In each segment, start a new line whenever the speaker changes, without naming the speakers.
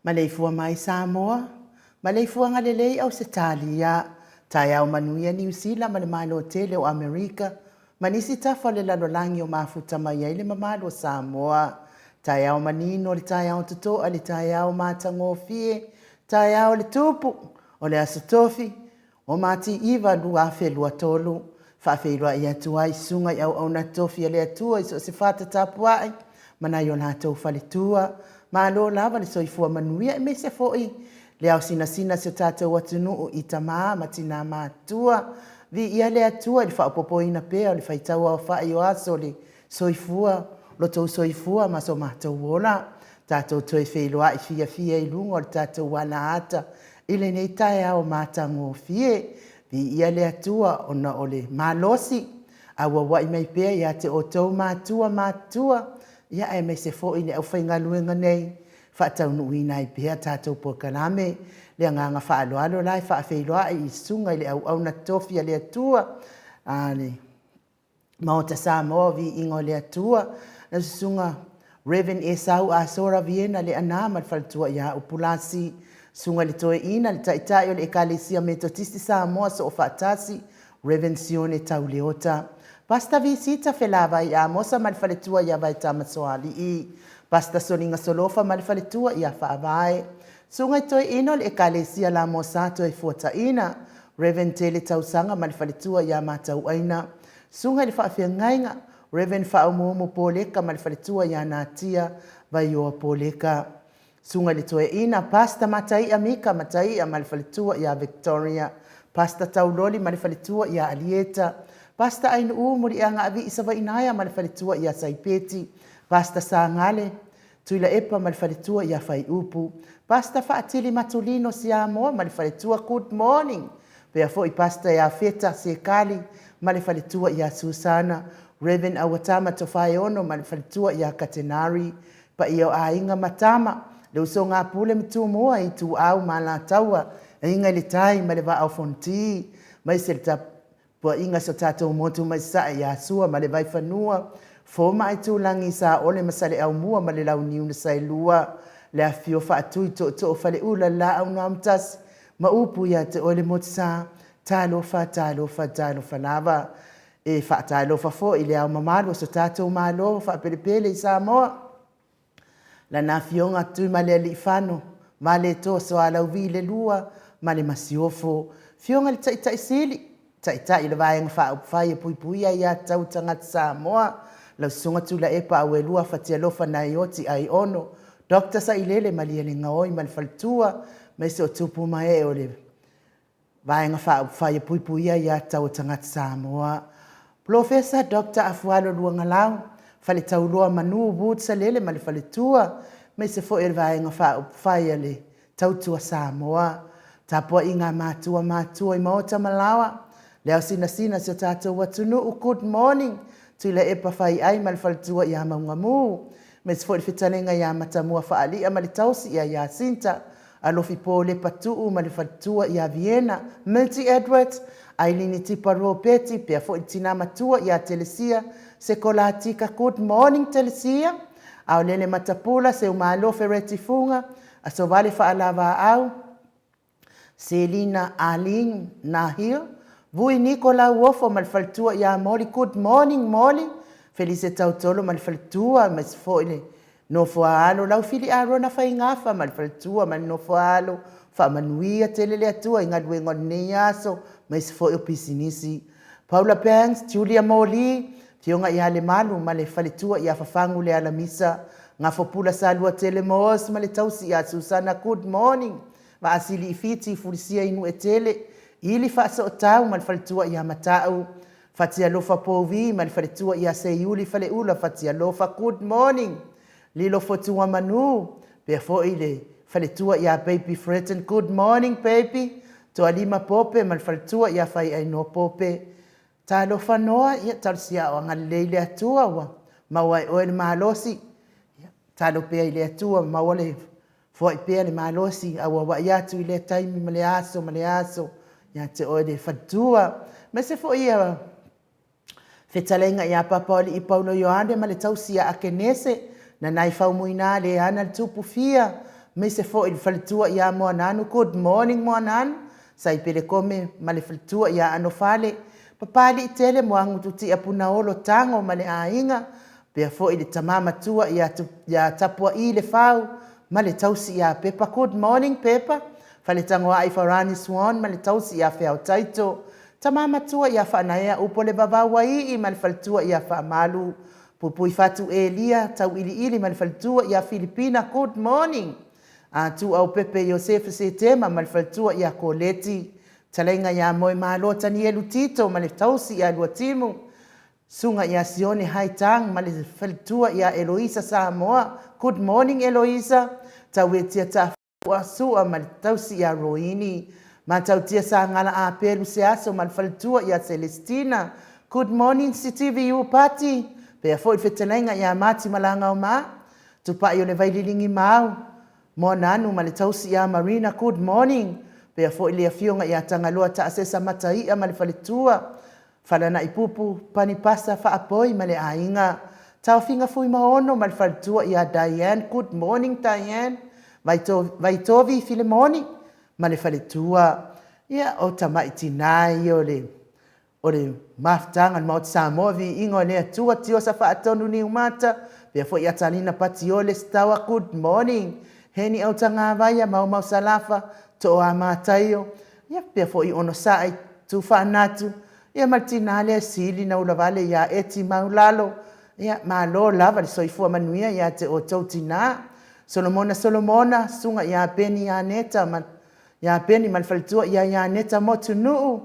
Maleifua mai Samoa, Maleifua ngalelei au se talia, tai au manuia New Zealand ma le malo tele o Amerika, manisi tafa le lalolangi o mafuta mai ai le mamalo o Samoa, tai au manino le tai au tutoa le tai au matangofie, tai au le tupu o le asatofi, o mati iwa lua afe lua tolu, faafe ilua ia tuai sunga au au na tofi le atua iso se fata tapuai, mana yo na tau falitua, ma lo lava le soifua manuia e me se foi le au sina se tātou atunuu i tamaa matina mātua vi ia le atua le whaapopoina pēa le whaitaua o whai o aso le soifua lo tau soifua ma so mātou wola tātou toi wheloa i fia i lungo le tātou wala ata i le nei tae au mātango fie vi ia le atua ona o le malosi awa wai mai pēa ia te o tau mātua ia e me se foi le au whainga luenga nei, whaatau nui nai pia tātou po kalame, le nganga whaaloalo lai whaafeiloa i sunga le au na tofia le atua, le maota Samoa vi ingo le atua, na sunga Reverend Esau a Sora Viena le anama le whalatua ia upulasi, sunga le toe ina le taitai o le ekalisia metodisti Samoa so o whaatasi, Reverend Sione Tauleota, Pasta visita felava ia mosa malfaletua ia vai tamasoali i. Pasta soninga solofa malfaletua ia faavai. Sungai toi ino le ekalesia la mosato e fuata ina. Reverend Tele tausanga malfaletua ia matau aina. Sungai le faafengainga. Reverend faumumu poleka malfaletua ia natia vai oa poleka. Sungai le toi ina pasta matai amika matai malfaletua ia Victoria. Pasta tauloli malfaletua ia Alieta. Pasta ainu muri anga avi isawa inaya malfaletua ia saipeti. Pasta sangale, tuila epa malfaletua ia fai upu. Pasta faatili matulino Samoa malfaletua good morning. Pea foi pasta ia feta sekali malfaletua ia Susana. Reverend awatama tofai ono malfaletua ia Katenari. Pa ia ainga matama. Le uso ngā pule mitu moa i tu au malataua. e inga le tai ma le va au fonti mai se ta po inga so tatou motu mai sa ia sua ma le vai fanua fo mai tu langi sa ole masale au mua ma le lau niu na sai lua le afio fa tu to fa le ula la au na mtas ma upu ya te ole motsa talo fa lava e fa talo fa fo ile au mamalo so tatou malo fa pele Samoa la na fionga tu ma le li fano ma le to so ala uvi le lua ma le masiofo fionga le tai sili tai le vai nga fa pui ya tau tanga Samoa la sunga tu la epa au lua fatia lofa na yoti ai ono Dr. sa ilele malia le ngaoi mal faltua me se o tupu mai ole vai nga fa pui ya tau tanga Samoa Professor Dr. Afualo luanga lau fale tau loa manu but sa lele mal faletua me se fo el vai nga fa le tau tua Samoa tapo inga matua i maota malawa leo sina se tato watunu good morning tu le epa fai ai mal faltua ia maungamu me se fo el fitalenga ia matamua fa ali ama le tausi ia sinta alofi po le patu ma le faltua ia Vienna multi Edwards Ailini tiparo peti pe fo itina matua ia telesia se kolatika good morning telesia au lele matapula se umalo fereti funga aso vale fa alava au Selina Aling Nahir vui Nicola Wofo malfaltua ia Molly good morning Molly felice tautolo malfaltua mas fo ile no foalo lau fili arona fa ingafa malfaltua man no foalo fa manuia telele atua inga duengo neaso mas fo o pisinisi Paula Banks Julia Moli tionga ia le malu male faletua ia fafangu le alamisa nga fopula salua telemos male tausi ia Susana good morning va asili ifiti fulisia inu etele ili fa so tau mal faletua ia matau fatia lofa povi mal faletua ia seyuli fale ula fatia lofa good morning lilo fotua manu pe fo ile faletua ia baby Fretton good morning baby to alima pope mal faletua ia fai ai no pope talo fanoa ia tarsia o ngaleile atua wa mawai o el malosi talo pe ile atua mawale foi pe le malosi awa wa ia tu ile time maleaso ya te o de fatua me se foi ia fetalenga ia papoli I Paulo Yohane male tausia akenese na nai fau muina le ana tupu fia me se foi faltua ia mo nanu good morning mo nan sai pele come male faltua ia anofale papali tele moangu tuti apuna olo tango male ainga pe fo ile tamama tua ya tapua ile fau male tausi ya pepa good morning pepa fale tango ai farani swan male tausi ya feo taito tamama tua ya fa naia upole baba wai male faltua ya fa malu pupui fatu elia tau ili male faltua ya Filipina good morning tu au pepe Joseph Setema male faltua ya Koleti talenga ya moi malo tani lutito male tausi ya luatimu sunga ya Sione haitang male faltua ya Eloisa Samoa good morning Eloisa tawetia tafua sua male tausi ya Roini matautia sa ngala apelu seaso male faltua ya Celestina good morning CTVU party pe foi fetelenga ya mati malanga ma tupa yo le vaililingi mau mo nanu male tausi ya Marina good morning pe fo ile fionga ya tangaloa ta asesa matai ama le faletua falana ipupu pani pasa fa apoi male ainga tau finga fui maono mal faletua ya Diane good morning Diane vaitovi Filemoni male faletua ya o tamaiti nai ole maftanga maut Samoa vi ingo le tua tio sa fa atonu ni umata pe fo ya talina patiole stawa good morning heni au tanga vaya mau salafa to amatayo ya pe fo I ono sai tu fanatu ya martinale sili na ulavale ya eti maulalo ya malo lava soifua manuia ya te o tautina Solomona sunga ya peni ya neta man ya peni malfaltua ya neta motunu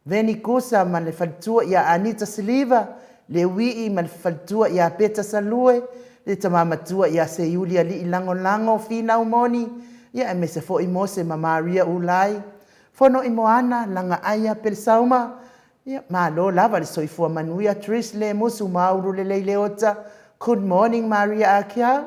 veni kusa malfaltua ya Anita Silva le wii malfaltua ya Peta Salue le tamamatua ya Seyulia li lango fina umoni ya mese fo imose Maria ulai fono imoana langa aya pelsauma ya malo lava soifua manuia Trish le musu mauru le leota good morning Maria akia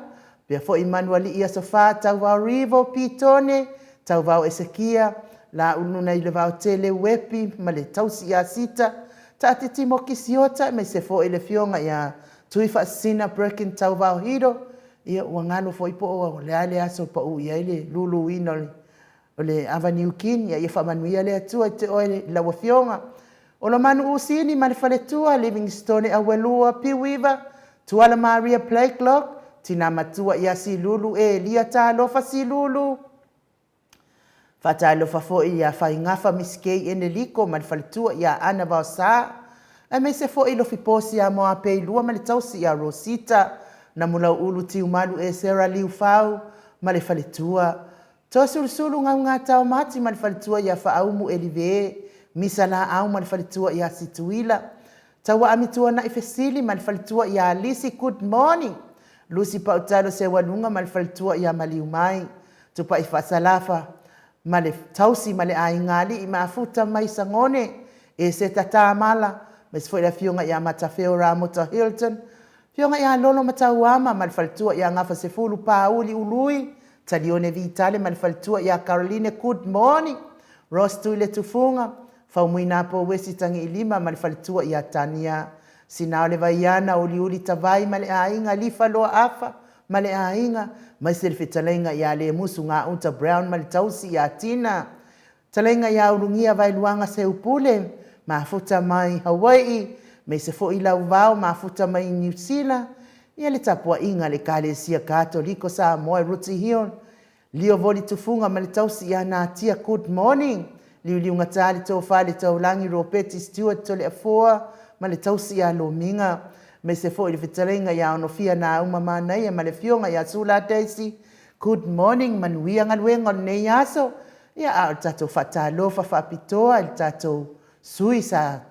pe fo Emmanuel ia sofa tau rivo pitone tau vau Ezekia la ununa i le vau tele wepi ma le tausi ia sita ta te timo kisiota me se fo i le fionga ia tui whaasina breaking tau vau hiro ia ua ngalo fo ipo o le ale aso pa u ia ile lulu ino o le Avenue King ia whamanuia le atua i te oe la wafionga. O lo manu usini ma le whaletua Livingstone a Welua Piwiva tuala Maria Playclock tina matua ia si lulu e lia ta lofa si lulu. Fata lofa fo ia whaingafa miskei ene liko ma le whaletua ia ana vau saa. A me se fo ilo fiposi a moa pei lua ma le tausi a Rosita na mula ulu tiu malu e Sarah Liu Fau ma le whaletua. Toa sulu ngau ngā tau mati ma le whaletua ia whaaumu elive misa la au ma le whaletua ia situila. Tawa amitua na ifesili ma le whaletua ia Lisi good morning. Lucy pautalo se walunga ma le whaletua ia maliu mai. Tupa i whasalafa ma le tausi ma le aingali i maafuta mai sangone e se tata mala. Mes foi la fionga ia matafeo Ramota Hilton. Fionga ia lolo matauama ma le whaletua ia ngafa se fulu pauli ului. Talione vitale ma le whaletua ia Caroline good morning. Ross tuile tufunga. Faumuina po wesi tangi ilima ma le whaletua ia Tania. Sinao le vaiana uli tavai ma le ainga lifa loa afa ma le ainga. Mai se le whetalenga ia le musu ngā unta Brown ma le tausi ia Tina. Talenga ia urungia vai luanga se upule. Mafuta mai Hawaii. Me se fo ila uvao mafuta mai New Zealand. Ia le tapua inga le kalesia Katoliko Samoa Ruti Hill. Lio voli tufunga ma le tausi ia Natia good morning. Liu ngatali tau whale tau langi Ropeti Stewart to le afoa ma le tausi ia Lominga. Me se fo i le whetalenga ia onofia na umama nei ma le fionga ia Sula Daisy. Good morning manuia ngaluenga nei aso. Ia a tato whatalofa whapitoa il tato sui sa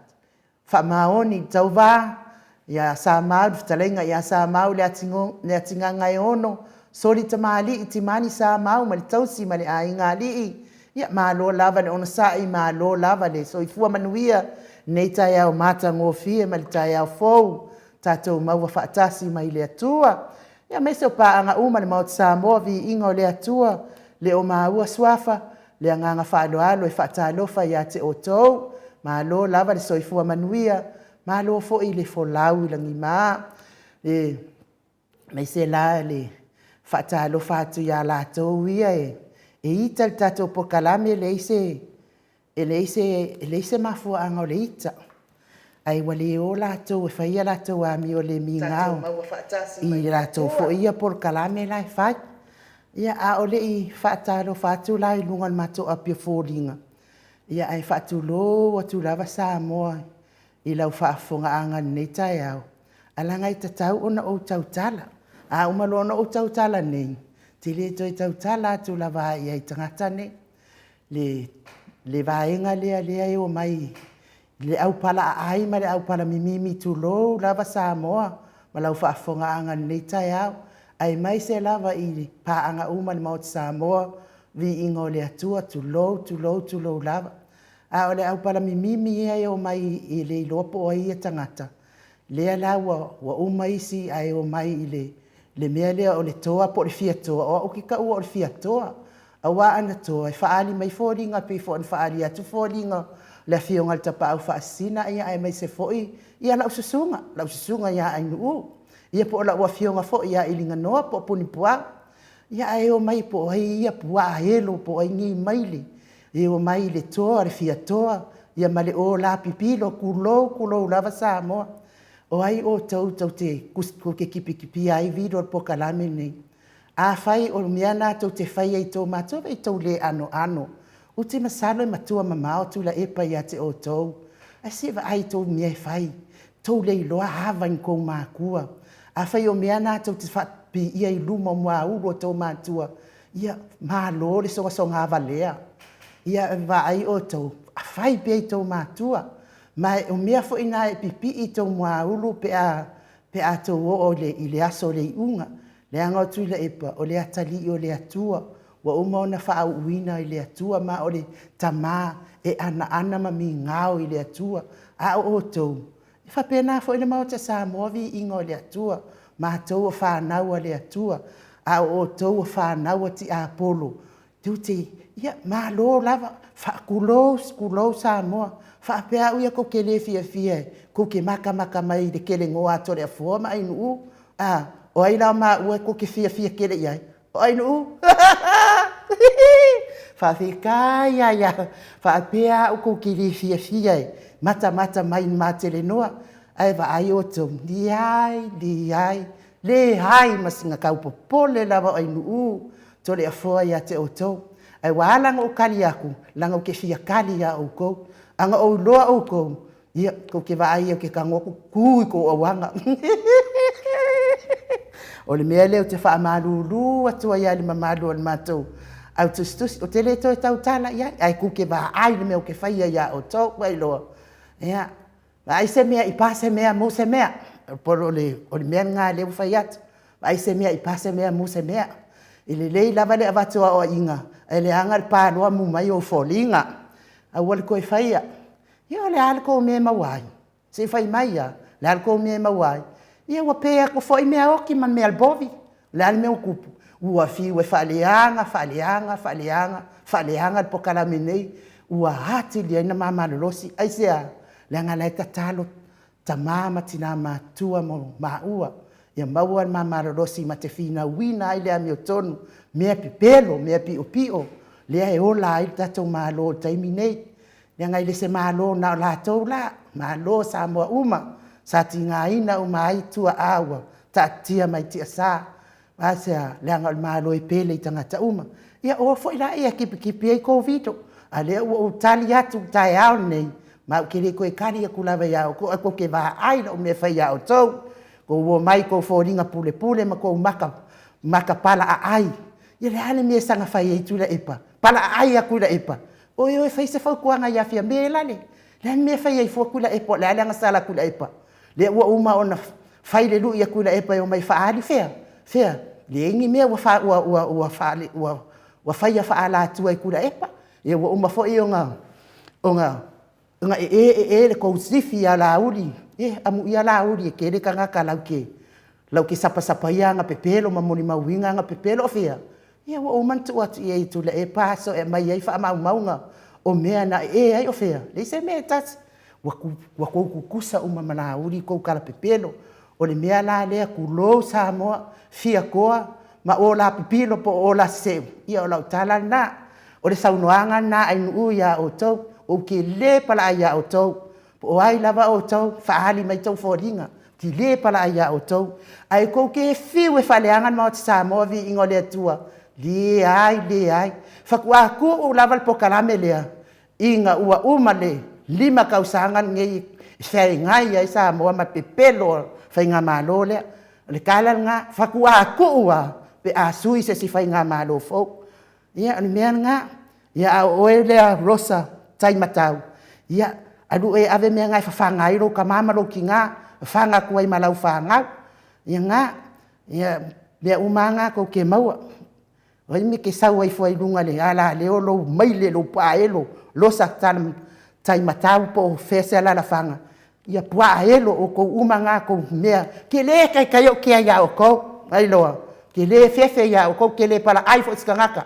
whamaoni tau wā. Ia sa mau whetalenga ia sa mau le atinga ngai ono. Sori tamali i timani sa mau ma le tausi ma le ainga lii. Ia malo lava le ona sai malo lava le so ifua manuia nei tai au mata ngofie ma le tai au fou tatou maua whaatasi mai le atua. Ia me se o paanga uma le Mount Samoa vi ingo le atua le o maua swafa le anganga whaaloalo e whaatalofa ia te otou. Malo lava le so ifua manuia malo fo i le folau i langi maa. Me se la le whaatalofa atu ia latou ia e ita le tatou po kalame le ise mafua anga o le ita. Ai wale o latou e whaia latou ami o le mingau. I latou fo ia por kalame lai whai. Ia a o le i whaatalo whatu lai lungan mato apia fōringa. Ia ai whatu lo atu lava Samoa. I lau whaafonga anga nei tai au. Alanga i tatau ona o tau tala. A umalo ona o tau tala nei. Te le toi tau tala atu lava ia i tangata ne. Le vaenga lea e o mai. Le au pala ai ma le au pala mimimi tu lo lava Samoa. Ma lau whaafonga anga nei tai au. Ai mai se lava i paanga uma le Mount Samoa. Vi ingo le atua tu lo lava. A o le au pala mimimi ia e o mai i le lopo o ia tangata. Lea la wa uma isi ai o mai i le mea lea o le toa po le fia toa. O ki ka ua o le fia toa. A wa ana toa. E whaali mai fōringa pi fōn whaali atu fōringa. Le fionga le tapa au whaasina ia ai mai se fōi. Ia lau susunga. Lau susunga ia ai nuu. Ia po la ua fionga fōi ia ilinga noa po puni pua. Ia ai o mai po ai ia pua helo po ai ngi maili. Ia o mai le toa le fia toa. Ia male o la pipilo kulo lava Samoa. O ai o tau te kusko ke kipi ai vido po kalame nei. A fai o miana tau te fai ai tau matua i tau le ano. O te masalo i matua mamao tu la epa ia te o tau. A siva ai tau mia i fai. Tau le iloa hava in kou mākua. A fai o miana tau te whapi ia i luma mua uro tau matua. Ia mālo le songa hava lea. Ia va ai o tau. A fai pe ai tau matua. Mai o mea fo ina e pipi i tau mua ulu pe a tau o le i le aso le iunga. Le anga o tui la epa o le atali o le atua. Wa uma ona wha uina i le atua ma o le tama e ana ma mi ngao i le atua. A o tau. I wha pena fo ina mauta Samoa vi ingo le atua. Ma tau o wha naua le atua. A o tau o wha naua ti a polo. tuti ia malo lava kulo Samoa fa pea uia ko ke le fia ko ke maka mai de kele ngoa tore fo ma inu o ai la ma ue ko ke fia kele ia o inu fa fika ya fa pea ko ke le fia mata mai ma tele noa ai va ai o to di ai le hai masinga kau popole lava o inu tole fo ya te o to ai wala ngo kali aku langa ke fia kali ya o ko anga o loa o ko ia ko ke vai o ke kango ku ko o wanga o le mele o te fa malulu atu ia le mamalo o mato au tustus o tele to tau tala ia ai ku ke va ai le me o ke faia ya o to wai lo ia ai se mea I pase mea mo se mea por o le mea nga le faiat ai se mea I pase mea mo se mea ile le lava le avatu o inga ele anga pa no mu mai o folinga a wal ko faia ia le alko me mawai se fai mai ia le alko me mawai ia wa pe ko foi me o ki man me albovi le al me o kupu ua fi we falianga po kala menei ua hati le na mama losi ai se le anga le tatalo tamama tina matua mo maua ia maua mama losi ma te fina wina ai le ami o tonu mea pipelo mea pio lea e ola ai tatou malo taimi nei le ngai le se malo na la tou la malo Samoa uma sa tingaina uma ai tua awa tatia mai tia sa asa le ngai malo e pele tangata uma ia o foi la ia kipi ai covid ale o tali atu tai au nei ma ke le ko e kari ku lava ia ko ke va ai no me fai au tou ko wo mai ko foringa pule ma ko maka pala ai ia le ale me sanga fai ai tula epa pala ai akula epa o fai se fa kuanga ia fia me lale le me fai ai fo kula epa le ale ngasala kula epa le wa uma ona fai le lu ia kula epa o mai fa ali fea le ngi me wa fai fa ala tu ai kula epa e wa uma fo onga le ko sifi ala uli amu ia la uli ke le kanga kala ke sapa ia nga pepelo mamoni mawinga nga pepelo fea ia wa o man tu atu ia tu le paso e mai ai fa maunga o mea na ai o fea le se me tat wa ku kusa uma mana uri ko kala pepelo o le mea la le ku lo Samoa fia koa ma o la pepelo po o la se ia o la tala na o le saunoanga na ai nu ia o to o ke le pala ia o to o ai lava o to fa ali mai to foringa ti le pala ia o to ai ko ke fiu e faleanga ma o Samoa vi ingole tua le ai fakua ku o lava po kalame lea inga ua umale lima kausangan ngei sai ngai ai Samoa ma pepelo fai nga malo le kala nga fakua ku ua pe asui se si fai nga malo fo ia ni nga ia o le rosa tai matau ia adu e ave me ngai fa ngai ro ka mama ro kinga fanga ku ai malau fanga ia nga ia le umanga ko ke maua oi me ke sau ai foi lunga le ala le o lo mai le lo paelo lo saktan tai matau po fese la fanga ia paelo o ko umanga ko mea ke le kai o ke ia o ko ai lo ke le fefe ia o ko ke le pala ai fo skangaka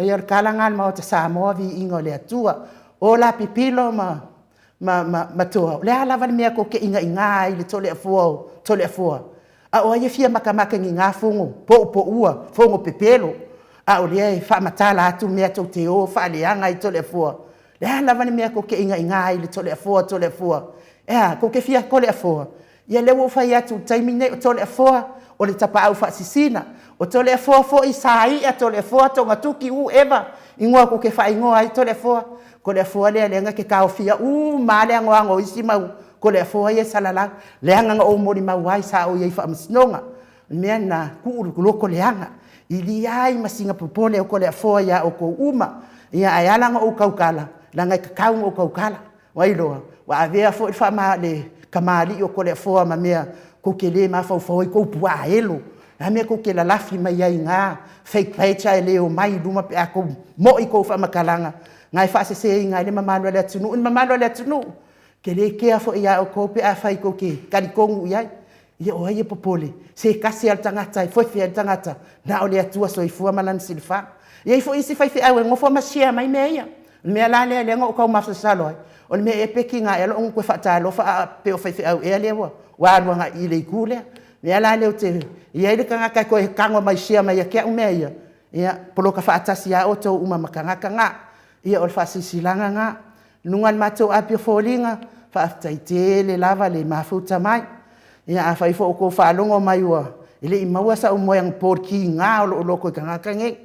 ia kalangan ma o te Samoa vi ingo le atua o la pipilo ma toa le ala van mea ko ke inga ai le tole fo a o ia fia makamaka ngi fungo po ua fungo pepelo a o le fa matala atu mea to te o fa le anga I tole fo le ala van mea ko ke inga ai le tole fo ko ke fia ko le fo ia le wo fa ia tu taimine tole fo o le tapa au fa sisina o tole fo I sai a tole fo to ngatuki u eva ingoa ko ke fa ingoa I tole fo ko le fo le nga ke ka ofia ma le ngo isi mau ko le fo ia salala le nga o mori mau ai sa o ia fa msnonga mena ku ko le anga ili ai masinga popole ko le fo ia o ko uma ia ai ala ngo kaukala la nga ka o kaukala wailo wa avea fo fa ma le kamali o ko le fo ma mea ko ke le ma fo ko pua elo na me ko ke la lafi mai ai nga fake page le o mai duma pe ko mo I ko fa makalanga ngai fa se ngai le mamalo le tunu ke le ke fo ia o ko pe a fai ko ke kali kongu ia ia o ia popole se kasi al tangata foi fe al tangata na o le atua soifua malan silfa ia foi isi fai au ngofo masia mai meia me ala le ngo ko mafsalo o me e pekinga elo un ko fata lo fa pe o fai au e le wa nga ile kule me ala le te ia ile kanga ka ko kango mai sia mai ke o meia ia polo ka fata sia o to uma makanga kanga ia o fa sisilanga nga nungan mato apio folinga fa taitele lava le mafuta mai ia a fai fo ko fa longo mai wa ile i maua sa o moyang porki nga o lo ko kanga kange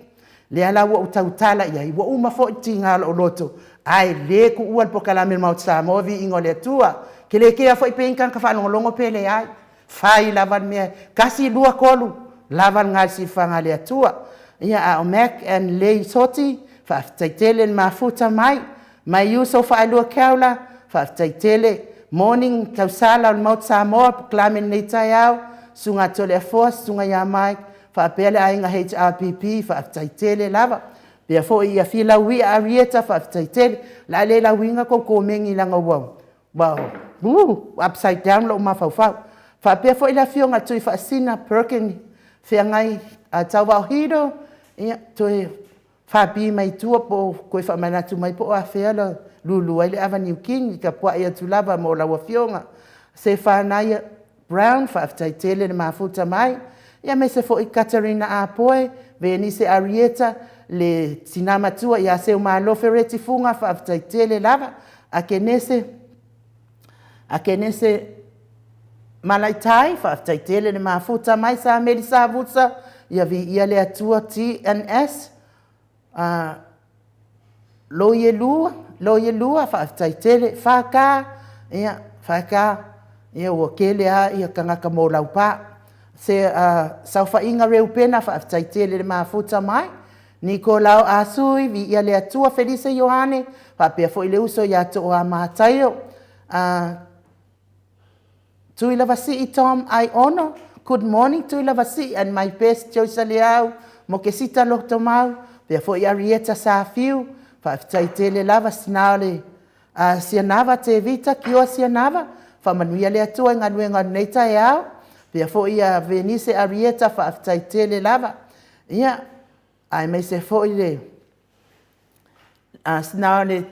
le ala wo tautala ia i wo uma fo tinga o loto ai le ku uan po kala me mau Samoa vi ingole tua ke le ke foi penkan ka fa longo pele ai fai lavan me kasi lua kolu lavan ngal si fanga le tua ia a o mek and le soti fa taitele mafuta mai uso fa lua kaula fa taitele morning tausala o Mount Samoa proclaiming nei taiao sunga tole force sunga ya mai fa pele ainga HRPP fa taitele lava pe fo ia fila wi arieta fa taitele la le la winga ko mengi langa wow upside down lo ma fa pe fo ila fionga tui fa sina perkin fe ngai a tawa hido ia tui fa bi mai tua po ko fa mana tu mai po a fela lulu ile avenue king ka po ia tu lava mo la wafionga se fa nai brown fa taitele na mafuta mai ia me se fo i Katarina apoe veni se arieta le sinama tua ia se ma lo fereti funga fa taitele lava akenese malaitai fa taitele na mafuta mai sa melisa vutsa ia vi ia le atua TNS lo ye lua fa taitele fa ka ia o kele a ia kanga ka mo laupa se sa fa inga reu pena fa taitele le mafuta mai Nicolau asui vi ia le atua Felice Yohane fa pe fo ile uso ya to a mataio tui lava si Tom I honor good morning tui lava si and my best Josaliau mo ke sita lo tomau pe fo ia rieta sa fiu fa taitele lava sinale sianava te vita kio sianava fa manuia le atua nganuenga neita yao pe fo ia Venice arieta fa taitele lava ia ai me se fo ile sinale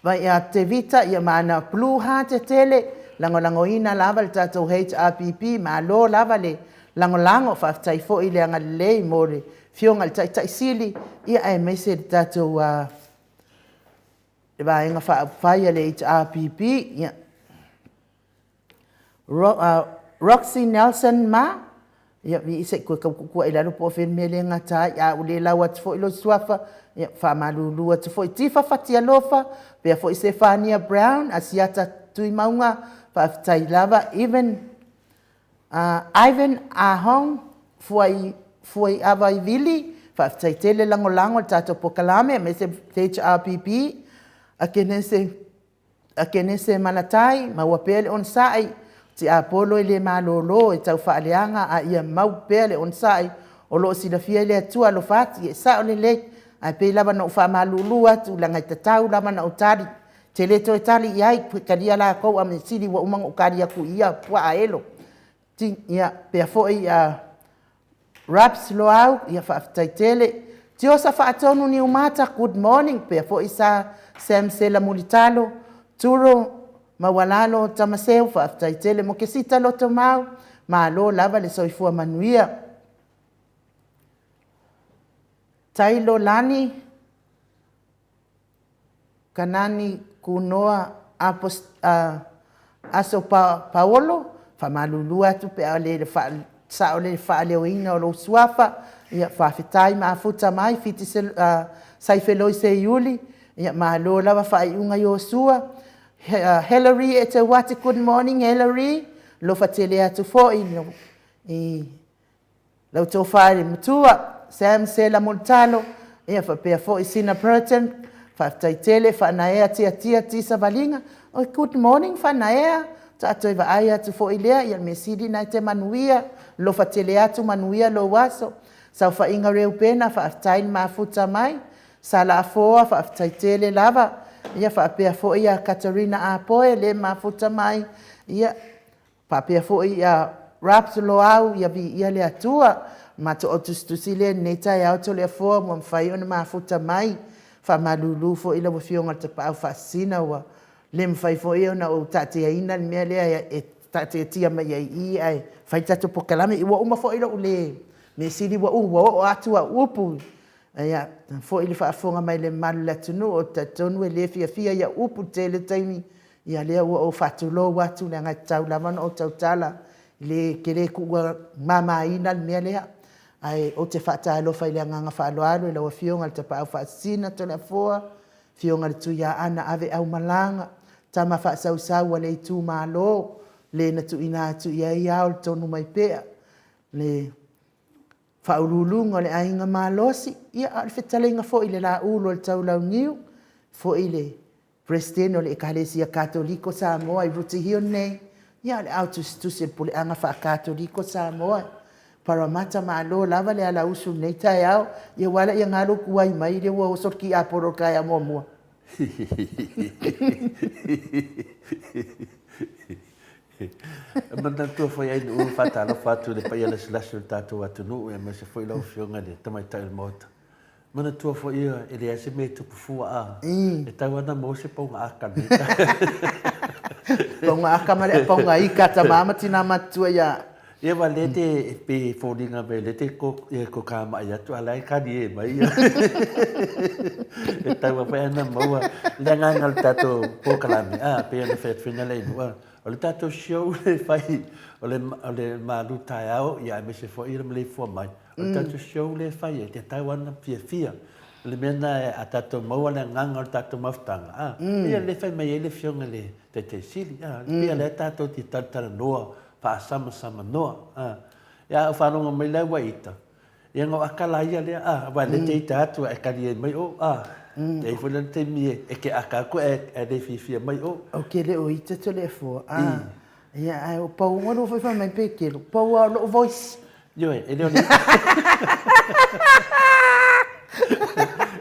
vai a te vita ia mana blue heart tele lango ina lava le tatou HRPP ma lo lava le lango fa tai fo ile anga le more fionga le tai sili ia ai me se tatou le vai nga fa le HRPP ia Roxy Nelson ma ia vi se ko ila lo po fen mele ngata ya ule la wat fo ilo swafa ia fa malulu at fo tifa fatia lofa pe fo Stefania Brown asiata tui maunga fa tai lava even Ivan Ahong foi avai vili fa tai tele lango tato pokalame me se HRPP akenese manatai ma wapele on sai ti apolo ile malolo e tau faaleanga a ia mau pele on sai o lo si da fiele tua lo fati e sa ole le a pe lava no fa malulu atu langa tatau lava na utari tele to itali ai kadia la ko am sili wa umang ukaria ku ia pua aelo tin ia pe fo ia raps lo au ia fa taitele ti o sa fa atonu ni umata good morning pe fo isa sem sela mulitalo turo mawalalo tamaseu fa taitele mo ke sita lo tomau ma lo lava le soifua manuia tailo lani kanani kunoa aso paolo fa malulua tu pe ale fa sa ole fa le oina lo suafa ia fa fitai ma futa mai fiti sai feloi se yuli ia ma lo lava fa iunga yo sua Hillary it's a what good morning Hillary lo fatele atu fo i lo to fare mutua sam sela multalo ia fa pe fo isina Burton fa taitele fa naea tia tisa valinga oh good morning fa naea ta to va aya tu fo ilea ia mesidi na te manuia lo fatele atu manuia lo waso sa fa inga reu pena fa tain mafuta mai sala foa fa taitele lava ia fa pe fo ia Katarina apoe le mafuta mai ia pa pe fo ia raps lo au ia vi ia le atua ma to o tustusi le nei tai au to le fo mo fai ona mafuta mai fa malulu fo ila wo fionga te pa fa sina wa le mfai fo ia na o tate ina me le e tate tia mai ai ai fai tatu po kalame i wa uma fo ila ule me sili wa o atua upu ia fo ili fa fonga mai le malu la tunu o tatonu e le fia ia upu tele taimi ia le o fatulo watu le ngai tau la man o tau tala le kele ku mama ina me le ai o te fata lo fai le nganga fa lo alo le fionga te pa fa sina to le foa fionga tu ya ana ave au malanga tama fa sau sau le tu malo le na tu ina tu ia o tonu mai pe le fa ululunga le ainga malosi ia al fetalenga fo ile la ulo le tau lau niu fo ile Presteno le Ekalesia Katoliko Samoa i ruti hio nei ia le autus tu se pule anga fa Katoliko Samoa paramata malo lava le ala usu nei tai au ia wala ia ngalo kuai mai le wo soki aporo kai mo
Manda tua foi ai no fatalo fatu de paia le slash tatu atu no e mas foi lo fionga de tamai tai mota. Mana tua foi ia ele ese me tu fua a. E tau ana mo se ponga aka ni.
Ponga aka mare ponga ika ta mama tina matua ya.
Ia valete pe foldinga velete ko kama ia tu alai ka di mai. E tau fa ana mo le ngal tatu po kalami pe na fet finale no. O le tatou show le fai o le malu tai au ia me se foi Maleifua mai. O le tatou show le fai e te tauana fia. Le mena a tatou maua le nganga o le tatou maftanga. Ia le fai mai ele fionga le te sili. Ia le tatou ti tatara noa pa sama noa. Ia o whanonga mai le waita. Ia ngau akala ia le wa le te tatu e kari e mai o e foi le te mie e ke aka ko e le fifia mai o.
O ke le o ita to le fo. Ia ai o pau ngoro foi fa mai pe ke lo pau a lo voice.
Yo e le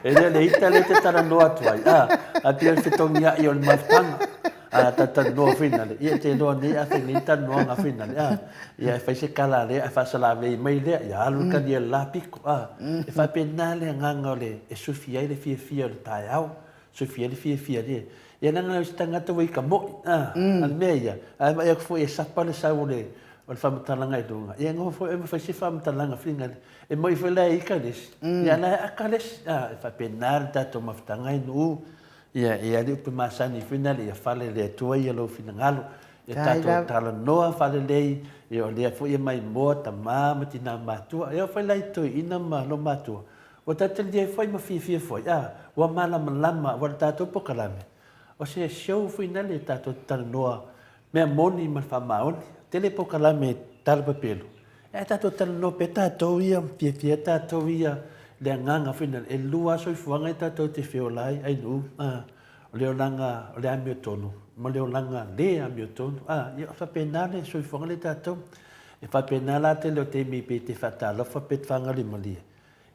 e le ita le te tara noa tuai. A pia fitongia i o le maftanga. Tata noa finale. Ia te noa ni a finita noa nga finale. Ia fai se kala le a fa sala le mai le ia alu ka dia la piko. E fa penale nganga le e sufia le fia le tai au. Sufia le fia le. Ia nanga stanga to i ka mo. Al meia. Ai e foi e sapa le sau le o le whamatalanga i dunga. Ia ngā fo e mawhai se whamatalanga whinga le. E moi whai lea ika les. Ia lai aka les. E wha penare tato mawhtanga i nuu. Ia li upe masani whina le. Ia whale lea tua i alo whina ngalo. Ia tato tala noa whale lei. Ia o lea fo ia mai moa ta māma tina mātua. Ia whai lai toi ina ma lo mātua. O tato lia whai ma fia fwai. Wa malama lama. Wa tato pokalame. O se show whina le tato tala noa. Mea moni ma whamaoni. Tele pokalame talpa pelo. E tato tala no pe tato ia, pia tato ia, le nganga whina, e lua soi fuanga i tato te whiolai, ai nu, o leo langa, o le amio tonu, ma leo langa le amio tonu, ia whapenale soi fuanga le tato, e whapenala te leo te mi pe te whatala, whapet whanga le malia.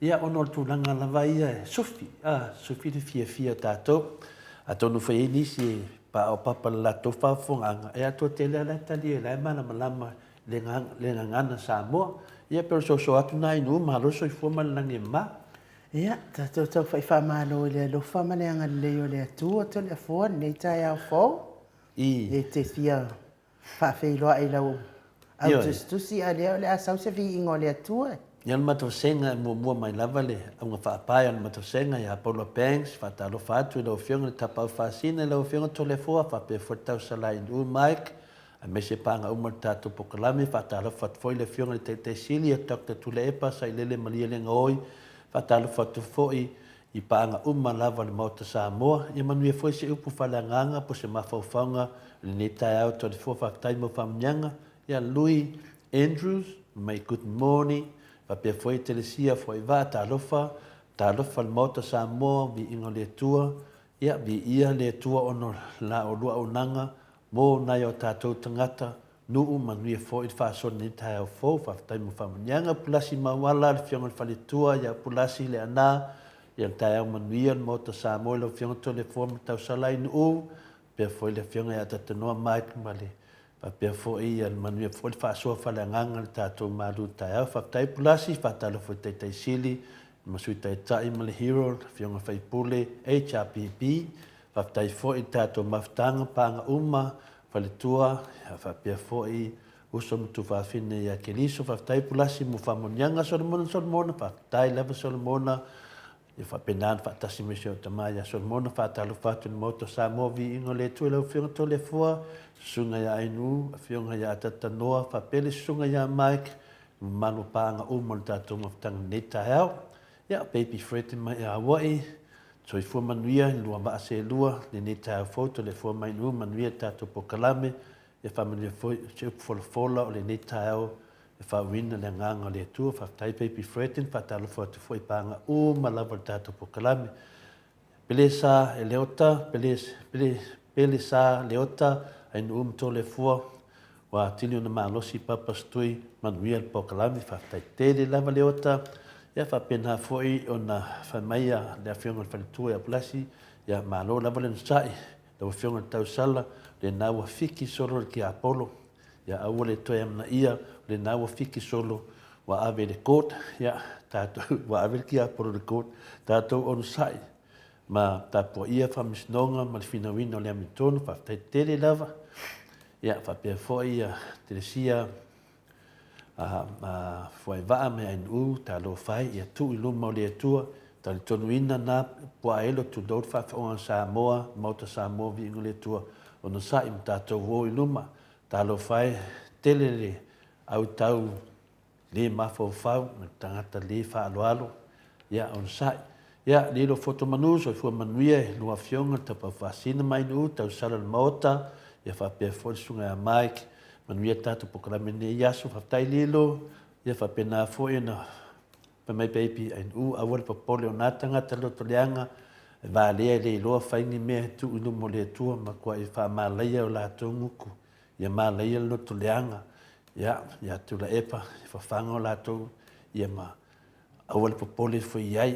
Ia ono tu langa lava ia, sufi le tato, a tonu whai nisi, pa o papa la to fa fonga e ato tele la tali la malama le ngana Samoa ia per so atu nai nu malo so fo mal langi ma
ia tato fai fa malo le lo fa male anga le yo le tu to le fo nei tai au fo e te fia fa fe lo ai la au tu si ale le asau se vi ingole tu
Yan matosenga mo mai lava le nga whaapai an matosenga ia Apollo Banks whatalo whatu le ofionga le tapau whaasina le ofionga tole fua whape whatau salai nu Mike a mese panga umar tatu pokalami whatalo whatfoi le ofionga le te sili a Dr. Tule Epa sa i lele malia le ngoi whatalo whatu foi i panga umar lava le mauta Samoa i manui foi se upu whalanganga po se mawhauwhanga le netai au tole fua whaktai mo whamnyanga ia Louis Andrews mai good morning Papia foi telesia foi va talofa le moto Samoa vi ingo le tua ia vi ia le tua ono la o lua onanga mo nai o tatou tangata nuu manui foi fa son ni tai o fo fa tai mo fa nyanga plasi mawala le fiong le tua ia plasi le ana ia tai o manui moto Samoa le fiong to le form tau salai nu pe foi le fiong ia tatanoa Mike male Papia fo'i al manuia fo'i whaasoa whaleanganga le tātou maru tai au. Whaftai pulasi, whatalo fo tai sili, masui tai tai Maleifua, whionga whaipule, HRPP, whaftai fo'i tātou maftanga pānga uma, whaletua, whapia fo'i uso mtu whawhine ia keliso, whaftai pulasi mu whamonianga Solomona, whaftai lava Solomona, e whapenan whaatasi me seo tamaya Solomona, whaatalo whatu ni moto Samoa vi ingo le tue lau whionga to le fua, sunga ya ainu, whionga ya tatanoa, whapele sunga ya Mike, manu pānga umon tātou maftanga neta heo, ia baby Fred mai a Hawaii, so i fua manuia, lua maa se lua, le neta heo foto, le fua mai nu, manuia tātou pokalame, e whamanuia se upufola o le neta heo, e whawina le nganga le tua, whaftai baby Fred, whatalo whatu fua i pānga malawa tātou pokalame, pele sa e leota, pele sa leota, ai nu to le fua, wa tini ona malosi papa stui, manuia le pokalame, whaftai tele lava leota, ia whapena foi ona whamaia le awhionga whanitua e apulasi, ia malo lava le nsai, le awhionga tau sala, le naua fiki solo ki Apollo, ia aua le toi amna ia, le naua fiki solo, wa ave le court, ia tātou, wa ave ki Apollo le court, tātou on sai, ma tāpua ia whamisnonga, ma le finawina o le amitonu, whaftai tele lava, ia whapea foi ia, telesia, foi vaa me ain talo fai ia tu iluma o le atua tali tonuina na puaelo tu dot fa o Samoa mota Samoa vi ngole tua ona sa im tato wo iluma talo fai telele au tau le mafo fau na tangata le fa alo ia on sa ia le lo foto manuso fu manuia lo afionga tapa fasina mai nu tau sala mota ia fa pe fo sunga Mike manuia tātou pokalame ne yasu whaftai lilo, ia whapena foe na pamai peipi ain awal papole o nātanga taloto leanga, e vālea le iloa whaingi mea tu inu mo le tua, ma kua i wha mālaia o lātou nguku, ia mālaia loto leanga, ia tula epa, i whawhanga o lātou, ia ma awal papole fo iai,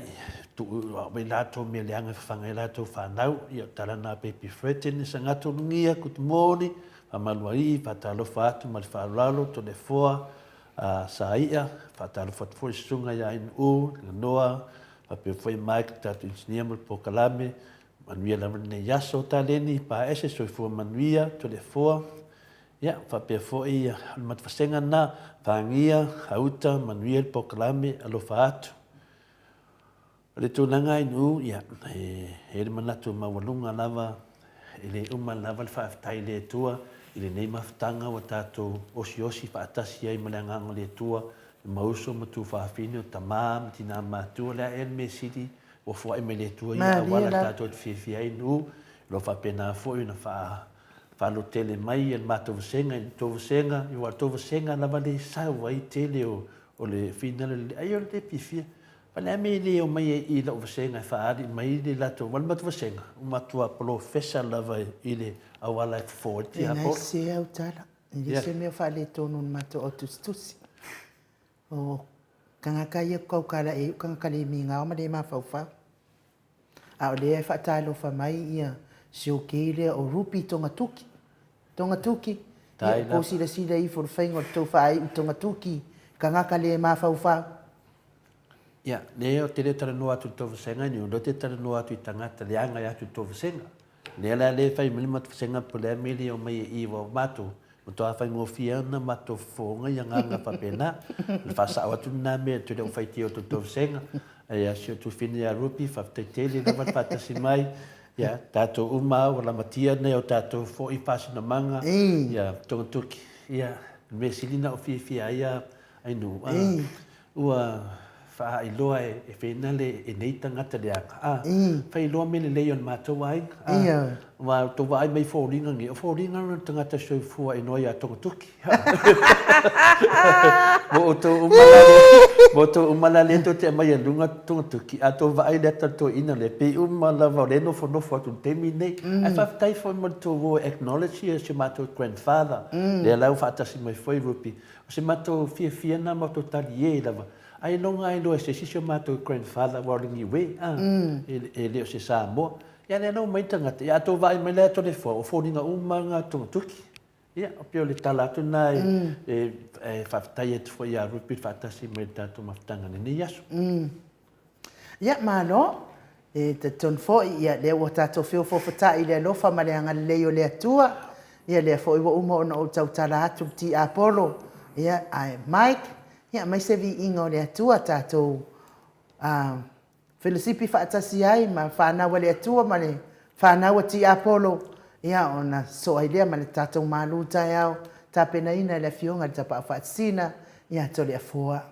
tu wai lātou mea leanga whawhanga i lātou whanau, ia talana peipi freten, sa ngato nungia kutumoni, amaluai fatalo fatu mal falalo to le foa saia fatalo fatu foi sunga ya in noa pape foi Mike tatu engineer mo pokalame manuia la ne yaso taleni pa ese so fo manuia to le foa ya pape foi mat fasenga na pangia hauta manuia pokalame alo fatu le tunanga in ya e manatu mawalunga lava ele lava fa taile tua ile nei maftanga wa tātou osi whaatasi ai malanganga le tua, mauso matu whaafini o tamam, tina matua lea elme siri, o fua eme le tua ia awala tātou te whiawhia ai nu, lo whapena fua ina whaalo tele mai, el mātou vasenga, i tō vasenga, i wa tō vasenga lava le sau ai tele o le whina le ai o le pifia. Pale ame le o mai i la vasenga whaari, mai le lato, wal matu vasenga, umatua professor lava i le awala forward ti hapo.
Ina se au tala, i se mea whale tonu matu o tustusi. O kangakai kau kala e, kangakai mi ngā o mare ma whauwhau. A o lea whatalo whamai ia, se o keile o rupi tonga tuki. Tonga tuki. Ia ko sila i for whaingo tō whai i tonga tuki. Kangakai ma whauwhau.
Ia, leo te reo taranoa atu tō vasenga ni, o te taranoa atu i tangata leanga i atu tō vasenga. Lea la le whai mili matu vasenga po lea mili o mai e iwa o matu. Mo tō awhai ngō whiana matu whonga i nganga whapena. Le whasa o atu nā mea tu reo whai tio tō vasenga. Ia, si o tu whini a rupi, whaftai tele, ramat whatasi mai. Ia, tātou umau, la matia nei o tātou fo i whasina manga. Ia, tonga tuki. Ia, me silina o whia ia ainu. Ua... fa iloa e whenale e nei tangata leanga. Fa iloa mele leon mātou ai. Wa tō wai mai whōringa ngi. O whōringa na tangata soi fua e noi a tonga tuki. Mo tō umalale tō te mai a lunga tonga tuki. A tō wai leta tō ina le pe umalawa le nofo atu temi nei. A whaftai fo mo tō wo acknowledge e se mātou grandfather. Le lau whaatasi mai whai rupi. O se mātou fia na mātou tali e lava. Ai longa ai loa se sisio mātou grandfather waringi we, e leo se Samoa. Ia le nau mai tangata, ia tō vai mai lea tō le fua, o whōringa umanga tonga tuki. Ia, o pio le tala atu nai whaftai atu fo ia rupi whatasi me tatu mawhtanga ni yasu.
Ia malo, te ton fo ia le o tato fio fo fata i le lofa ma le anga leo le atua. Ia le fo iwa uma ona o tau tala atu ti Apollo. Ia ai Mike, ia mai se vi inga o le atua tato Filisipi whaatasi ai ma whanawa le atua ma le whanawa ti Apollo. Ia ona so ai lea ma le tato malu tai au. Ta pena ina le fionga le tapa whaatsina. Ia to le afua.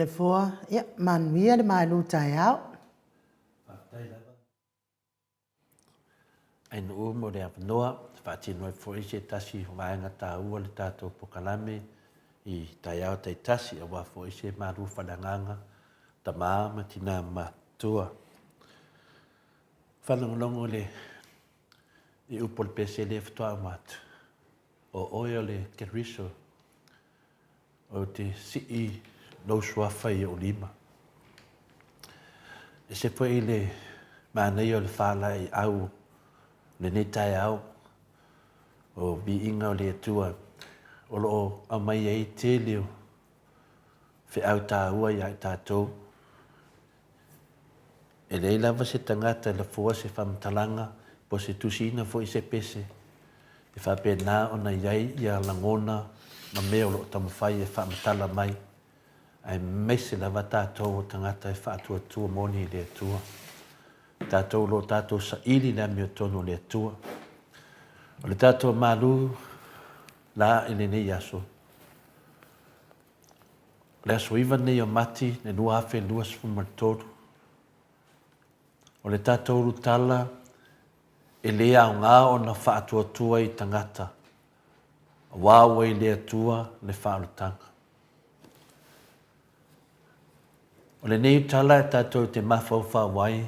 Maleifua, ia, manuia le malu tai au.
Ai no mo le apnoa, whaatino e fo ise tasi vaenga tā ua le tātou pokalame i tai au tai tasi a wa fo ise maru whananganga ta maama tina matua. Whanangolongo le i upol pese le ftoa mat o oio le keriso o te si no swafa i o lima. E se po i le maanei o le whala i au le ne tai au o bi inga o le atua o lo a mai ei te leo fe au tā ua i ai tātou. E rei lava se tangata la fua se whamtalanga po se tusina fo i se pese. E whapena o na iai i a langona ma mea o lo tamawhai e whamtala mai. Ai meise lava tātou o tangata e whaatua tua moni le atua. Tātou lo tātou sa ili na mea tono le atua. O le tātou malu la ele nei aso. Le aso iwa nei o mati ne lua afe lua sfumartoru. O le tātou rutala e lea o ngā o na whaatua tua i tangata. Wāua i lea tua le whaarutanga. O le nei tala e tātou te mawhau whawai,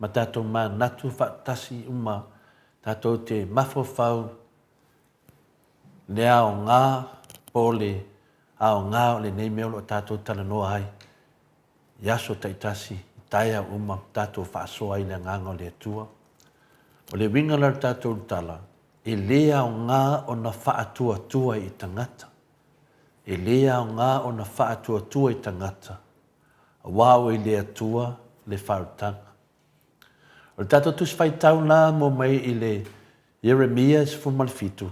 ma tātou mā natu whaatasi uma, tātou te mawhau lea o ngā pole, a o ngā o le nei meo o tātou tala noa ai. Iaso taitasi, taia uma tātou whaasoa i le nganga o le atua. O le wingala tātou tala, e lea o ngā o na whaatua tua i tangata. E lea o ngā o na whaatua tua i tangata. Wāo i lea tua le whautanga. O le tātou tus whaitau nā mo mai i le Jeremias fumalfitu.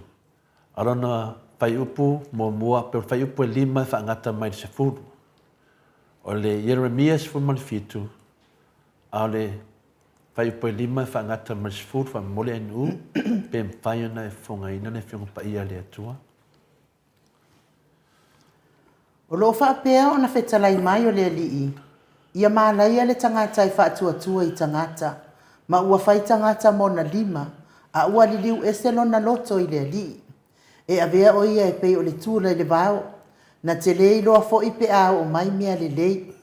Arona whai upu mo mua, pero whai upu e lima whaangata mai se furu. O le Jeremias fumalfitu, a le whai upu e lima whaangata mai se furu, wha mole anu, pe mwhaiona e whonga ina ne whionga pa ia lea tua.
O lo whaapea o na whetalai mai o le alii. Ia mālaia le tangata i whaatua i tangata. Ma ua whai tangata mo na lima. A ua li liu eselo na loto i le alii. E avea o ia e pei o le tūla i le vāo. Na te lei loa fo i pe au o mai mea le lei.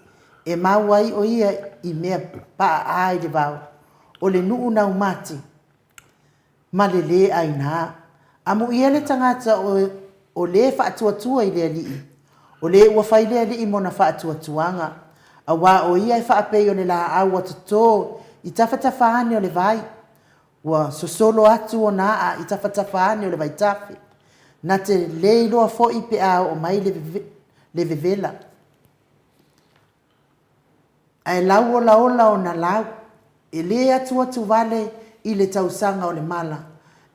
E mauai o ia i mea paa a i le vāo. O le nuu na umati. Ma le le aina. Amu ia le tangata o le whaatua i le alii. O le ua whaile ali i mona whaatuatuanga. A wā o ia e whaapei o le la au atu tō i tawhatawhaane o le vai. Ua sosolo atu o nā a i tawhatawhaane o le vai tafi. Na te leiloa fo i pe au o mai le vevela. Ai lau o laola o na lau. E le atu vale i le tausanga o le mala.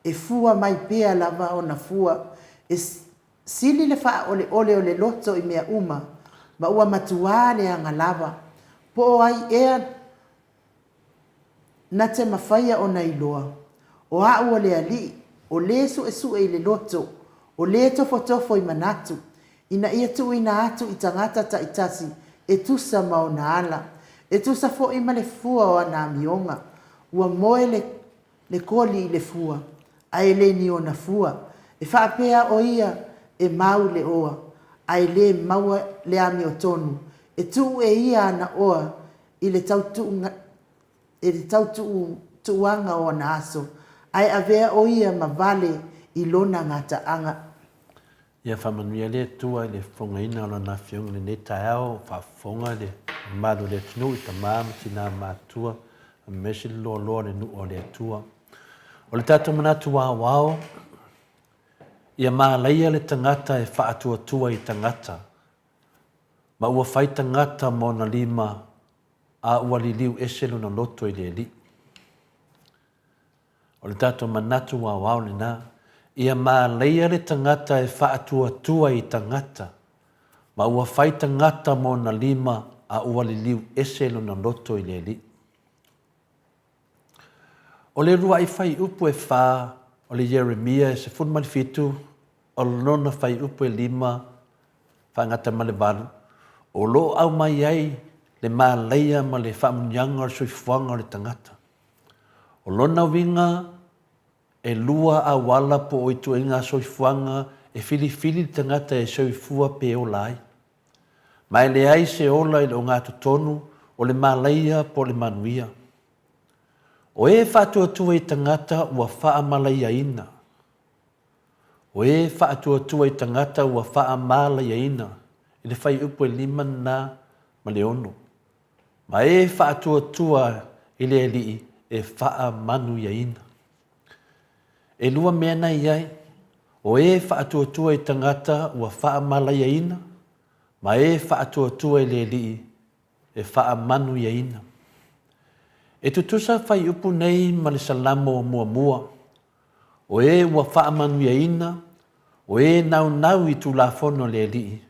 E fua mai pea lava o na fua. E sili le wha o le loto i mea uma, ma ua matua le anga lava. Po o ai ea na te mawhaia o na iloa. O a ua le ali, o le su e le loto, o le tofo i manatu, ina ia tu ina atu i tangata ta itasi, e tusa mao na ala, e tusa fo i Maleifua o ana mionga, ua moe le koli i le fua, a ele ni o na fua, e whaapea o ia, e mau le oa, ai le maua le ami o tonu, e tu e ia na oa, i le tau tuanga o na aso, ai avea o ia ma vale i lona ngata anga.
Ia whamanuia le tua i le whonga ina o na whiong le neta ao, whafonga le maru le tinu i ta māma tina mātua, a mesi loa le nu o le tua. O le tata manatu wāwao, ia mālaia le tangata e whaatua i tangata. Ma ua whai tangata mo na lima a ua li liu eselu na loto i le li. O le tātou manatu wāwao le nā, ia mālaia le tangata e whaatua i tangata. Ma ua whai tangata mo na lima a ua li liu eselu na loto i le li. O le rua i whai upu e wha, o le Jeremia e se funmalifitu, o lona whai upu e lima, whaangata malewaru, O lo au mai ai le māleia ma le whaamunianga o le soifuanga o le tangata. O lona winga e lua a wala po o itu inga soifuanga e fili tangata e soifua pe o lai. Mai le ai se ola i lo ngātu tonu o le māleia po le manuia. O e whātua i tangata ua whaamalaia ina. O e whātua i tangata ua whaamalaia ina. I le whai upo e 5 na ma le 6. Ma e whātua i le li e whaamanuia ina. E lua mea nei ai, o e whātua i tangata ua whaamalaia ina. Ma e whātua i le li e whaamanuia ina. E tutusa whai upu nei ma le salamo mua. O e ua whaamanuia ina, o e nau i tu la fono le li.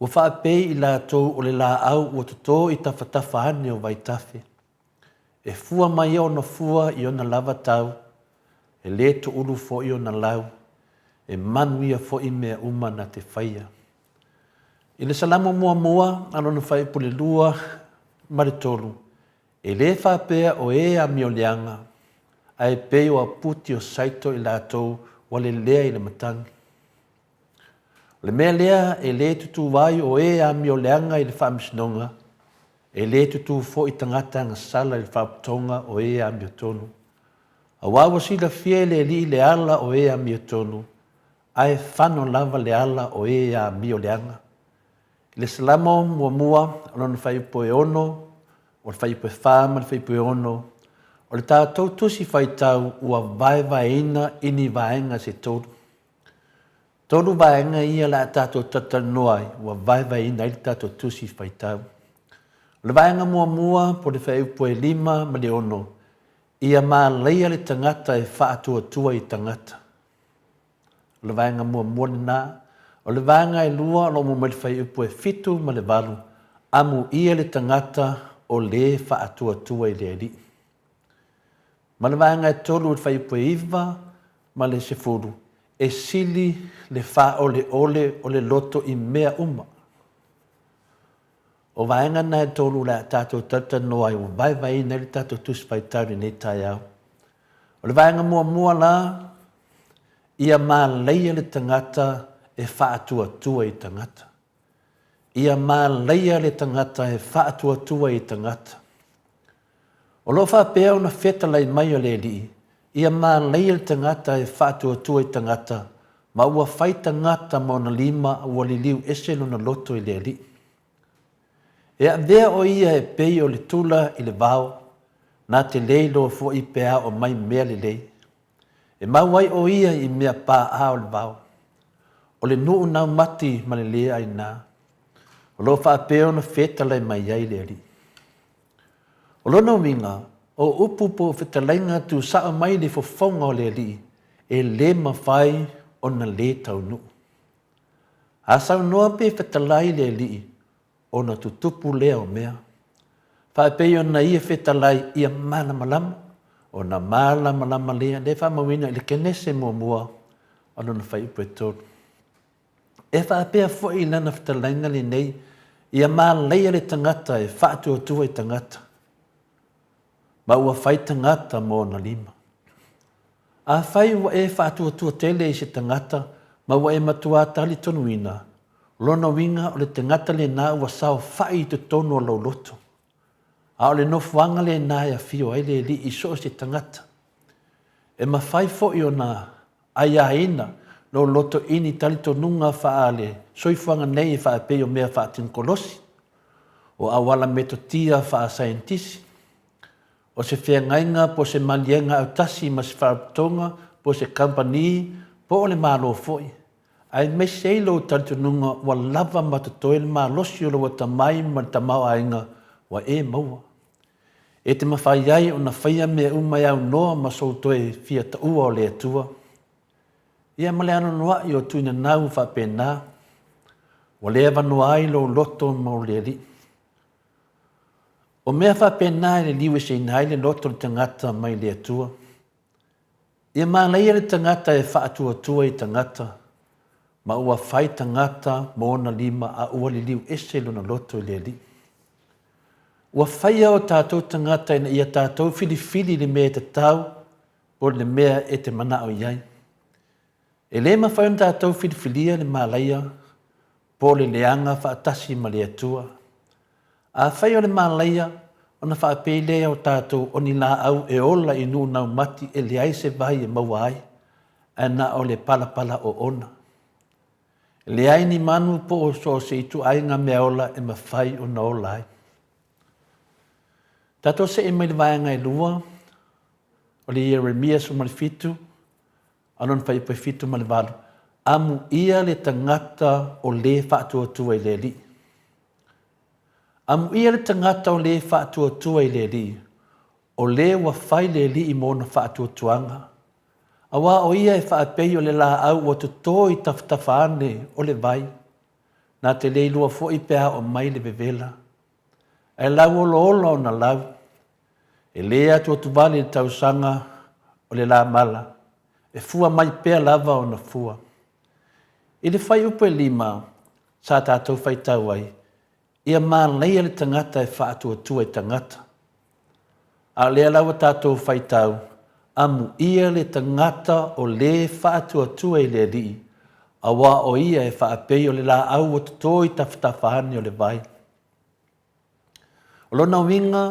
Ua whaapei i la tau o le la au ua tuto i tawhatafa ane o vaitafe. E fua mai o na fua i ona lava tau, e le tu ulu fo i ona lau, e manuia fo i mea uma na te whaia. I le salamo mua, anona whai pule lua, maritolu, e le whapea o e a mioleanga, a e peo a puti o saito i la tau, wa le lea i le matangi. Le mea lea e le tutu wai o e a mioleanga i le whaamisinonga, e le tutu fo i tangata ngasala i le whaaputonga o e a miotonu. A wawa sila fie le li le ala o e a miotonu, a e whano lava le ala o e a mioleanga. Le salamo mua, anona whai upo e ono, o le whai upo e whama, le whai upo e ono, o le tātou tusi whai tau ua vaevaina ini vaenga se tolu. Tolu vaenga ia la tātou tatanoai ua vaevaina ili tātou tusi whai tau. Le vaenga mua po le whai upo e 5 ma le 6, ia maa leia le tangata e whaatua i tangata. Le vaenga mua na, o le vaenga e lua lo mo le whai upo e 7 ma le 8, amu ia le tangata o le whaatua i le li. Ma le vaenga e 3 le whai upo e 9 ma le 10, e sili le wha o le loto i mea uma. O vaenga na e 3 le tātou tatanoa i o vai na le tātou tusi tau nei tai au. O le vaenga mua la, ia maa leia le tangata e whaatua i tangata. Ia maa leia le tangata e whaatua i tangata. O lo whapea una wheta lai mai o le li, ia maa leia le tangata e whaatua i tangata, ma ua whai tangata ma ona 5 ua li liu ese luna loto i le li. E a vea o ia e pei o le tula i le vau, na te leilo fo i pea o mai mea le lei. E mauai o ia i mea pā a o le vau. O le nuu nau mati ma le lea ai nā. O lo whaapeo na wheta lai mai ai le ali. O lo nau minga, o upu po whetalainga tu saa mai le fofonga o le ali, e le mawhai o na le tau nuu. A sau noa pe whetalai le ali, o na tutupu lea o mea. Whaapeo na ia whetalai ia mana malama, o na malama lea, le whamawina le kenese mua, o na whai upo e tolu. E whaapea fo i lana whetalainga le nei, ia leia le tangata e whaatua i tangata. Ma ua whai tangata mo na 5. A whai ua e whaatua tele i se tangata, ma ua e matua tali tonuina, lona winga o le tangata le nā ua sao whai i te tono o lau loto. A o le nofuanga le nā ia fio ai le li i so se tangata. E ma whai fo i o nā aia ina lo loto ini tali tonunga whaale soifuanga nei wha peo mea wha tinkolosi. O awala metotia wha scientisi. O se whiangainga po se malienga au tasi ma se whaaptonga po se company po o le malo foi. Ai me seilo tali tonunga wa lava matatoe le malosi o lo watamai ma tamau ainga wa e maua. E te mawhai ai o na whaia mea umai au noa ma soutoe fia ta ua o le atua. Ia male ano noa i o tuina nau whapena. O lea wanoa ai lo loto ma o le li. O mea whapena i le liwe se inai le loto le tangata mai le atua. Ia maa leia le tangata e whaatua i tangata. ma ua whai tangata mo na lima a ua li liu ese luna loto le li. Ua whai au tātou tangata ina ia tātou whili le mea te tau, po le mea e te mana o iai. E le ma whai tātou whiliwhilia le mālaia, po le leanga whaatasi ma le atua. A whai o le mālaia, ona whaapele au tātou o ni la au e ola i nu nau mati e le aise vai e maua ai, ana o le pala o ona. Le ai ni manu po o so se itu ai ngā mea ola e mawhai o na ola ai. Tātou se e mai le vai ngai lua, o le Jeremia so mali fitu, anon whai pai fitu mali walu, amu ia le tangata o le whaatua i le li. Amu ia le tangata o le whaatua i le li, o le wa whai le li i mōna whaatuatuanga. Awa o ia e whaapei o le la au o te toi tawhane o le vai, nā te leilua fo i pēa o mai le vevela. E lau o loola o na lau, e lea tu vale le tausanga o le la mala, e fua mai pēa lava o na fua. I le whai upo e lima, sa tātou whai tau ai, ia mā leia le tangata e whaatua e tangata. A lea lau tātou whai tau, amu ia le tangata o le whaatua i le li, awa o ia e whaapei o le la au o toi tawhane o le vai. O lo na winga,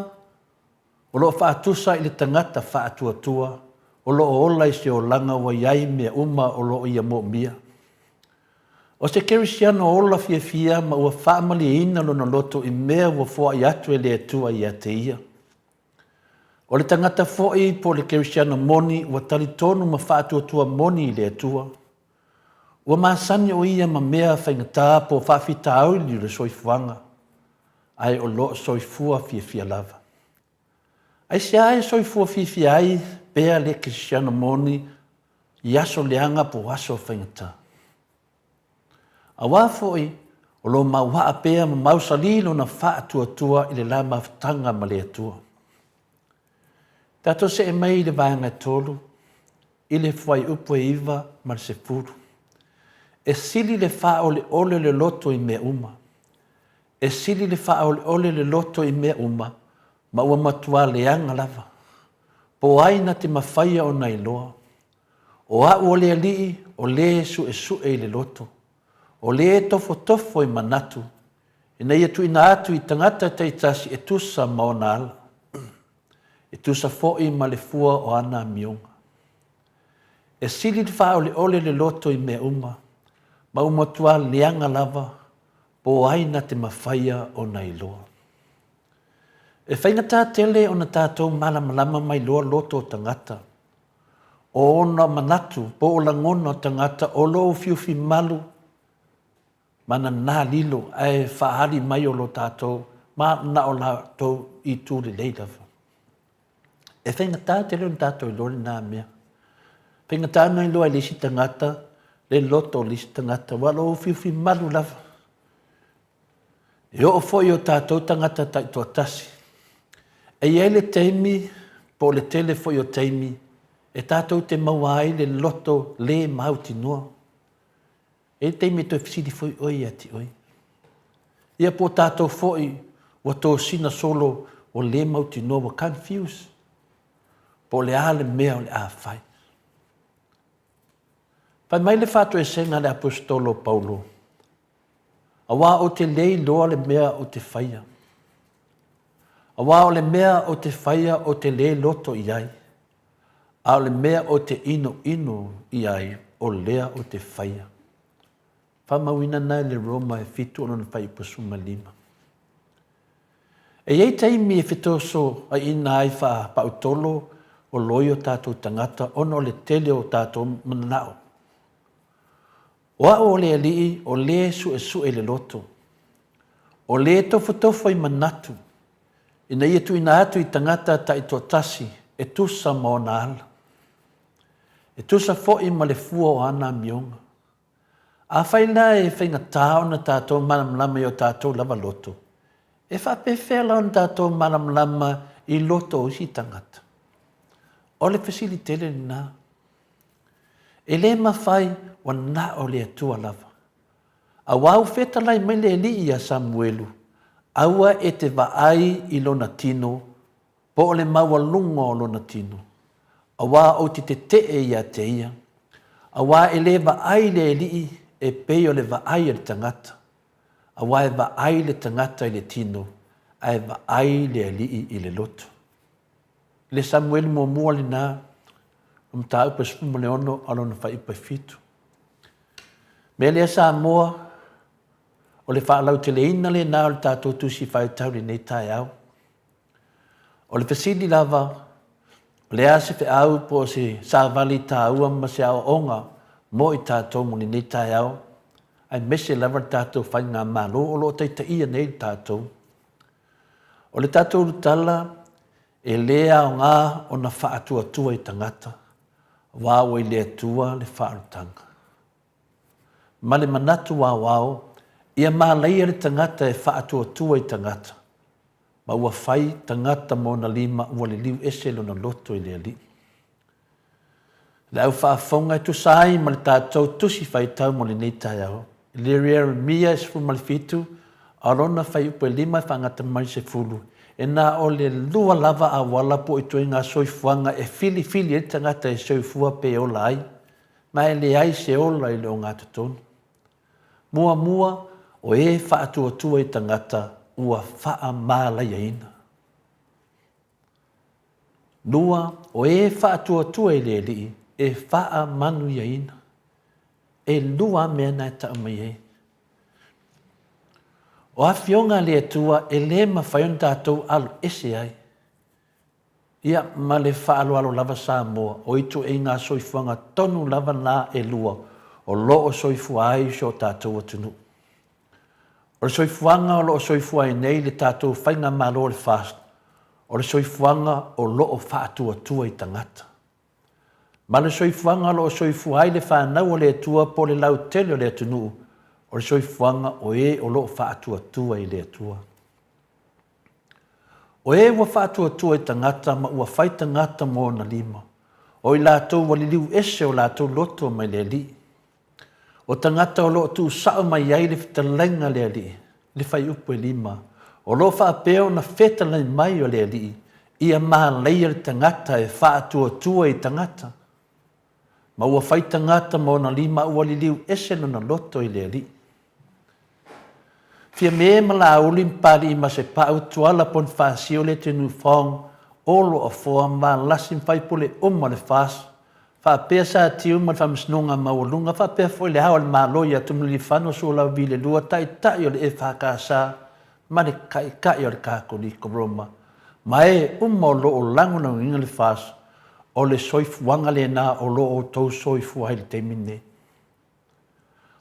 o lo whaatusa i le tangata whaatua, o lo ola i se o langa wa iai mea uma o lo ia mo mia. O se kerisiano ola fia ma ua whaamali ina lo na loto i mea ua fua i atu e le atua i ate ia. O le tangata fo'i po le kerisiano moni ua tali tonu ma whaatua moni i le atua. Ua maasani o ia ma mea whaingatā po whaafita au li le soifuanga. Ai o lo soifua fia lava. Ai se ai soifua fia ai pea le kerisiano moni i aso leanga po aso whaingatā. A wā fo'i o lo mauha pea ma mausalilo na whaatua i le la mawhtanga ma le atua. Tātou se e mai le vānga tolu, i le whai upo e iwa ma se puru. E sili le wha ole le loto i mea uma. E sili le wha ole le loto i mea uma, ma ua matua leanga lava. Po aina te mawhaia o nei loa. O a o le alii, o le su e le loto. O le tofo i manatu. E nei atu ina atu i tangata teitasi e tusa maona ala. E tusa fo'i Maleifua o ana mionga. E sili wha ole le loto i mea uma, ma umatua leanga lava, po aina te mawhaia o nei loa. E whaingatā tele o na tātou malamalama mai loa loto o tangata. O ona manatu, po o langona o tangata, o lo fiufi malu, mana nā lilo, ai whaari mai o lo tātou, ma na o la tau i tūre leilava. E whaingatā te leo tātou i lori nā mea. Whaingatā nai loa i lisi tangata, le loto o lisi tangata, walo o fiufi malu lava. E o foi o tātou tangata tai toa tasi. E iei le teimi, po le tele foi o teimi, e tātou te maua ai le loto le mauti noa. E teimi toi fisidi foi oi ati oi. Ia po tātou foi, wa tō sina solo o le mauti noa, wa confuse. Po le ale mea o le a whai. Pai mai le whātua e senga le apostolo Paulo. A wā o te lei loa le mea o te whaia. A wā o le mea o te whaia o te lei loto i ai. A o le mea o te ino i ai o lea o te whaia. Whamawina nai le Roma e fitu ono na whai pasuma 5. E iei taimi e fitoso a ina ai wha pautolo o loio tātou tangata ono le tele o tātou mananao. O a o le alii o le su e le loto. O le tofo i manatu. Ina ia tu ina atu i tangata ta i tasi e tusa maona ala. E tusa fo i Maleifua o ana mionga. A whaina e whainga tāo na tātou manamlama i o tātou lava loto. E whapewhela o tātou manamlama i loto o si tangata. O le whesili tele ni nā. E le mawhai wa na o le atua lava. A wau whetalai mai le li ia Samuelu. Aua e te vaai i lona tino, po o le maua lunga o lona tino. A wā o te te ia te ia. A wā e le vaai le li e pei o le vaai le tangata. A wā e vaai le tangata i le tino, a e vaai le li i le loto. Le Samuelu mo mua le nā, ta upa spumu le ono alona whai upa fitu. Me lea Samoa, o le whaalau te le ina le nā o le tātou tusi whai tauri nei tai au. O le fasili lava, o le ase whi au po se sāwali tā ua ma se au onga mo i tātou muni nei tai au. Ai mese lava tātou whai ngā malo o lo teita ia nei tātou. O le tātou rutala, e lea o ngā o na whaatua tua i tangata. Wāo i lea tua le whaarutanga. Ma le manatu wāwao, ia māleia le tangata e whaatua tua i tangata. Ma ua whai tangata mo na lima ua le liu ese lona loto i lea li. Le au whaafonga e tu sai ma le tātou tusi whai tau mo le nei tai au. Le rea mia e sifu malifitu, arona whai upo e lima e whangata mai se fulu. E nā o le lua lava a wala po i tui ngā soifuanga e fili e tangata e soifua pe ola ai, ma e le ai se ola i leo ngā tutonu. Mua o e whaatua i tangata ua wha mālai aina. Lua o e whaatua i le li e wha manu i aina. E lua mea nai ta mai e. O a fionga le atua e le ma whaion tātou alo ese ai. Ia ma le whaalo lava Samoa o itu e ngā soifuanga tonu lava nā e lua o loo soifua ai so tātou atunu. O le soifuanga o loo soifua ai nei le tātou whainga malo le fast. O le soifuanga o loo whaatua i tangata. Ma le soifuanga o loo soifua ai le whanau o le atua po le lau tele o le atunu. O le soifuanga o e o loo whaatua i le atua. O e ua whaatua i tangata ma ua whai tangata mo na lima. O i lātou wali liu ese o lātou loto mai le li. O tangata o loo tu sao mai ai le fitalenga le li. Le whai upo e lima. O loo whaapeo na fetalai mai o le li. Ia maa leia le tangata e whaatua i tangata. Ma ua whai tangata mo na lima ua li liu ese no na loto i le li. Fia me mala uli mpari i mase pau tuala pon whaasio le tenu whong olo a foa ma lasin whaipule le whaas. Whaapea sa tiu ma whamisnunga maulunga whaapea fo le hao le maloia tumili whano so lau vile lua tai o le e whakasa ma le kai o le kākoni koroma. Ma e o lo o languna inga le whaas o le soifu wanga le nā o lo o tau soifu hai le teimine.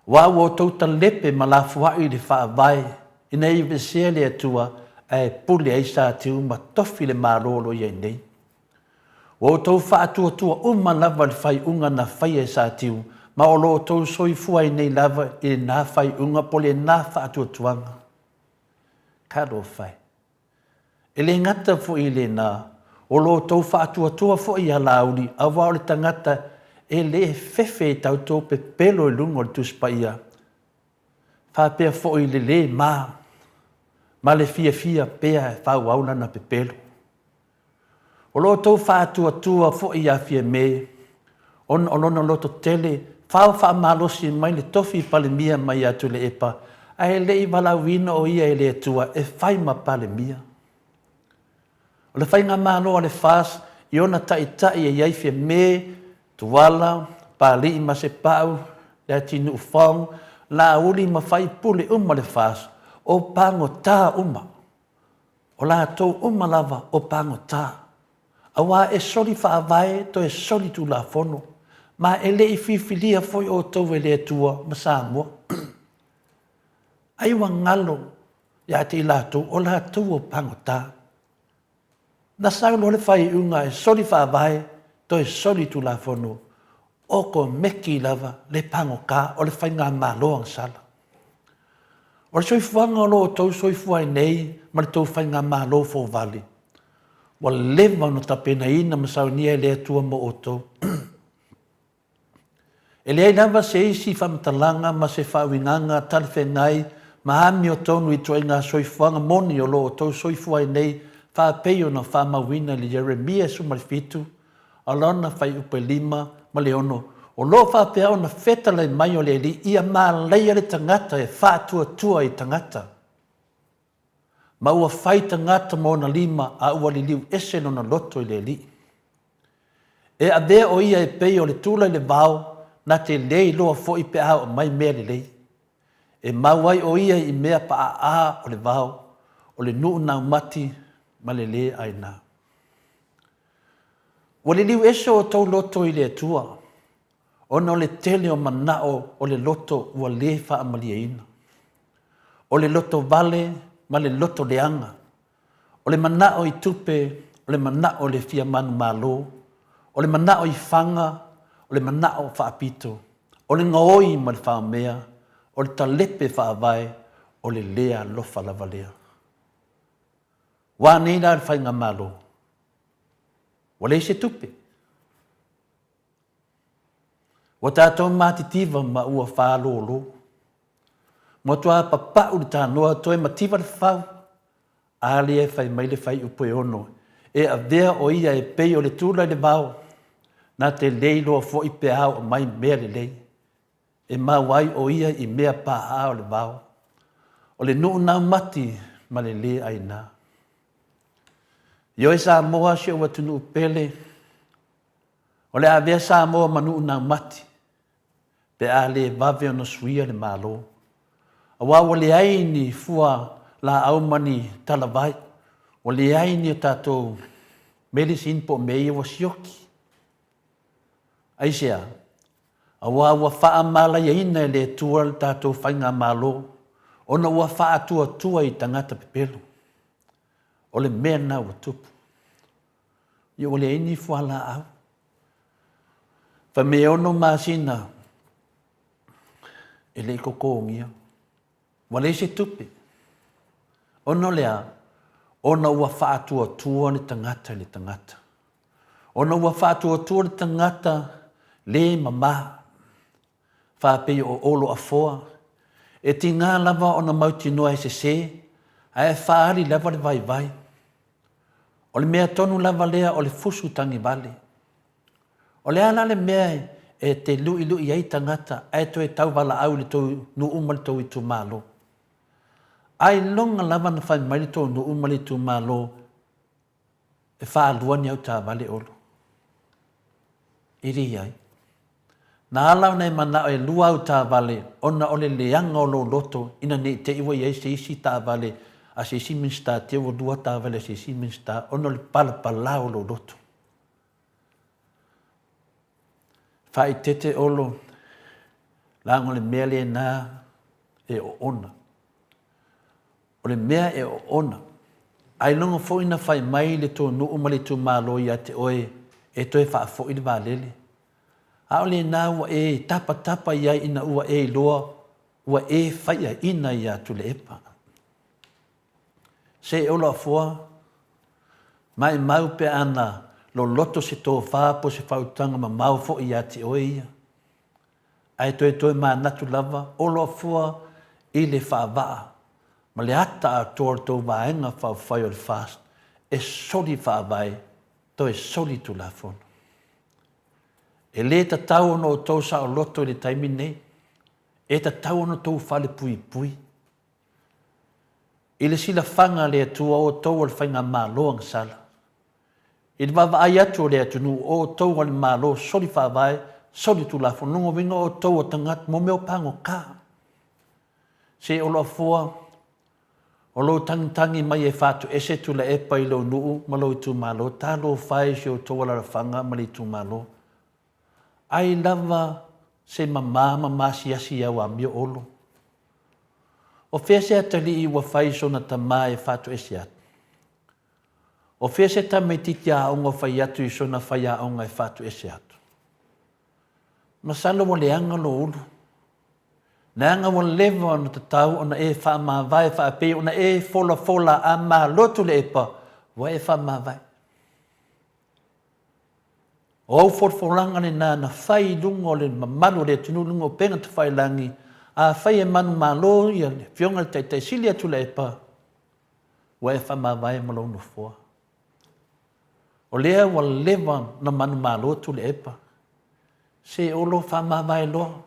Wa o tauta lepe Maleifua i le whaavai, ina i vesea le atua e pule ai sa tiu ma tofi le marolo i nei. O tau whaatua uma lava le whai unga na whai e sa tiu, ma o lo tau soifua i nei lava i nā whai unga pole nā whaatuatuanga. Karo whai. E le ngata fo i le nā, o lo tau whaatuatua fo i halauri, a wao le tangata e le fefe tau tō pe pelo i lungo le tuspaia. Whapea fo i le ma le fia pea e whau auna na pe pelo. O lo tau whaatua fo i a fia me, on olona loto tele, wha malosi mai le tofi pale mia mai atu le epa, a e le i walawina o ia e le atua e whaima pale mia. O le whainga manoa le whaas, i ona tai e iai fia me, tuala, pali ma se pau, le tinu whong, la uli ma whai pule le whaas, o pango tā uma. O la tau lava o pango tā. Awa e soli whaavai, to e soli tu la fono, ma e le i whiwhilia foi o tau e le atua ma Samoa. Aiwa ngalo, ia te i lātou, o la tau o pango tā. Na saulo le whai unga e soli whaavai, to e soli tu la fono, o ko meki lava le pango ka o le whainga māloang sala. O le soifuanga o lo tau soifua nei, ma le tau whainga mālo fo vali. Wa lewa no tapena ina masau nia le atua mo o tau. E lei lava se isi whamatalanga ma se whawinganga talwhengai ma hami o tonu I toa ngā soifuanga moni o lo o tau soifua I nei whapeo na whamawina li Jeremia sumarifitu alona whai upe 5 ma le ono. O lo whapea na whetalai mai o le li ia mā leia le tangata e whātua tua I tangata. Ma ua whai tangata mo na 5 a ua li liu ese no na loto I le li. E a vea o ia e pei o le tula I le vau na te lei loa fo I pe au mai mea le lei. E mauai o ia I mea pa a o le vau o le nuu nau mati ma le le aina. O le liu ese o tau loto I le atua. Ona o le tele o manao o le loto ua le wha amalia ina. O le loto vale ma le loto leanga. O le manao I tupe, o le manao le fia manu malo. O le manao I fanga, o le manao whaapito. O le ngaoi ma le whaamea, o le talepe whaavai, o le lea lofa lava lea. Wā neina le whainga malo. Wa le se tupe. Wa tātou mātitiva ma ua whālolo. Mo tua papa u le tānoa toi mativa le whau. Ale e whai mai le whai upo ono. E a vea o ia e pei o le tūla le vau. Nā te leilo fo I pe au mai mea le lei. E mawai o ia I mea pā au le vau. O le nuu nau mati ma le le aina. Io e Samoa si ua tunu pele. O le avea Samoa ma nuu nau mati. Pe a le vave o no suia le malo. A wawa le aini fua la au mani talavai. O le aini o tātou medicine po mei o sioki. Aisea, a wā wha mala ia ina le tua tātou whainga malo, ona ua wha tua I tangata pepelo. O le mea na ua tupu. Ia o le ini fuala au. Wha me ono māsina, e le koko ngia. Wa le se tupe. Ono lea, ona ua wha tua le tangata. Ona ua wha tua le tangata, le mama, whape o olo a foa, e ti ngā lava o na mauti noa se, a e whaari lava le vai. O le mea tonu lava lea o le fusu tangi vale. O le ala le mea e te lui ai tangata, e to e tau wala au le tau nu uma le tau I tu malo. Ai longa lava na whai mai le tau nu uma le tu malo, e wha ni au tā vale olo. Iri ai. Nā alau nei mana e lua au tā vale, ona ole leanga o lo loto, ina ne te iwa iei se isi tā vale, a se isi minsta te o lua tā vale, se isi minsta, ona le pala o lo loto. Whai tete olo, lango le mea le nā e o ona. O le mea e o ona. Ai longa fo ina whai mai le tō nuu ma le tū mālo ia te oe, e toi wha fo i le vālele. Ao le nā ua e tapa ia ina ua e loa, ua e whaia ina ia tu le epa. Se ola fua, mai mau pe ana, lo loto se tō whāpo se whautanga ma mau fo ia te oe ia. Ai toi mā natu lava, ola fua I le whaavaa. Ma le ata a tōr tō waenga whai o le fast, e soli whaavai, to e soli tu la fono. E le ta tau no tau sa o loto le taimi nei. E ta tau no tau whale pui. I le sila whanga le atua o tau al whainga mālo ang sala. I le wawa ai atu le atunu o tau al mālo soli whaavai, soli tu la fono. Nungo winga o tau o tangat mo meo pango ka. Se o loa fua, o lo tangi mai e whātu ese tu la epa I lo nuu ma lo I tu mālo. Tā lo whai se o tau ala whanga ma le tu mālo. Ai lava se mama si au a mio olo. O fea se atali I ua whai so na tamā e whātu ese atu. O fea se ta me titi a onga whai atu I so na whai a onga e whātu ese atu. Masalo mo leanga lo ulu. Nanga mo lewa ona tatau ona e wha ma vai wha pe ona e fola a ma lotu le epa wa e wha ma vai. O au forfolanga le na whai lungo le mamano le tunu lungo penga te whai langi. A whai e manu malo ia le fionga te sili atu le epa. Wa e whamawai malo no fua. O lea wa lewa na manu malo tu le epa. Se olo whamawai loa.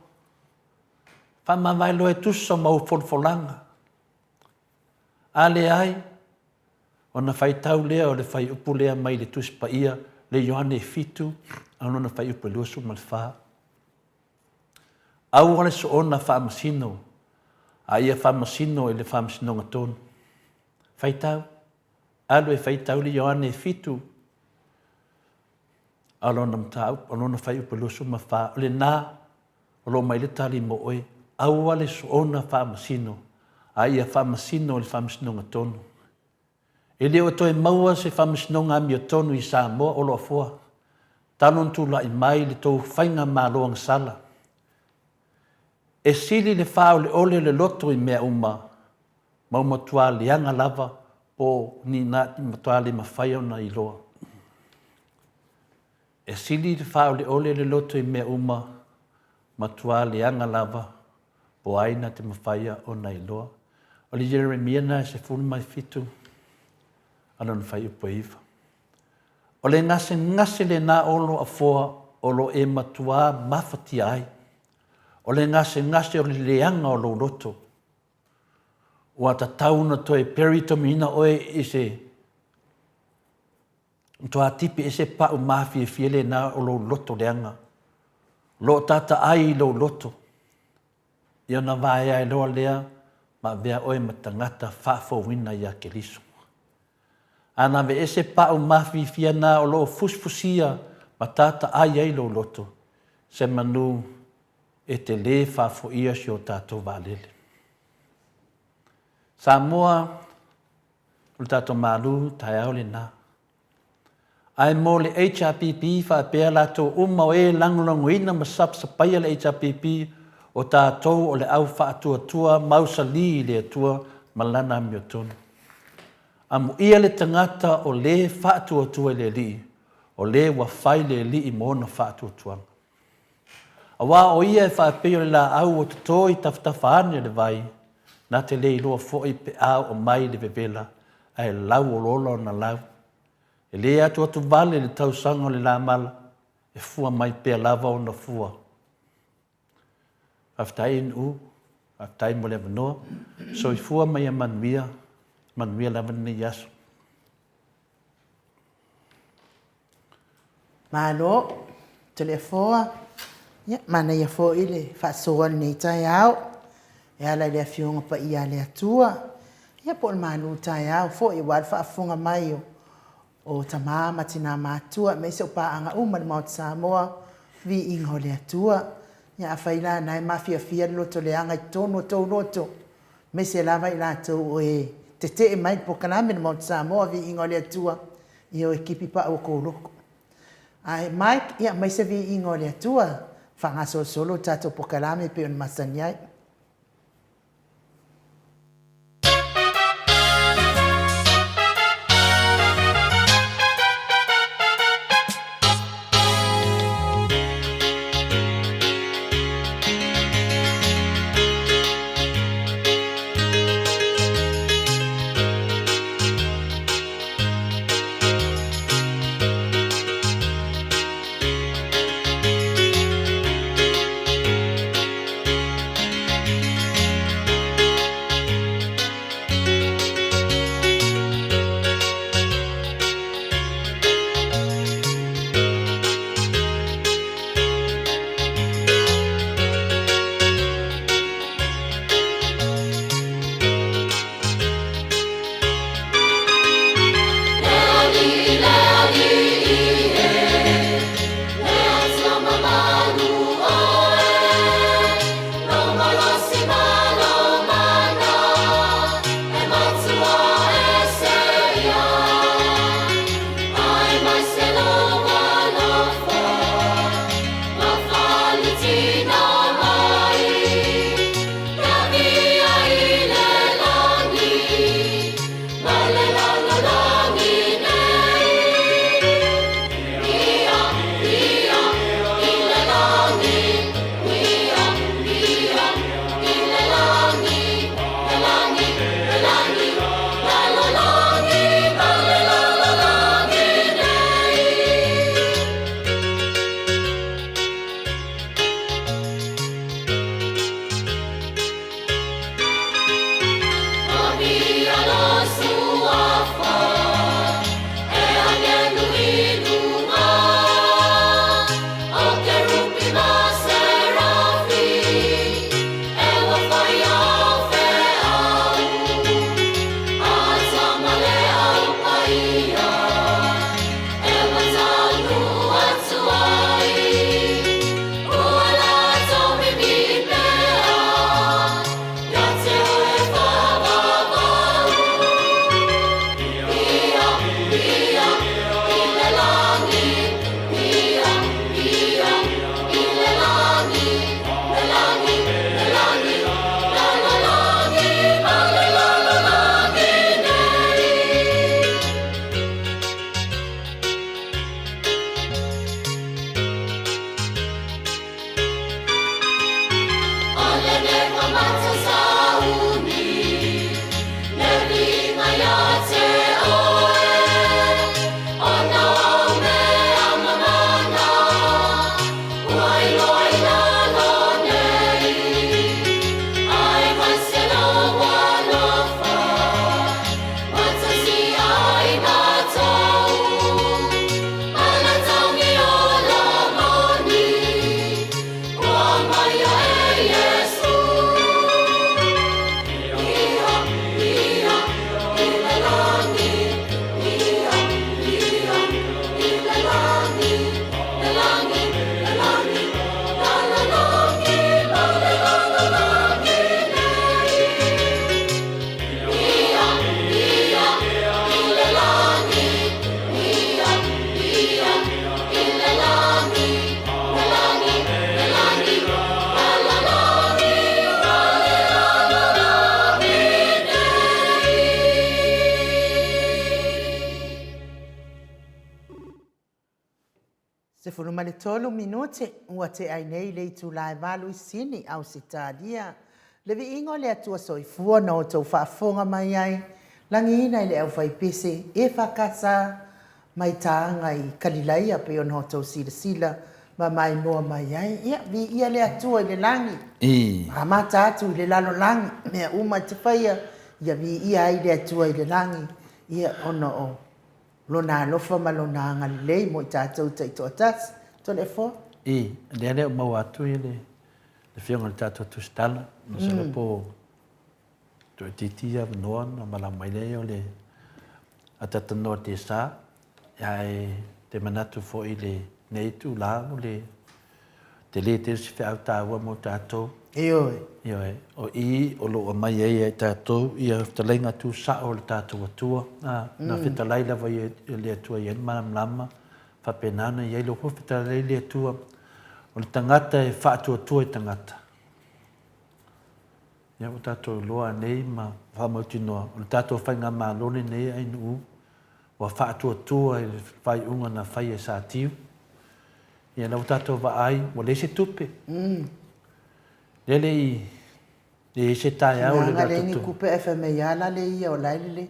Whamawai loa e tusa mau forfolanga. A le ai, o na whai tau lea o le whai upu lea mai le tuspa ia, le Ioane fitu, ano na whai upu luasu mal wha. Au ale so ona whamasino, a ia whamasino e le whamasino ngatonu. Whai tau, alo e whai tau le Ioane fitu, alo na mtau, ano na whai upu luasu mal wha, le nā, o lo mai le tali mo oe, au ale so ona whamasino, a ia whamasino le whamasino ngatonu. E leo toi maua se whamasino ngā mia tonu i Samoa o loa fua. Tanon tu la i mai le tau whainga māloang sala. E sili le whao le ole le loto i mea uma. Mau matua le anga lava po ni nā matua le mawhai ona i loa. E sili le whao le ole le loto i mea uma. Matua le anga lava po aina te mawhai ona i loa. O le Jeremia na se funu mai fitu. Ano na whai upo iwa. O le ngase le nā olo a fua, o lo e matua mawhati ai. O le ngase o le leanga o lo loto. Ua ta tauna toi perito mina oe i se toa tipi e se pau mawhi e fiele nā o lo loto leanga. Lo tata ai lo loto. Ia na vai ai loa lea, ma vea oe matangata whafo wina ia ke liso. Ana ve ese pau mawhi fiana o lo fusfusia ma tata ai lo loto. Se manu e te le whafo ia si o tātou wālele. Samoa, o tātou malu tai au le nā. Ai mo le HRPP whapea lato uma o e langolongoina ma sapaia le HRPP o tātou o le au whaatua mausali le atua malana miotonu. Amu ia le tangata o le whaatua le li, o le wa whai le li i mona whaatua. A wā o ia e whaapeo le la au o tatoi tawhane le vai, nā te le iloa fo i pe au o mai le vevela, ai lau o lolo na lau. E le atu vale le tausanga o le la mala, e fua mai pe lava o na fua. Aftai in aftai mo le vanoa, so i fua mai a manuia lava ni yasu.
Malo, telefoa, ya mana ia fo ile fa soal nei tai au. E ala le afionga pa ia le atua. Ia po malu tai au fo i wal fa afunga mai o tamama tina matua me se pa anga uma le maut Samoa vi ingo le atua. Ia afaila nai mafia fia loto le anga tono to loto. Me se lava ila to e te mai po kaname le maut Samoa vi ingo le atua. Io ekipi pa o koloko. Ai Mike ia mai se vi ingo le atua. Whanga solo tato po kalame pe on masanyai. funu male tolu minute ua te ai nei le tu lai valu sini au sitalia. Le vi ingo le atua soifua na o tau whaafonga mai ai. Langi ina le au whaipese e whakasa mai taanga i kalilaia pe on ho tau sila sila ma mai moa mai ai. Ia vi ia le atua i le langi. Amata atu i le lalo langi. Mea uma te whaia ia vi ia ai le atua i le langi. Ia ono o. Lona alofa ma lona ngalilei mo i tātou taito atas. Tole fo?
Le ale o mau atu i le whionga le tātou tustala. No se le po to titia noa na malama i leo le atatanoa te sā. Ai te manatu fo i le neitu lao le te le te si whiau tāua mo tātou.
Ioi.
O o lo o mai e tātou i a whtalenga tū sa o le tātou atua. Na whetalai lawa i le atua i manam lama. Whapenana i eilo ho whetalai le atua. O le tangata e whaatua tua i tangata. Ia o tātou loa nei ma whamautinoa. O le tātou whainga mā lone nei ai nuu. Wa whaatua tua i whai unga na whai e sā tiu. Ia lau tātou wa ai, wa lese tupe. Lele i se tai au le
Nga le ni kupe e whame iala le ia o laile le.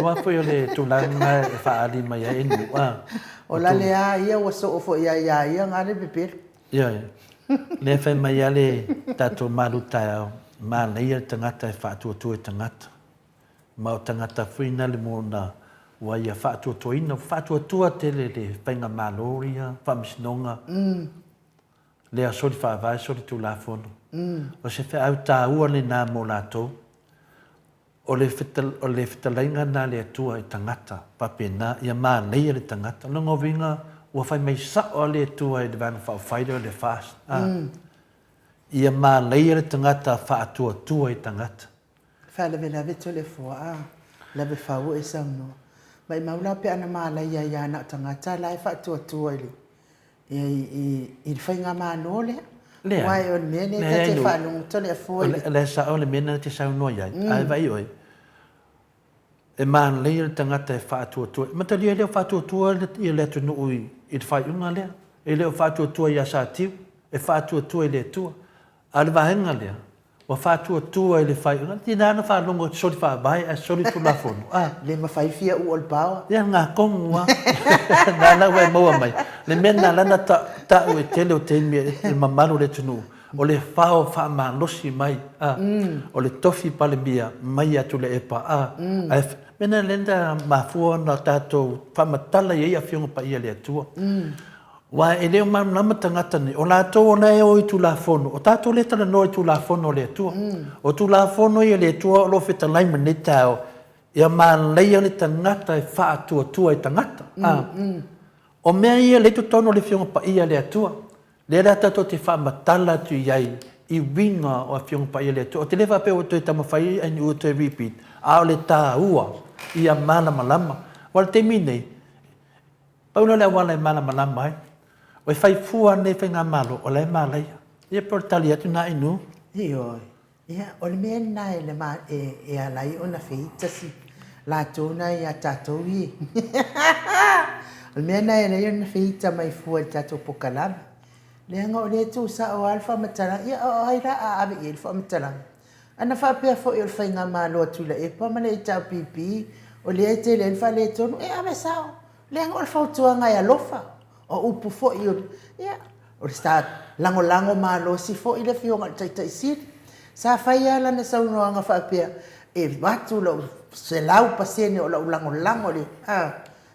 Wa foi o le tūlanga e whaari mai e nua.
O lale a ia wa so ofo ia ngare bepir.
Ia. Le whai mai a le tātou maru tai au. Mā nei a tangata e whaatua tua e tangata. Ma o tangata whina le mōna wa ia whaatua tua ina. Whaatua tua te le whainga māloria, whamisinonga. Le a sori whaavai, sori tū la whono. O se wha au tā ua le nā mō lātou. O le whitalainga nā le atua i tangata. Papena, ia mā nei le tangata. Longo winga, ua whai mai sa o le atua i le vana whaawhaida o le fast. Ia mā nei le tangata whaatua tua i tangata.
Whaalewe lawe tole fua lawe whau e sauno. Mai maula pe ana mā lai ia ana tangata lai whaatua tua i le. I whainga mā no lea. Wai o le mene ka te whanungu tole a fua i le.
Le sa o le mene te sauno iai. Ai vai oi. E mā nei le tangata e whaatua tua. Mata lia leo whaatua tua i le atu nui i te whai unga lea. E leo whaatua tua i a sa tiu. E whaatua tua i le tua. Ale vahenga lea. Wa whaatua tua i le whai unga. Tina ana whaanongo sori whaabai a sori tulafono.
Le mawhaifia u ol pawa.
Ia ngā kongu wa. Nā wai maua mai. Le mena lana tau e tele o te imi e mamaru le tunu. O le whao wha losi mai. O le tofi pale mia mai atu le epa. Mena lenda mafua na tātou whamatala i a whionga pa ia le atua. Wa e leo nama tangata ni. O lātou o nei o i tu la fono. O tātou le tala no i tu la fono le atua. O tu la fono i le atua o lo feta laima ne tau. Ia mā leia le tangata e whaatua tua i tangata. O mea ia le tu tono le whionga pa ia le atua. Le rata to te whamatala tu iai i winga o a whionga pa ia le atua. O te lewa pe o te tamawhai and o te repeat. A o le tā ua ia mana malama. Wala te minei. Pauna le wala e mana malama ai. O e whai fua nei whai ngā malo, o lei mā leia. Ia por tali atu nā inu.
Ioi. Ia, o le mea nai le mā e alai o na whitasi. La tōna i a tātou i. O le mea nai e rei o na whita mai fua i tātou pokalame. Le anga o le tū sa o alfa matarang. Ia, o haira a awe i alfa matarang. Ana whapea fo i o le whai ngā malo atu la e pa mana i tāu pipi. O le e te le alfa le tonu. E awe sao. Le anga o le whautua ngai alofa. O upu fo i o, ia, o le start lango malo si fo i le whionga tai siri. Sa whai ala na saunoanga whapea, e watu lau se lau pasene o lau lango le.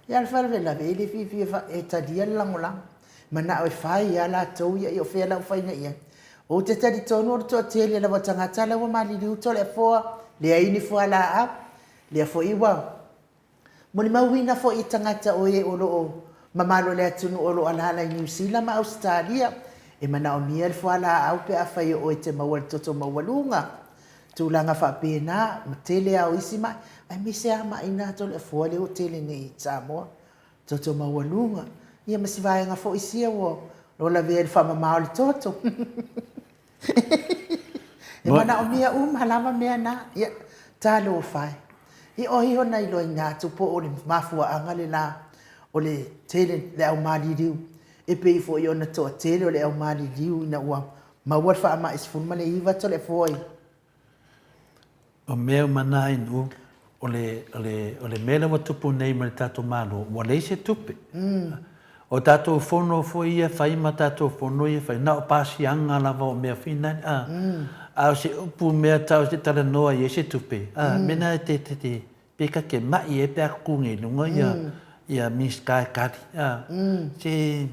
Ia le whare la vele fifi e tadia le lango. Mana o e whai ala tau ia i o whea lau whaina ia. O te tari tonu o le toa tele la watangata lau mali liu to le foa, le aini foa la a, le a fo iwa. Moni mauina fo i tangata o e o loo. Mamalo le atunu o lo alala i New Zealand ma Australia. E mana o mia le whala au pe a whai o e te mawal toto mawalunga. Tūlanga whapena, ma tele au isi mai. Ai mise a mai nā tole a fuale o tele nei i Samoa. Toto mawalunga. Ia masi vai ngā fo isi awo. Lola vea le whamamao le toto. E mana o mia halama mea nā. Ia, tālo o whai. I o hi hona I loa ngā tupo o le mafua anga le la o le tele le au mali riu. E pe i fo i ona toa tele o le au mali riu ina ua maua wha ama isfun ma le iwa to le foi.
O mea mana inu o le mele wa tupu nei ma le tato malo wa le se tupe. O tato fono fo ia fai ma tato fono ia fai na o pasi anga lava o mea fina. A o se upu mea tau se tala noa i se tupe. Mena te peka ke mai e pe akunge lunga ia miska e kari. Se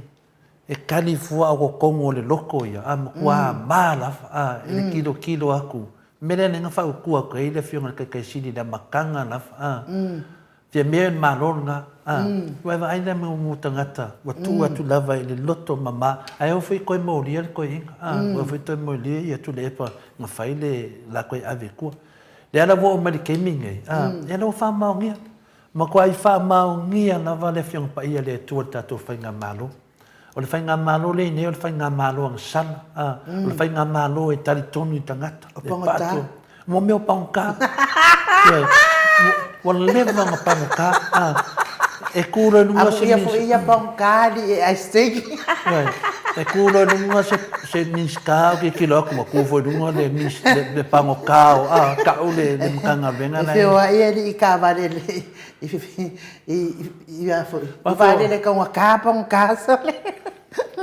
e kali fua o kongo le loko ia. Ma kua maa lava. E le kilo aku. Mele nenga fa ukua ko ile fiona ka sini da makanga lava. Fia mea malonga. Waiva aina me umutangata. Watu atu lava ile loto mama. Ai o fai koe maulia le koe inga. O fai toi maulia ia tu le epa nga fai le la koe ave kua. Le ana wo o mali keiminge. Le ana o wha maungia. Ma kua i wha maungia lava le fiona pa ia le tua tato fai ngā malo. O le whai ngā malo le ne o le whai ngā malo ang sana. O le whai ngā malo e tari tonu i tangata.
O pangota.
Mo meo pangka. Wa lewa ngā pangka. E kura nunga se
minska. Apu ia ia pangka li e aistegi.
E kura nunga se minska o ke kilo aku ma kufo nunga le pangokao. Kau le mkanga venga
na. E whiwa ia li i ka vare le. Ia fo. I vare le kaunga ka pangka sole.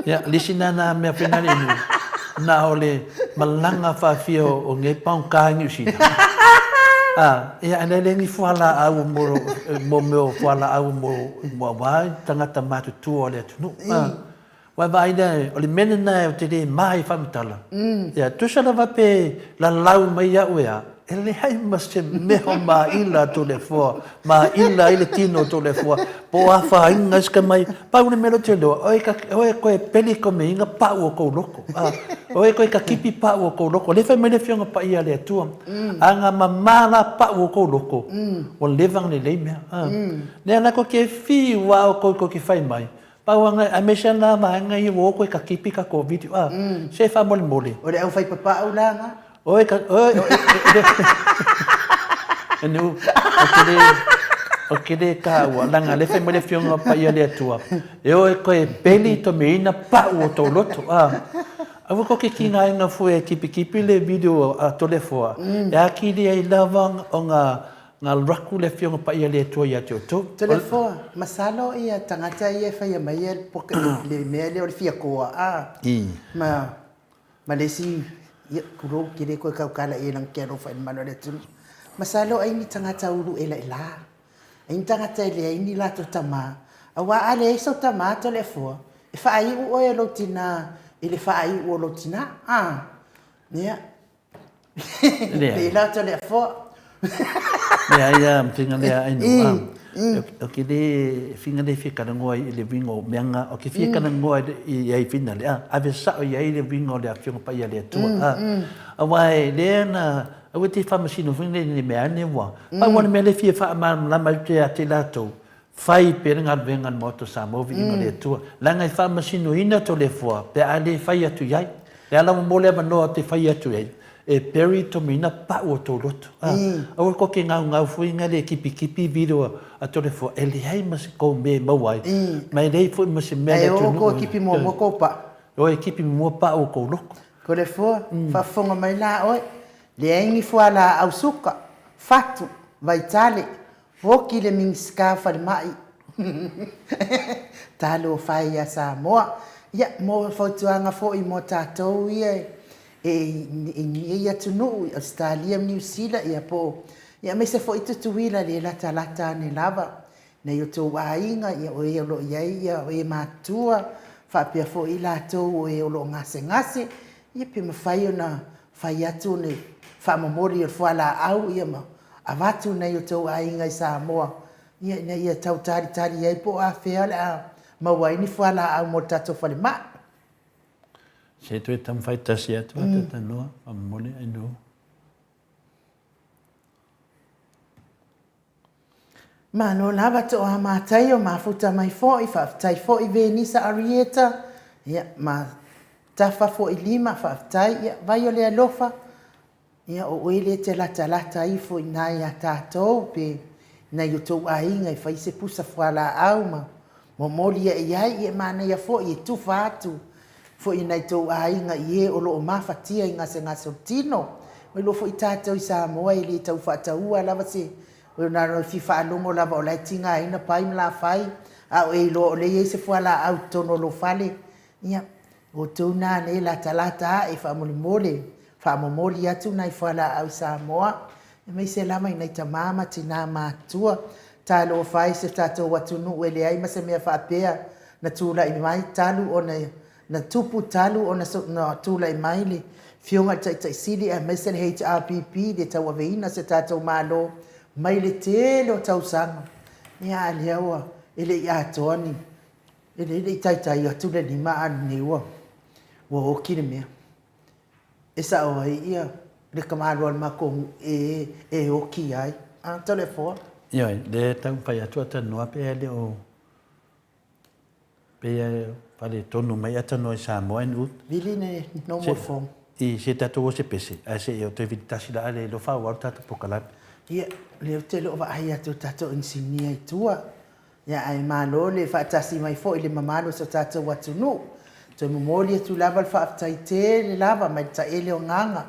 Ya, lisina na mea penari inu. Na ole malanga whawhia o nge pangka ngi usina. Ia ane lengi whala au mo meo whala au mo wai tangata matutua o le atunu. Wai vai nei, o le mene nei o te re mai whamitala. Ia, tusana wape la lau mai au ea. E le hai ma se meho ma ila to le fua. Ma ila ile tino to le fua. Po a wha inga iska mai. Pau ne mero te loa. Oe koe peli ko me inga pau o kou loko. Oe koe ka kipi pau o kou loko. Le whai mele fionga pa ia le atua. Anga mamala pau o kou loko. O levang le leimea. Nea nako ke fi wao koe ki whai mai. Pau anga a mesha na maanga i wo koe ka kipi ka ko video. Se wha mole mole.
O le au whai papa au langa.
Oi, anu, okele ka wa langa le fe mole fionga pa ia le tua. E oi koe peli to meina pa o to loto. Avu ko ke kinga nga fu e kipi le video a to le foa. E aki le ai lava o nga raku le fionga pa ia le tua ia to.
To le foa, masalo ia tangata ia fa ia mai poke le mele o le fia koa. Ma le si ia kuro kire koe kaukala e lang kero whain mano le tunu. Masalo ai ni tangata uru e la ila. Ai ni tangata ele ai ni lato tama. Awa ale e so tama to le fua. E wha ai u oe lo tina. E le wha ai u o lo tina. Nia. Le lato le fua.
Lea ia mtinga lea ainu. O ke le finga le fika na ngoa i le wingo meanga. O ke fika na ngoa i ai fina le. Ave sao i ai le wingo le a fionga pa ia le atua. Awai le na awe te whamasino finga le mea ne wa. Pai wana mea le fia wha lama te a te lato. Whai pere ngā venga moto Samoa ingo le atua. Langa i whamasino ina to le fua. Pe a le whai atu iai. Le alama mole ama noa te whai atu iai. E peri to mina pa o to loto. Awe ko ke ngau fuinga le kipi video a to le fo ele hai mas ko me mawai. Mai nei fo mas me le
to. E o ko kipi mo ko pa.
O e kipi mo pa o ko loko.
Ko le fo fa fonga mai la oi. Le aingi fo ala au suka. Fatu vai tale. Woki le minska fa mai. Talo fai ya Samoa. Ya mo fo tuanga fo I mo tatou ia. Ia tunu Australia New Zealand ia po ia me se foi tutuila le lata ne lava na yo to wainga ia o ia lo ia o e matua fa pia fo ila to o e lo ngase ia pe mafai ona fai atu ne fa memori o fala au ia ma avatu na yo to wainga I Samoa ia na ia tau tari ia po a fea ma waini fala au mo tato fale ma.
Se tu e tam whai tasi atu a te tanoa, a mole ai no.
Ma no lava to a mātai o mafuta mai fōi, whaftai fōi venisa arieta, ia ma tafa fōi lima whaftai, ia vai o lea lofa, ia o uele te lata I fōi nai a tātou, pe na yo tou ainga i fai se pusa fuala au mo moli ia mana ia fo i tu fatu fo i nai tou ainga i o lo mafatia inga se ngaso tino o lo fo i tātou i Samoa i li tau whataua lava se o na ro fi whaalongo lava o lai tinga ina pai mla fai a o e lo o le i se fuala au tono lo fale ia o tou nā ne la talata e whaamomoli atu nai fuala au Samoa e mai se lama i nei tamama tina mātua talo o fai se tātou watunu e le ai ma se mea whaapea na tūla i mai talu o na tupu talu o na tūla i mai le fionga tai sili a mai se le HRPP de tau aveina se tātou mālo mai le tele o tau sanga ia le aua ele i atoani ele i tai atu le ni maa ni ua o kire mea e sa o ia le kamaro al mako e o ki ai a telefone
ia le tau pai atu ata noa pe le o pe pale tonu mai ata no Samoa en ut
vili ne no mo fo
i se tatu o se pese a se o te vitasi la ale lo fa wa tatu pokala
ia le tele o ai atu tatu insinia i tua ia ai malo le fa tasi mai fo ile mamalo so tatu watunu to memori tu lava fa tai te le lava mai ta ele o nganga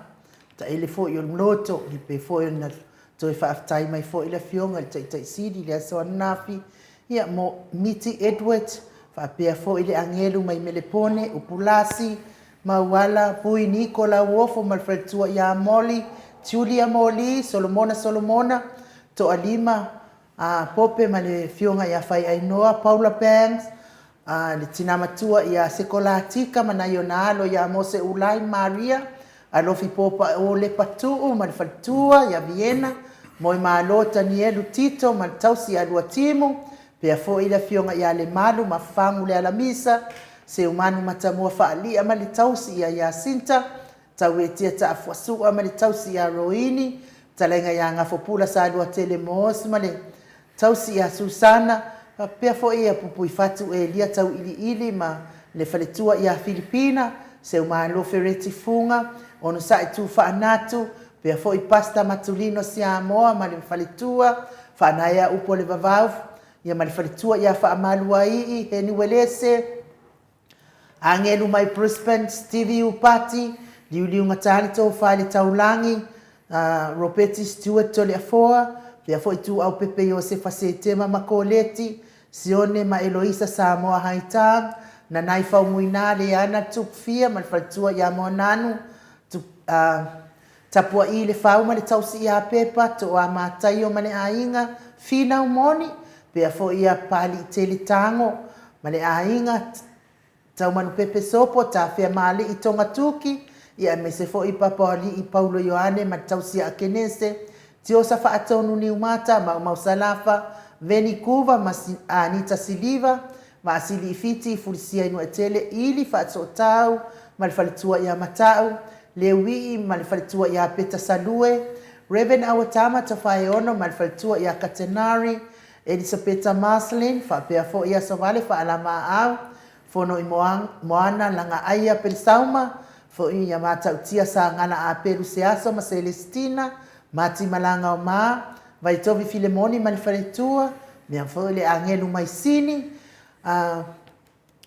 ta ele fo yo loto li pe fo yo na to fa tai mai fo ile fionga tai sidi le so nafi ia mo miti Edward fa pe fo ile angelu mai melepone upulasi mawala pui Nicola wofo malfretua ya Molly Julia Molly Solomona to alima a pope male fionga ya fai ainoa Paula Banks le tinamatua ia sekolatika manayo nalo ya Mose Ulai Maria alofi popa o le patuu mal fatua ya Viena moi malo Danielu Tito mal tausi alua timu pe fo ila fionga ya le malu mafangu le alamisa se umanu matamua faali ama le tausi ya Sinta tawetia ta afuasu ama le tausi ya Roini talenga ya ngafopula sa alua telemos male tausi ya Susana pea fo ia pupu i fatu e lia tau ili ma le faletua ia Filipina se umalo fereti funga ono sa i tu whaanatu pea fo i pasta matulino Samoa ma le faletua whaanaya upo le vavau ia ma le faletua ia whaamalua ii heni welese angelu mai Brisbane Stevie Upati liuliu ngatani tau whaile taulangi Roberti Stewart tole afoa pea fo i tu au pepe yo se fasetema makoleti Sione ma Eloisa Samoa haitang na naifa umuina le ana tukfia malfatua ya monanu tapua ile fauma le tausi ya pepa to amatayo mane ainga fina umoni pe fo ia pali tele tango mane ainga tau manu pepe sopo ta fia mali itonga tuki ia mese fo ipapali i Paulo Yohane ma tausi ya kenese tio safa atonu ni umata ma mausalafa Veni Kuva Anita Siliva ma asili ifiti fulisia inu etele ili fatsotau malfalitua ya matau lewi malfalitua ya peta salue Reven Awatama tafayono malfalitua ya Katenari Elisabetta Maslin fa pefo ya savale fa alama au fono moana langa aya pelsauma fo ya mata utia sa ngana a peru seaso ma Celestina mati malanga o ma vai tovi Filemoni malfalitua mea fole angelu mai sini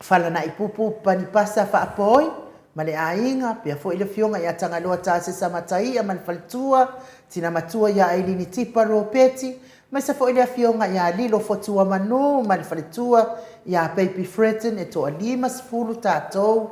fala na ipupu panipasa fa apoi male ainga pia fo ile fionga ya tangaloa tase samatai ya malfalitua tina matua ya Ailini Tipa Ropeti Maisa fo ile fionga ya lilo fotua manu malfalitua ya Baby Fretten eto alima sfulu tatou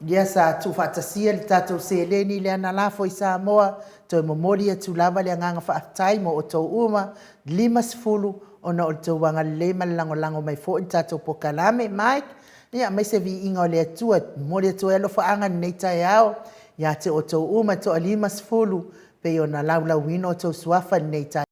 Yesa tu fatasia li tatou seleni le ana lafo i Samoa to momori atu lava le nganga fa atai mo o tau uma lima sfulu ona o tau wanga lema lango mai fo i tatou pokalame Mike ia mai se vi inga o le atua mori atu elo fa anga nei tai au ia te o tau uma to lima sfulu pe ona laula wino o tau suafa nei tai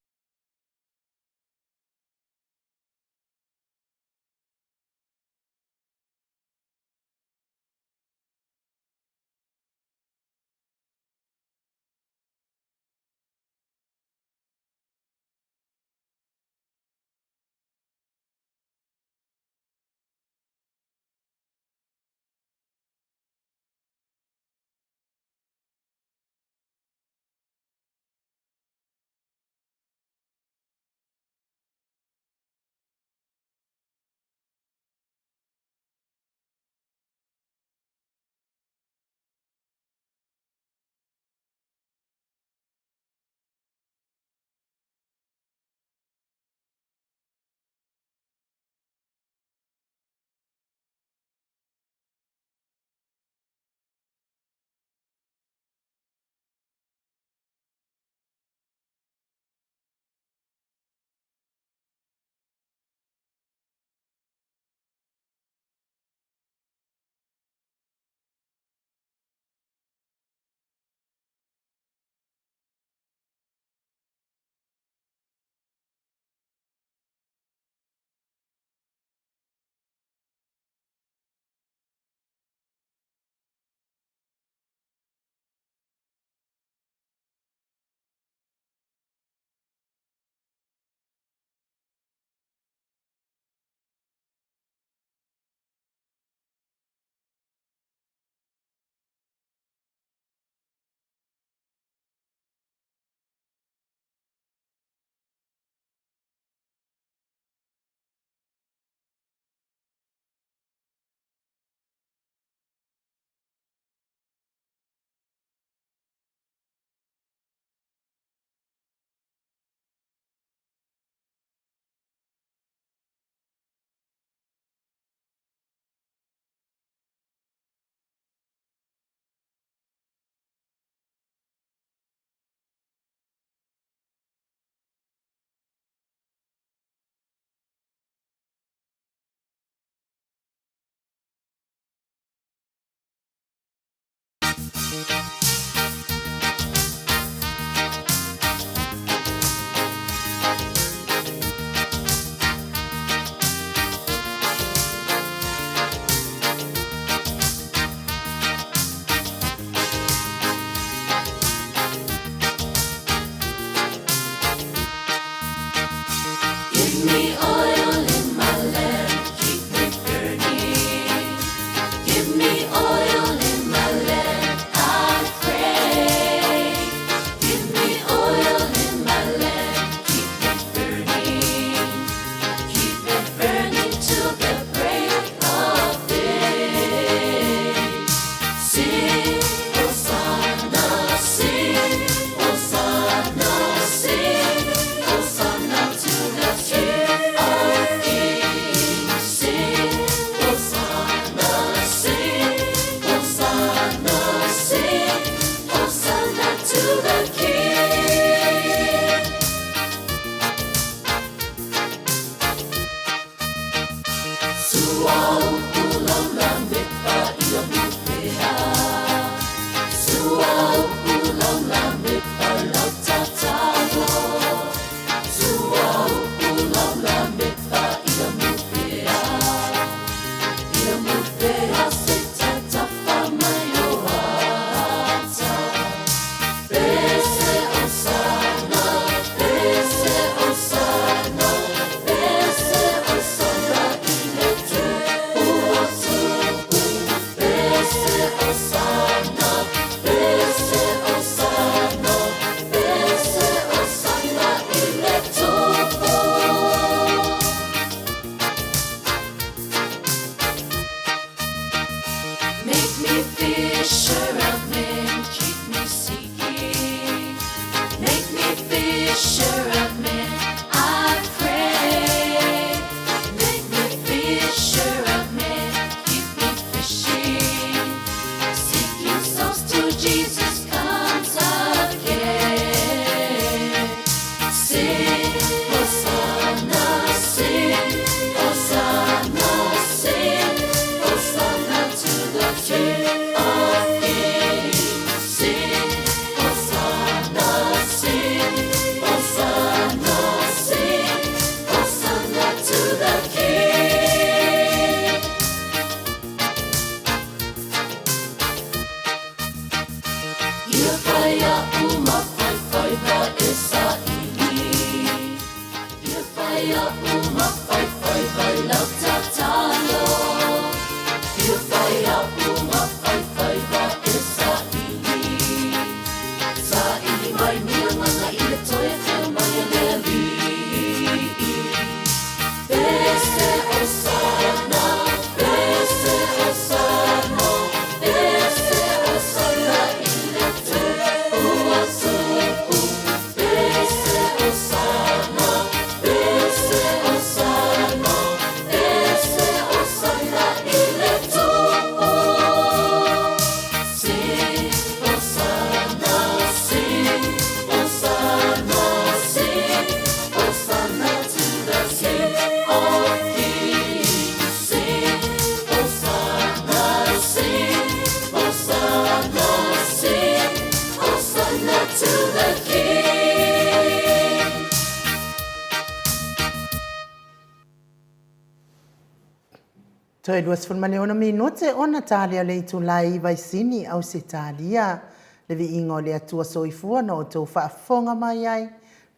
Toi duas fun male ona minute ona talia le tulai vai sini au se talia le vi ingo le atua soifua no to fa fonga mai ai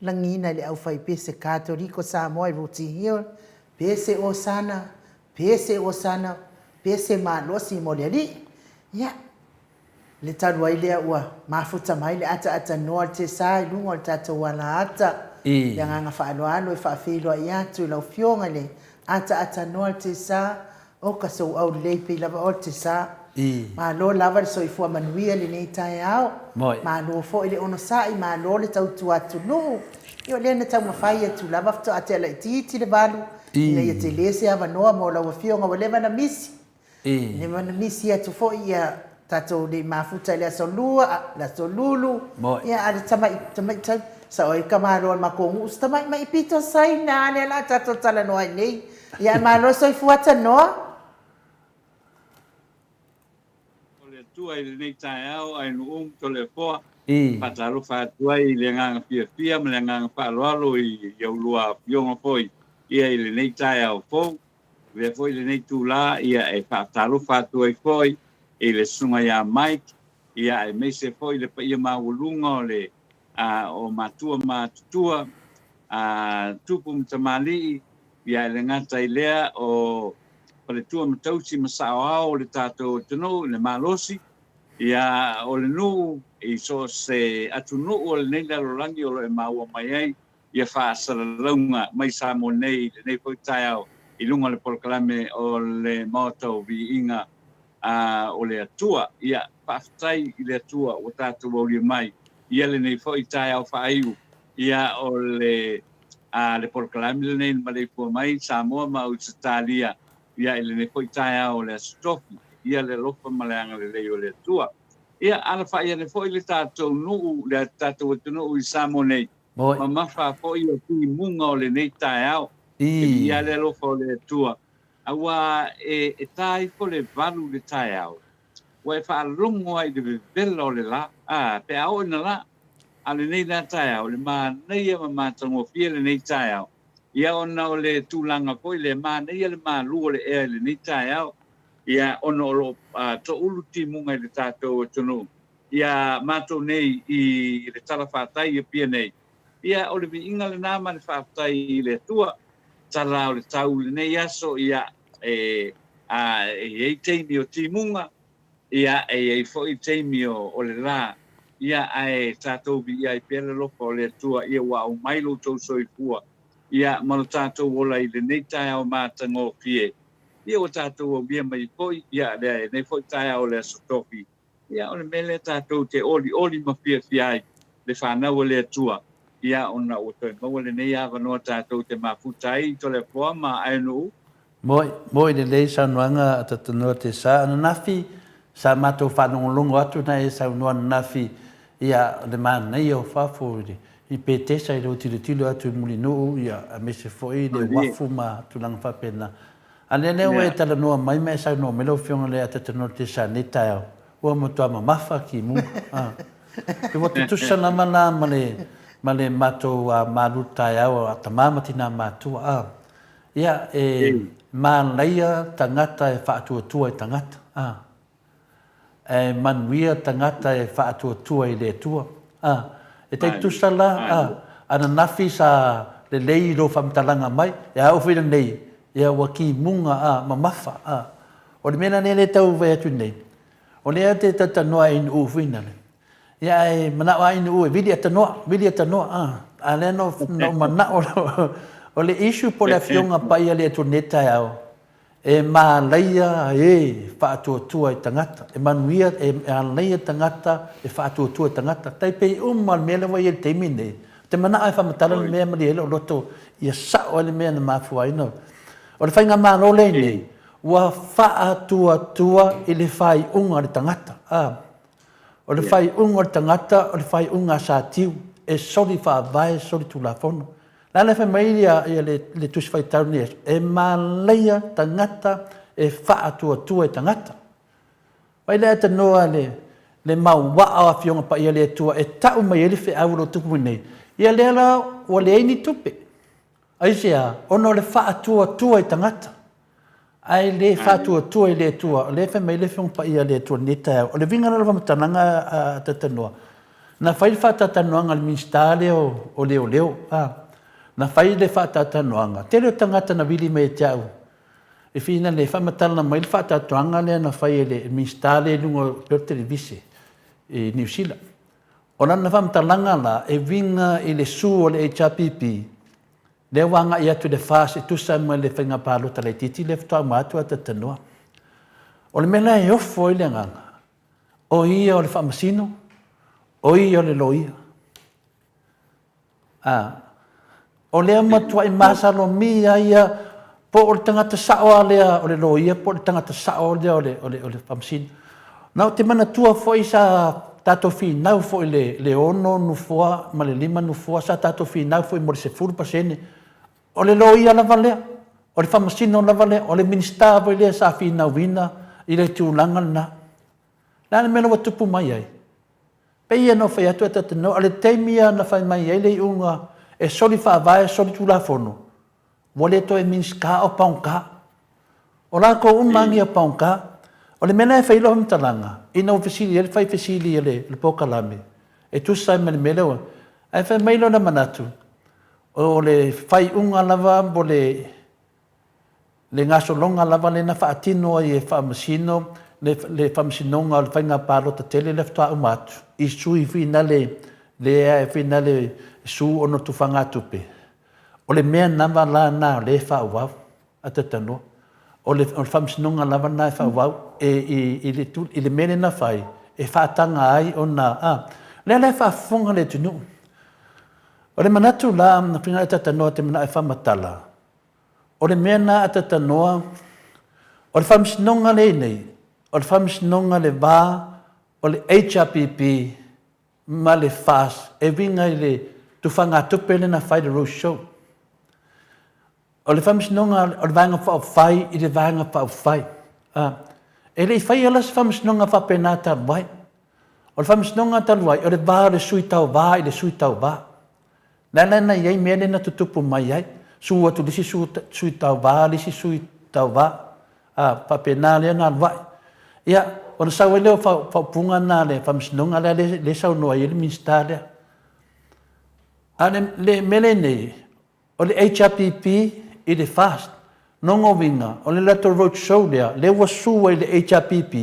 langina le au fai pese Catholico Samoa Ruti Hill pese osana pese malosi moleri ya le tau ai le ua mafuta mai le ata noa te sai lungo le tata wala ata ya nganga fa alo e fa filo ia tu la fionga le ata noa te sa o ka so au le pe lava o te sa ma lo lava so i fu manuia le nei tai au ma lo fo ile ono sa i ma lo le tau tu atu no io le na tau mafai tu lava fto ate la ti le balu ina ia te lese ava noa mo la fionga o le na misi ne mana misi atu fo ia tato le mafuta le solua la solulu ia ale tamai sa o ka ma lo ma ko ustamai mai pito sai na le la tato tala no ai nei ia ma lo so i fu ata noa
tua i nei tai au ai no to le foa patalo fa tua i le nganga pia me le nganga pa lo i yo lua pionga foi ia i le nei tai au fo le foi le nei tula ia e patalo fa tua i foi i le sunga ia Mike ia e me se foi le pa ia maulunga le o matua tupu mtamali ia le ngata i lea o le tua matausi masao o le tātou tunu le malosi ia o le nu i so se atunu o le nei lalolangi o le maua mai ai ia whaasaralaunga mai Samoa nei le nei poitai au i lunga le polokalame o le maotau vi inga o le atua ia whaafatai i le atua o tātou au mai ia le nei poitai au whaaiu ia o le polokalame le nei Maleifua mai Samoa ma Australia ia le nei poitai au le astofi ia le lofa maleanga le lei o le atua ia ala whaia le foi le tātou nuu le tātou tunu i Samoa nei ma mawha foi o ki munga o le nei tai au ia le lofa o le atua awa e tai ko le valu le tai au wa e whaalungo ai de vela o le la pe au ina la ale nei la tai au le ma nei ma matango fia le nei tai au ia ona o le tūlanga foi le ma nei le ma lu o le e le nei tai au ia ono lo to ulu ti munga i le tātou tunu ia mato nei i le tala whātai i pia nei ia o le inga le nama le whātai i le tua tala o le tau le nei aso ia e teimi o ti munga ia e fo i teimi o le la ia e tātou bi ia i pia le lofa o le tua ia wa o mailo tau soifua ia malo tātou ola i le nei tai au mātango pie ia o tātou o bia mai poi ia le nei foi tai o le sotofi ia o le mele tātou te oli mafia fiai le whanau le atua ia ona o toi mau le nei ava noa tātou te mafutai to le poa ma aenu
moi le lei sa nuanga tatanoa te sa ana nafi sa matou whanongolongo atu na e sa unua nafi ia le mana i o whafuri i pete sa i lo tilo atu muli nuu ia a mese foi le wafu ma tulang whapena ane neo e tala noa mai mai sa noa melo fionga le atatanoa te sa ne tae ua mo toa mamafa ki mu e wata tusa na mana male matou malu tae au a tamama tina matua ia e malaia tangata e whaatuatua i tangata e manuia tangata e whaatuatua i le tua e te tusa la ana nafi sa le lei lo whamtalanga mai e au whina nei ia waki munga mamafa o le mena nele tau vai atu nei o lea te tatanoa in u whina le ia e manawa in u e vidi atanoa a le no mana o le isu po le fionga pai ale atu neta au e malaia e whaatuatua i tangata e manuia e alaia tangata e whaatuatua i tangata tai pei umal mele wai e teimi nei te mana e whamatala le mea mali ele o loto ia sao le mea na mafua ino o le whainga malo le nei ua whaatuatua i le whai unga le tangata o le whai unga le tangata o le whai unga sa tiu e sori whaavae sori tulafono la le whai mairia ia le tusi whai tauni e malaia tangata e whaatuatua i tangata wai le ata noa le mau waa a fionga pa ia le tua e tau mai ele whi auro tupu nei ia le ala o le eini tupe aisia ono le whaatuatua i tangata ai le whaatuatua i le tua le whai mai le fionga pa ia le tua neta o le vinga na matananga tatanoa na whai whatatanoanga le ministale o leo na whai le whatatanoanga te leo tangata na wili me te au e whina le whamatala mai le whatatanoanga le na whai le ministale lungo per televise i New Zealand o nana whamatalanga la e vinga i le su o le HRPP le wanga i atu le whas e tusa mai le whainga pālota le titi le whatoa mātua tatanoa o le mena e ofo i le nganga o ia o le whamasino o ia o le loia o lea matua i masalo mia ia po o le tangata sao lea o le loia po o le tangata sao lea o le whamasino nau te mana tua foi sa tato finau foi le ono nufua ma le lima nufua sa tato finau foi mo le 10% o le loia lava lea o le whamasino lava lea o le minista foi lea sa finau vina i le tūlanga na lana mena wa tupu mai ai pe ia no fai atu e tatano ale teimia na fai mai ai le unga e soli whaavae soli tulafono wale to e minska o paunka o la ko umangi o paunka o le mena e whai loha mtalanga ina o fesili ele whai fesili ele le pokalame e tu sai mele mele o e whai mailo na manatu o le fai unga lava mo le ngasolonga lava le na whaatino i e whaamasino le whaamasinonga o le whainga pālota tele le whatua umatu i sui whina le whina le su ono tu whanga tupe o le mea nama la na le whaawau a tatano o le whaamasinonga lava na e whaawau i le mene na whai e whaatanga ai o na le whaafonga le tunu o le manatu la na whina e tatanoa te mana e whaamatala o le mea na atatanoa, o le whamsinonga le nei, o le whamsinonga le wā, o le HRPP, ma le FAS, e winga i le tufanga tupele na whai le roadshow. O le whamsinonga, o le vanga whao whai, i le vanga whao whai. E le i whai alas whamsinonga whapena taluai. O le whamsinonga taluai, o le wā le sui tau wā, i le sui tau wā. Nana iei mea le na tutupu mai ai. Sua tu lisi sui tau wā, lisi sui tau wā. Papena lea nā wai. Ia, o na sau e leo whaupunga nā le whamsinonga lea le sau noa i le minsta lea. Le mele nei, o le HRPP i le FAST, nongo winga, o le lato roadshow lea, le wasua i le HRPP,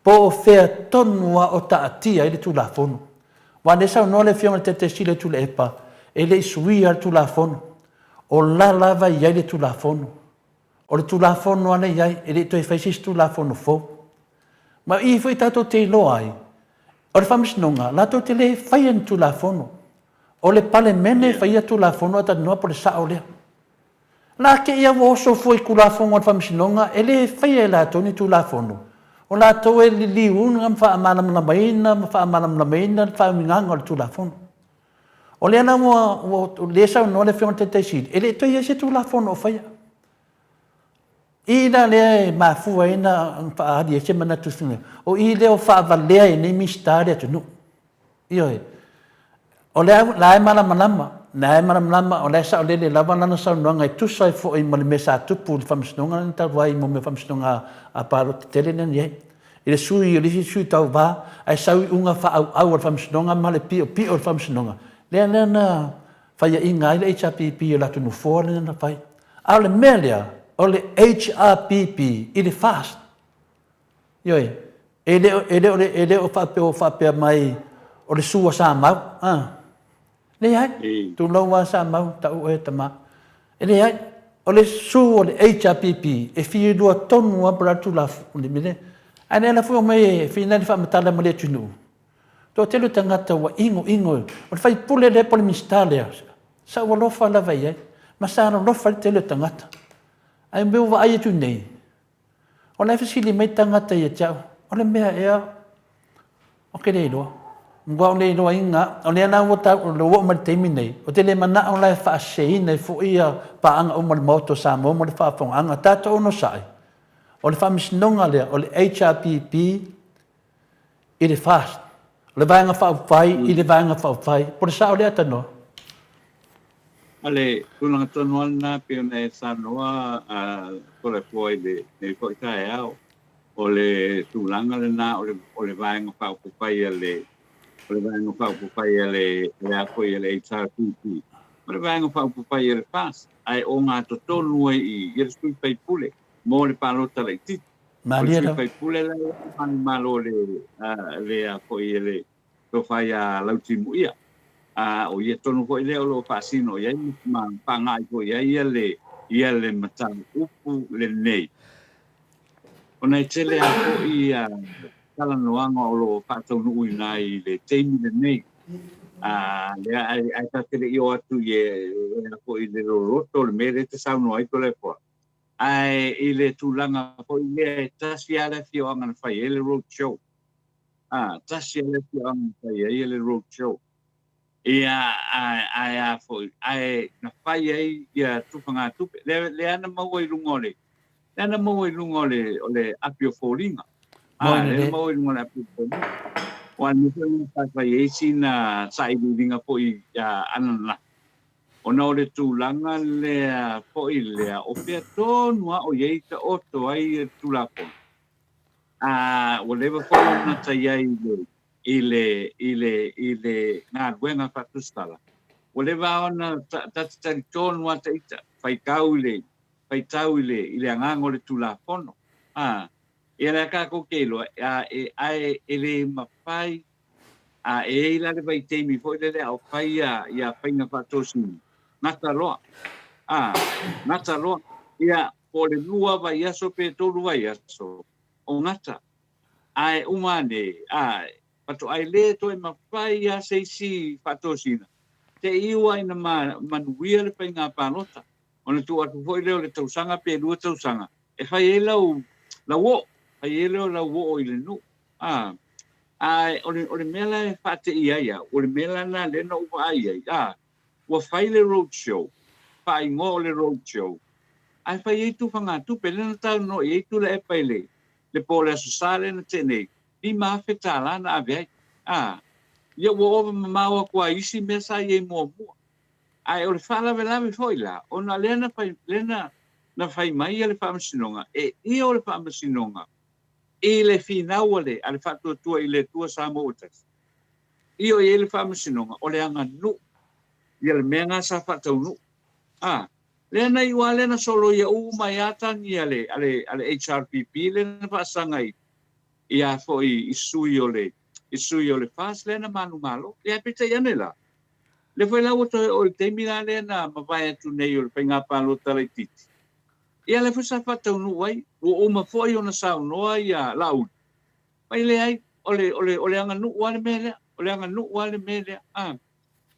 po o whea tonua o taatia i le tūlafonu. Wa le sau noa le whionga te sile tu le epa, e le isui al tūlafonu. O la lava iai le tūlafonu. O le tūlafonu ana iai, e le toi whaisis tūlafonu fo. Ma i fwoi tato te iloa ai. O le whamisinonga, lato te le whaian tūlafonu. O le pale mene whaia tūlafonu ata noa po le sao lea. La ke ia woso fwoi kulafonu o le whamisinonga, e le whaia e lato ni tūlafonu. O lato e li liun ngam wha amalam la maina, wha aminganga o le tūlafonu. O le ana mo le sa no le fiona te si ele to ia se tu la fono fa ina le ma fu ina fa di se mana tu sine o i le o fa valea ni mistare tu no io o le la mala malama o le sa o le lava na sa no ngai tu sai fo i mal mesa tu pu famsnonga ta vai mo me famsnonga a paro tele nen ye ile sui tau va ai sa unga fa au famsnonga male pi o famsnonga le na fai inga ile HRPP la tu no for na fai ale melia o le HRPP ile fast yo ele o fa pe mai o le sua sa mau le ai tu lo wa sa mau ta o e tama ele ai o le su o le HRPP e fi do tonu a para tu la le mine ane la fu mai fina di fa matala mo le tunu to telu tangata wa ingo o fai pule le pole mistalia sa wa lo fa la vai ma sa no lo fa telu tangata ai me wa ai tu nei o le fisi mai tangata ia chao o le mea ea o ke nei lo ngwa nei lo inga o le na wo ta lo wo ma te minei o te le mana o la fa sei nei fo ia pa anga o mo to sa mo le fa fong anga tato no sai o le fa misnonga le o le HRPP i le fast le vanga whai, i le vanga whai. Por sa o le atano?
Ale, tunang tanuan na pina e sanoa ko le foi de foi kai ao. O le tulanga le na o le vanga whaupupai ale o le vanga whaupupai ale a foi ale HRPP. O le vanga whaupupai ale pas. Ai o ngā totonu i le sui pai pule. Mo le palota le titi.
Malia
pai pule la malo le a foi ele to fai a lautimu ia o ia tonu foi le o fasino ia ma panga i foi ia le mata upu le nei ona tele a foi a kala noanga o lo fato nu ina i le temi le nei le ai ta tele io atu ye foi le roto le mere te sa no ai to le po ai ile tulanga po ile tasia le fio anga fai ele road show tasia le fio anga fai ele road show ai foi ai na fai ai ia tupanga tupe le ana mau i lungole ole apio folinga le mau i lungole apio folinga wan ni fai ai sina sai dinga po i ana ona o le tūlanga lea po i lea o pia tōnua o iei ka oto ai tūlako. O lewa whao na tai ai i le ngā ruenga whatustala. o le va ona ton wa ita fai kau ile angango le tulafono ia le ka ko kelo e le mafai e la le vai temi foi le au fai ia fai na fatosi nata loa ia o le lua vai aso pe tolu vai aso o ngata ai umane pato ai le to e mafai ia seisi fatosina te iwa ina manuia le fai ngā pānota o le tu atu foi leo le tausanga pe lua tausanga e fai e lau wo fai e leo lau wo o ile nu ai o le mela e fate ia o le mela na le na uwa ai wa fai le road show fai ngo le road show ai fai e tu fanga tu pe le na tau no e tu le e fai le po le sosale na tene ni ma fetala na ave ia wo o mamawa kwa isi mesa ye mo ai o le fala vela me foi la ona lena na fai mai le fama sinonga e o le fama sinonga e le finau le ale fatu tua i le tua Samoa i o le fama sinonga o le anga nu ia le menga sa fatu nu lena i wa lena solo ia mai ata ni ale HRPP lena fa sangai ia foi isui o le fas lena manu malo ia pita yanela le foi la o te mira le na mavai tu nei o penga palo tale titi ia le foi sa fata no wai o ma foi ona sa noa ia lau mai le ai ole anga nu wale mele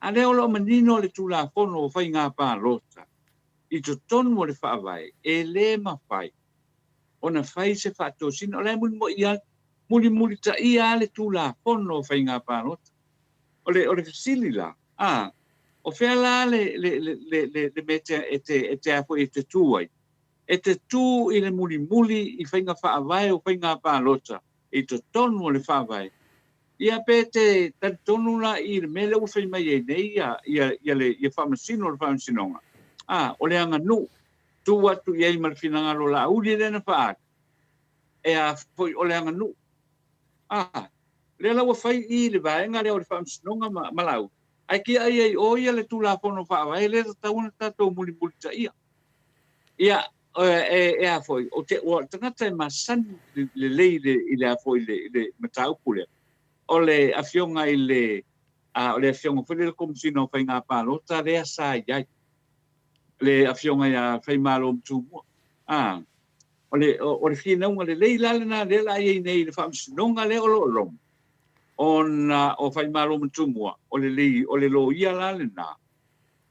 ale o lo menino le tula fono fai nga palo i to ton mo le fa vai e le ma fai ona fai se fato sin ole mo ia muli ta ia le tula fono fai nga palo ole silila o fela le mete e apo e te tuai. E te tu i le muli i whainga whaavai o whainga pālota. I te tonu o le whaavai. Ia pete tonu la i le mele u whaima i nei ia le whamasino o le whamasinonga. O le anga nu. Tu watu i ei malfinanga lo la uli le na whaat. E a foi o le anga nu. Le la wa whai i le vaenga le o le whamasinonga malau. Ai ki ai o ia le tula fono whaavai le tauna tatou muli ta ia. Ia e a foi o te o tangata masan le leile i le a foi le matau pule. O le afionga i le o le afionga foi le komisino fai ngā pālota le a sa iai. Le afionga ia fai malo mtumu. O le whinaunga le leila le na le la iei nei le whamsinonga le olo olong. O fai malo mtumua o le lo ia la le na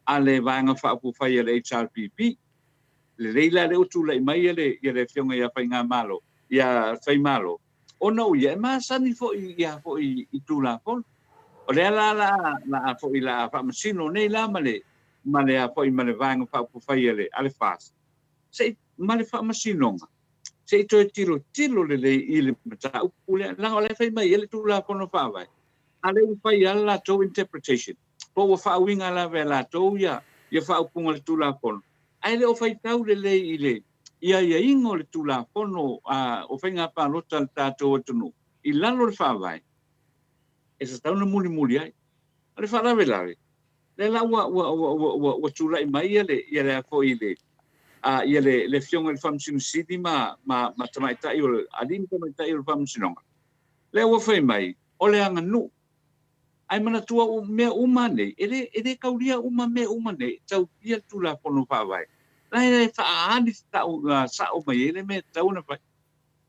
a le vanga whaapu fai le HRPP le leila le utu le mai le fionga ia fai ngā malo ia fai malo o no ia ma sani fo ia fo i tula fon o le la fo i la whamasino nei la male a fo i male vanga whaapu fai ale fast se male whamasinonga se to tilo le i le mata upule la o le fai mai le tula fon fa vai ale fai ala to interpretation po wa fa winga la vela to ia fa upunga le tula fon ai le o fai tau le ia ingo le tula fono o whainga pālota le tātou atunu i lalo le whawai e sa tau na muli ai ale wharawe le la wa tula i mai ia le a fo i le fionga le whamsinu sidi ma tamaitai o le alim tamaitai o le whamsinonga le wa whai mai o le anga nu ai mana tua o mea umane ele kauria mea umane tau ia tula fono whawai lai whaani sa o mai ele me tau na whai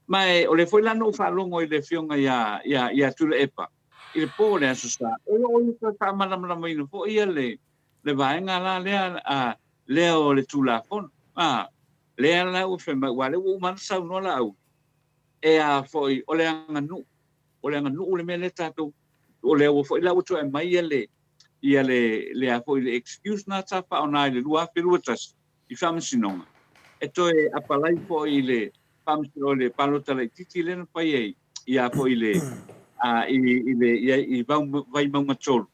mai o le foi lano whalongo i le fionga ia tula epa i le po le asusa o i ta malama ina fo ia le vaenga la lea o le tula fono lea la o whema wale o mana sau no la au e a foi o le anga nu o le mea le tātou o le o foi la o tu e mai ia le a foi le excuse na ta fa ona le lua pelutas i whamasinonga. E toi apalai po i le whamasino le palota le titi le na pai ei i a po i le i vai maunga tolu.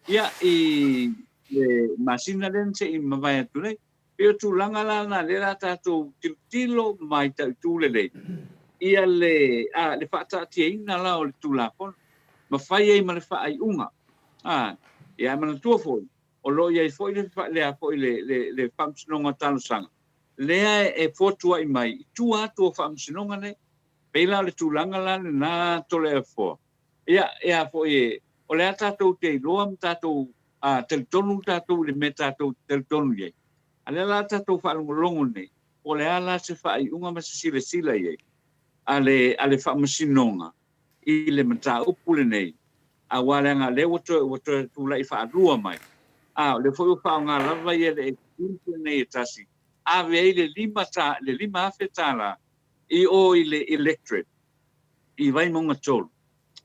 Ia i le masina le nse i mawai atu nei. Peo tu langa la na le la tātou tilo mai tu le lei. Ia le whaata tia ina la o le tu la pon. Ma whai ei ma le whaai unga. Ia mana tua foi. o lo ia foi le foi le famsinonga talusanga lea e fotua I mai tu atu famsinonga ne pela le tulanga la na tole fo ia foi o le tatou te loa tatou a tel tonu tatou le metatou tel tonu ye ale la tatou whaalongolongo nei o le ala se whai unga masisile sila ye ale whaamasinonga I le mata upule nei a walenga le wato tula I whaalua mai le foi fa nga lava ye le nei tasi a ve le lima fetala I o I le electric I vai monga tol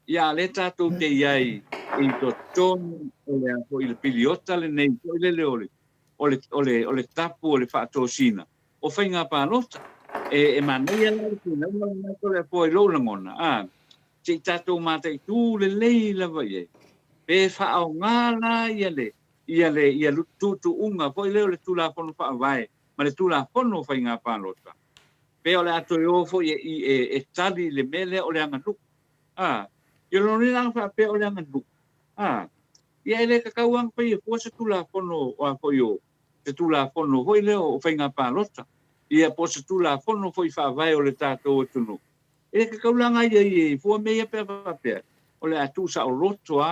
ia le tatou te iai I to ton o le piliota le nei o le ole tapu o le whaatosina o whainga pālota e manei ala le ko le po I lo langona te tatou mātai tū le lei lava ye pe whaao ngala ia le tutu unga po I leo le tula pono wha vai ma le tula pono whainga pālota pe o le ato o fo e tali le mele o le anganu Yo lo ni lang fa pe o le anganu ia ele kakauang pa ia po se tula pono o po yo se tula pono ho leo o whainga pālota ia po se tula pono fo I wha vai o le tātou tunu e kakaulanga ia fo me ia pe pe o le atu sa o roto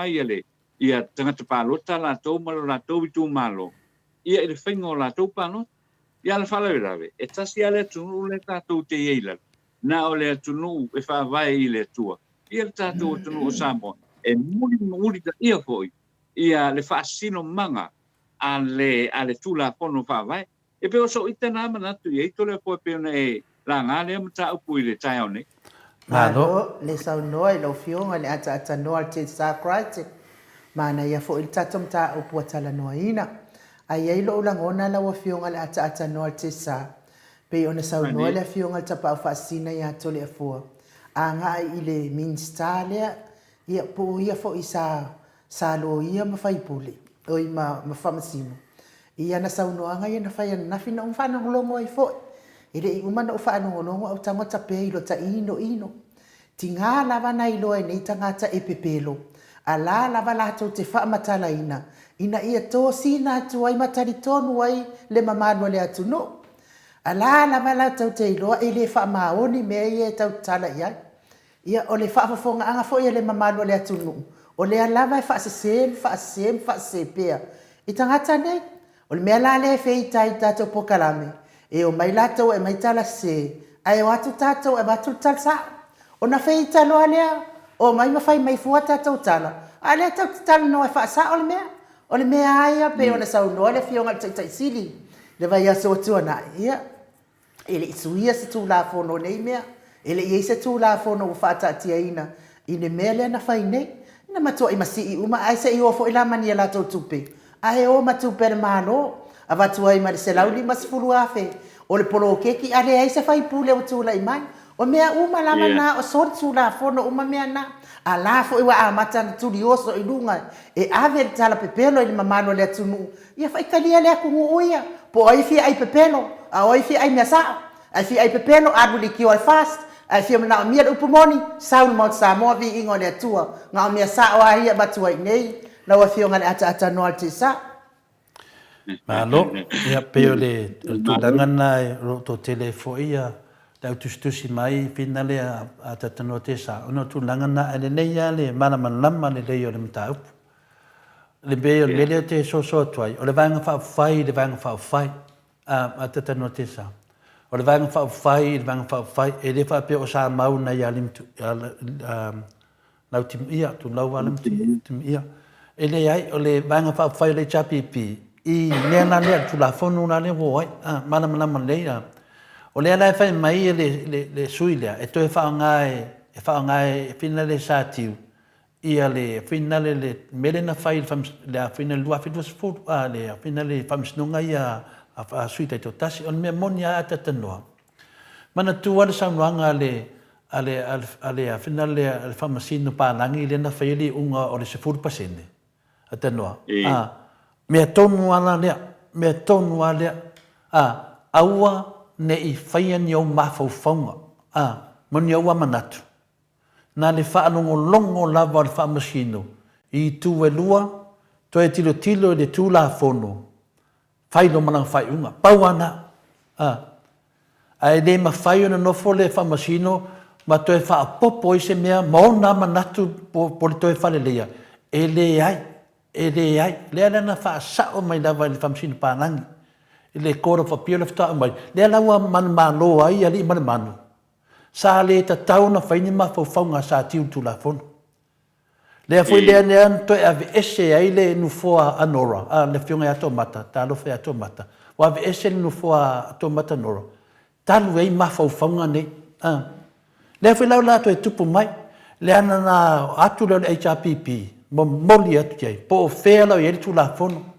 ia tangata pālota la tau malo la tau itu malo ia ele whainga o la tau pālota ia le whala virawe e tasi ale tunu le tātou te eila na o le tunu e wha vai I le tua ia le tātou tunu o Samoa e muri ta ia foi ia le whaasino manga ale tula pono wha vai e pe o so ita nā manatu ia ito le poe pe ona la ngā lea mata upu I le tai au nei
Malo le sau noa I lo fionga le ata noa te sakraite mana ia fo il tatom ta upu atala noa ina ai ai lo langona la fionga le ata noa te sa pe ona sau noa le fionga ta pa fasina ia to le fo anga I le minstale ia po ia fo sa lo ia ma fai pule oi ma famasino ia na sau noa nga ia na fai na fina un fa no longo I fo Ele I umana o whaanongonongo au tangata pe ilo ta ino. Tinga lava na iloa nei tangata e pepelo. A la lava lato te whaamatala ina. Ina ia tō sina atu ai matari tonu ai le mamanua le atu no. A la lava lato te iloa e le whaamaoni mea ia tau tala ia. Ia o le whaafafonga anga fo ia le mamanua le atu no. O le alava e whaasepea. I tangata nei. O le mea la le fei tai tato pokalame. E o mai lato e mai tala se ai o atu tato e batu talsa o na fei talo alea o mai mafai mai fua tato tala ale tato tala no e fa sa o le mea aia pe o na sau no le fionga tai sili le vai aso tuana ia ele isuia se tu la fono nei mea ele ia se tu la fono fa tatia ina ine mele na fai nei na mato I masi uma ai se I ofo ila mania la tupe ai o matu per mano avatu ai ma se lauli mas fulu afe o le polo keki ale ai se fai pule o tula I mai o mea uma la mana o so tula fono uma mea na ala fo iwa amata na tuli oso I lunga e ave tala pepelo I mamano le tunu ia fai kalia le ku uia po ai fi ai pepelo a ai fi ai mesa ai fi ai pepelo abuli ki o fast ai fi na mia upu moni saul mo Samoa vi ingo le tua nga mea sa o ai batu ai nei na wa fi ngale ata no altisa
Malo, ia peo le tūlangana e roto tele fo ia, tau tustusi mai finale a tatano te sa. Ono tūlangana e le neia le malamalama le leo le mtaupu. Le beo le leo te so tuai, o le vanga whawhai, a tatano te sa. O le vanga whawhai, e le whapeo o sa mauna ia limtu, lau tim ia, tu lau alam tim ia. E le ai, o le vanga whawhai le chapipi, I nena le tu la fonu na le voi mana le o le ala fa mai le suilia e to fa ngai fina le satiu ia le fina le melena fa il fam le fina lua fitu fu le fina le fam snunga ia a suita to tasi on me monia atano mana tu wa sa nganga ale fina le fam sinu pa langi le na fa ili unga o le sefur pasene atano me tonu ala aua ne I whaia ni au mawhauwhaunga moni au amanatu na le whaanongo longo lava le whaamasino I tu Toi tilo le tula fono. Fai lo manang fai unga. Pauana. Ai le ma fai ona no fole fa masino ma toi fa popo i se mea maona manatu po le toi fale lea. E le ai. Le ala na fa sao mai lava le fa masino panangi. E le kora fa pio le fta mai. Le ala ua man malo ai ali man manu. Sa le ta tau na fai ni ma fa faunga sa tiu tula fono. Le foi le ane to ave ese ai le nu foa anora le fionga ato mata ta lo fe ato mata wa ave ese nu foa ato mata nora ta lu ei ma fa faunga ne le foi la to e tupu mai le ana na atu le HRPP mo moli atu ai po fe la ye tu la fono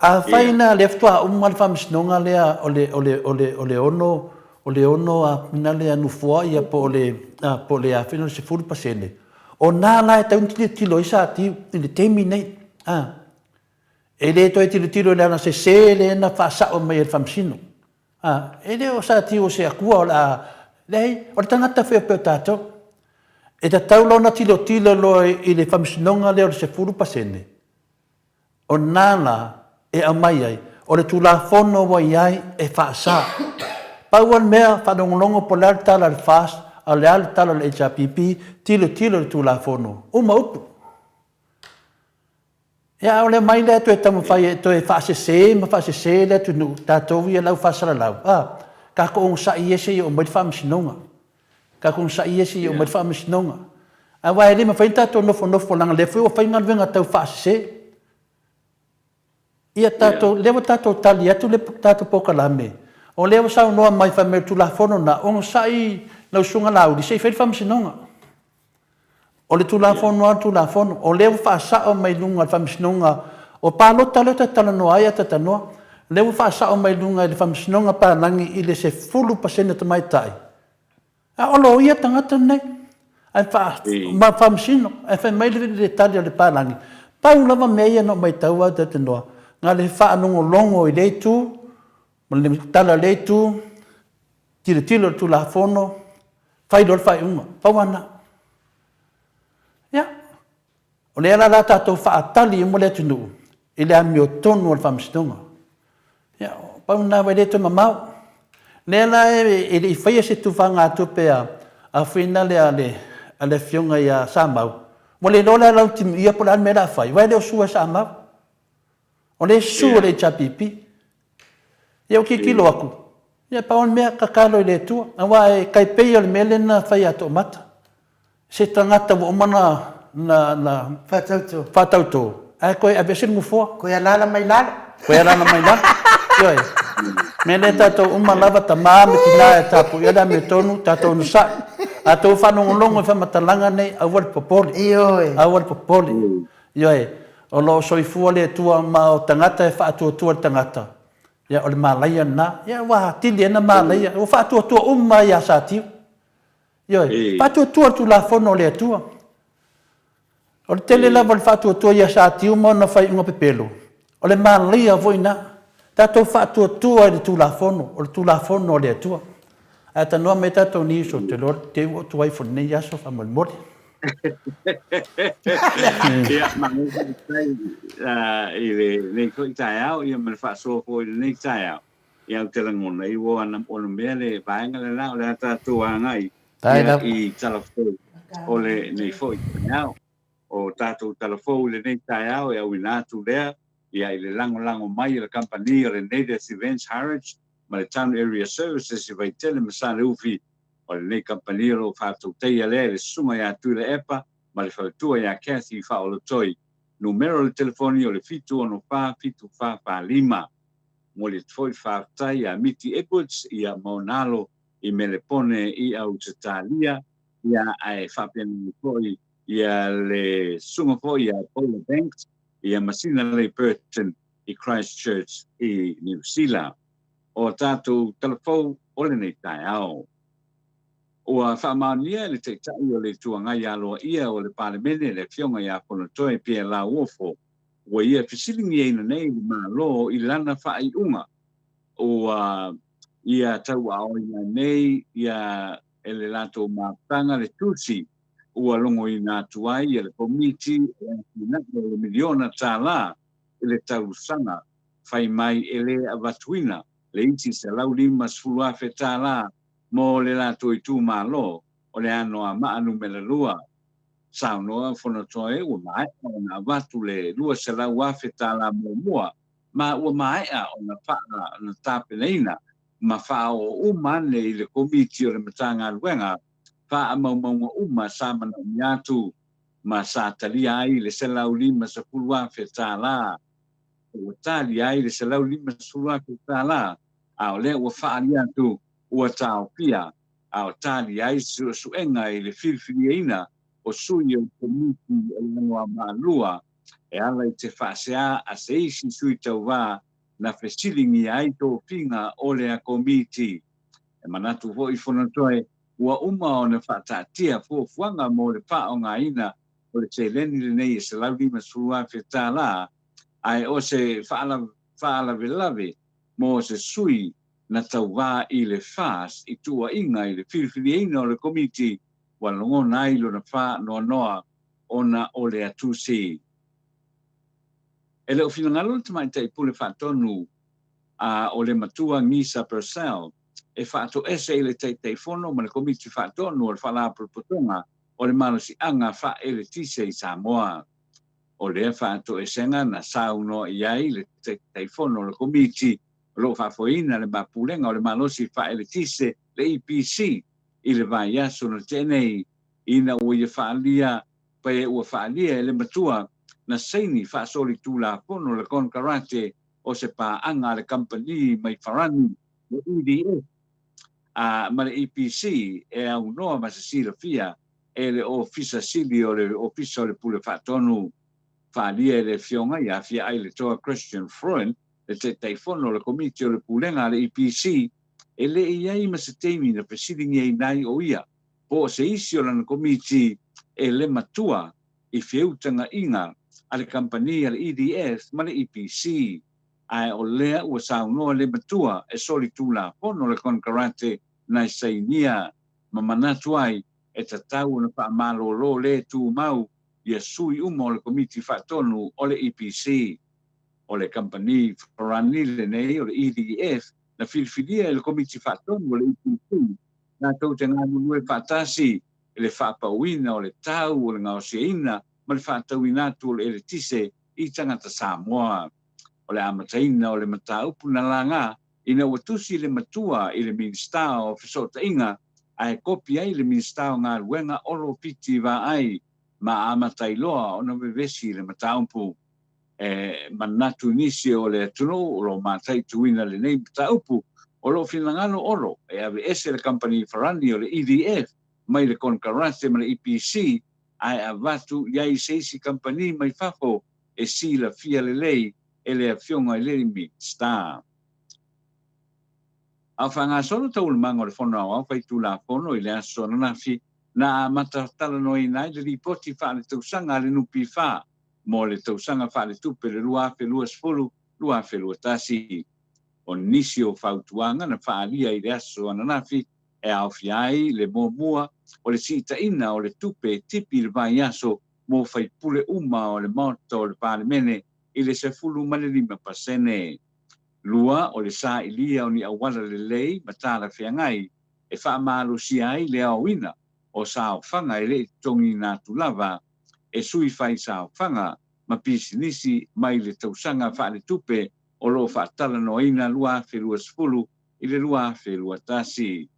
a faina le ftua mal fam snonga le ole ono a na le nu foa ia po le a fino se fulu pasene o nā lai tau tilo i sa tiu, i le teimi nei. E le toi tilo le ana se le na whaasao mai e whamsino. E le o sa tiu o se akua o la, lei, o le tangata whea peo tātou. E ta tau lau na tilo lo i le whamsinonga le o le se furu pasene. O nā la e amai ai, o le tula whono wa iai e whaasa. Pauan mea whanongolongo po lal tala le whaas, a le ala tala le HRPP, tilo le tula fono. Uma upu. Ia o le mai le tu e tamu whai, tu e whaasese le tu nu, tātou ia lau whaasara lau. Ka ko ong sa iese i o mai whaamisinonga. Ka ko ong sa iese i o mai whaamisinonga. A wai le ma whain tātou nofo langa le fui o whain ngalwenga tau whaasese. Ia tātou, lewa tātou tali atu le tātou pokalame. O lewa sao noa mai whamea tula fono na ong sa i na usunga lau di sei fai whamsinonga. O le tula fono, o leo whaasao mai lunga whamsinonga, o pālota leo tala noa ai atata noa, leo whaasao mai lunga i le whamsinonga pālangi i le se fulu pasena ta mai tai. A olo ia tangata nei, ma whamsino, e whai mai le tali o le pālangi. Pau lava meia no mai taua atata noa, ngā le whaanongo longo i leitu, ma le tala leitu, tilo tula fono, fai dol fai unga, pauana. Ia. O le ala la tātou whaatali i mo le tunu, i le ami o tonu al whamsinonga. Ia, pauna wai le tu mamau. Le ala e i whaia se tu whanga atu pea a whina le ale fionga i a Samoa. Mo le lola lau timu ia pola mera whai, wai le o sua Samoa. O le sua le chapipi. Ia o kilo aku. Ia paon mea kakalo i le tua. A wai kai pei o le mele na whai ato mata. Se tangata wo mana na whatauto. A koe a besin mufua.
Koe alala mai lala.
Ioi. Mele tatou lava ta maa me tina e tapu. Ia da me tonu, tatou nusa. A tau whanongolongo i whamatalanga nei awal popoli. Awal popoli. Ioi. O lo soifua le tua ma o tangata e whaatua tangata. Ia o le malaia na. Ia wa tili ena malaia. O whaatua ia sa tiu. Ioi. Whaatua tu la fono le tua. O le tele lava le whaatua ia sa tiu mo na whai unga pepelo. O le malaia voina. Tatou whaatua i le tu la fono. O le tu la fono le tua. A tanoa me tatou ni so te lor te o tuai fonei aso whamolmori.
Ia, i le nei koi tai au, ia me whaasoa po i le nei tai au. Ia au te langona, i wo ana o le mea le vaenga le nao, le atatou angai. Ia i talafou o le nei fo i tai au. O tatou talafou le nei tai au, ia wina atu lea, ia i le lango mai le company o le Native Events Heritage, ma le Town Area Services i vai tele masale ufi o le nei company lo whātou teia le sunga ia tu le epa, ma le whautua ia Kathy whaolotoi. Numero le telefoni o le fitu ono fitu wha lima. Mo le tfoi whaatai a Miti Edwards ia maunalo i melepone i au tatalia, ia ai whapena poi ia le sunga poi ia Paula Banks, ia masina le Burton i Christchurch i New Zealand. O tātou telefou o le nei tai au. O a whamaunia le te tai o le tuangai aloa ia o le palemene le fionga ia pono toe pia la uofo. Ua ia fisilingi eina nei ma lo i lana whai unga. O ia tau a oina nei ia ele lato mapanga le tusi. ua longo I nā tuai e le komiti na le miliona tālā e le tausanga whai mai e le avatuina le iti se lau 5 afe tālā mo le lato I tū mālo o le anoa maanu me le lua. Saunoa whanatoe ua mai o na watu le lua se lau afe tālā mua ma ua mai o na wha na tāpeneina ma wha o umane I le komiti o le matanga luenga wha maunga uma sa mana miatu ma sa talia ai le se lau 5 afe tālā ua tali ai le se lau 5 afe tālā a o le ua wha aliatu ua tau pia a o tali ai suenga I le filfilieina o sui o komiti o ngā maalua e ala I te whaasea a se isi sui tau wā na whesilingi ai tō pinga o lea komiti. E manatu ho I whanatoe ua uma o na whaatatia fuanga mo le wha o ngā ina o le te leni le nei e se lau 5 afe tālā ai o se whaala velave mo se sui na tau wā I le whaas I tua inga I le whiriwhirieina o le komiti wa longo nai lo na wha noa ona o le atusi. E leo whina ngalo te mai te pule whaatonu o le matua ngisa Purcell e whaato ese I le te whono ma le komiti whaatonu o le whala propotonga o le malosi anga wha e le tise I Samoa. O le whaato esenga na sauno iai le te whono le komiti lo whaafoina le mapulenga o le malosi wha e le tise le EPC I le vai aso na tenei ina ua ia whaalia pae ua whaalia le matua na seini whaasoli tūla pono le konkarate o se pāanga le company mai wharani le EDF ma le EPC e au noa ma se sila fia e le ofisa sili o le ofisa o le pule whaatonu whaalia le fionga ia fia ai le toa Christian Freund le te teifono le komiti o le pulenga le EPC e le iai ma se teimi na presidengi ai nai o ia po se isi o lana komiti e le matua I whieutanga inga a le company a le EDF ma le EPC ai o lea ua saunoa le matua e soli tūla pono le konkarate nai sainia ma manatu ai e tatau na whaamalolo le tū mau ia sui uma o le komiti whaatonu o le EPC o le company wharani le nei o le EDF na whiriwhiria le komiti whaatonu o le EPC na tau te ngā nunue whaatasi le whaapauina o le tau o le ngaoseina ma le whaatauina atu o le ele tise I tangata Samoa. O le amataina o le mataupu na langa ina ua tusi le matua I le minsta o whisota inga ai kopi ai le minsta o ngā ruenga oro piti wa ai ma amatailoa o na vevesi le mataupu. Manatu nisi o le tuno o lo matai tuina le nei mataupu o lo finangano oro e ave ese le company Farani o le EDF mai le konkarate ma le EPC ai avatu iai seisi company mai fafo e si la fia le lei e le afionga I le mi star. Au whanga solo tau le mango le whono au whai tu la whono I le aso nanafi na matatala no I nai le ripoti wha le tausanga le nupi wha mo le tausanga wha le tupe le lua fe lua sfolu lua fe lua tasi. O nisi o whautuanga na whaalia I le aso nanafi e au fiai le mua o le sita ina o le tupe tipi le vai aso mo whai pule uma o le maoto o le palemene I le sefulu male 5%. Lua o le sa ilia o ni awala le lei matala whiangai e whaamalo si ai le awina o sao whanga I le tongi nā tulava e sui whai sao whanga ma pisinisi mai le tausanga wha le tupe o lo whaatala no ina lua whelua sefulu I le lua whelua tasi.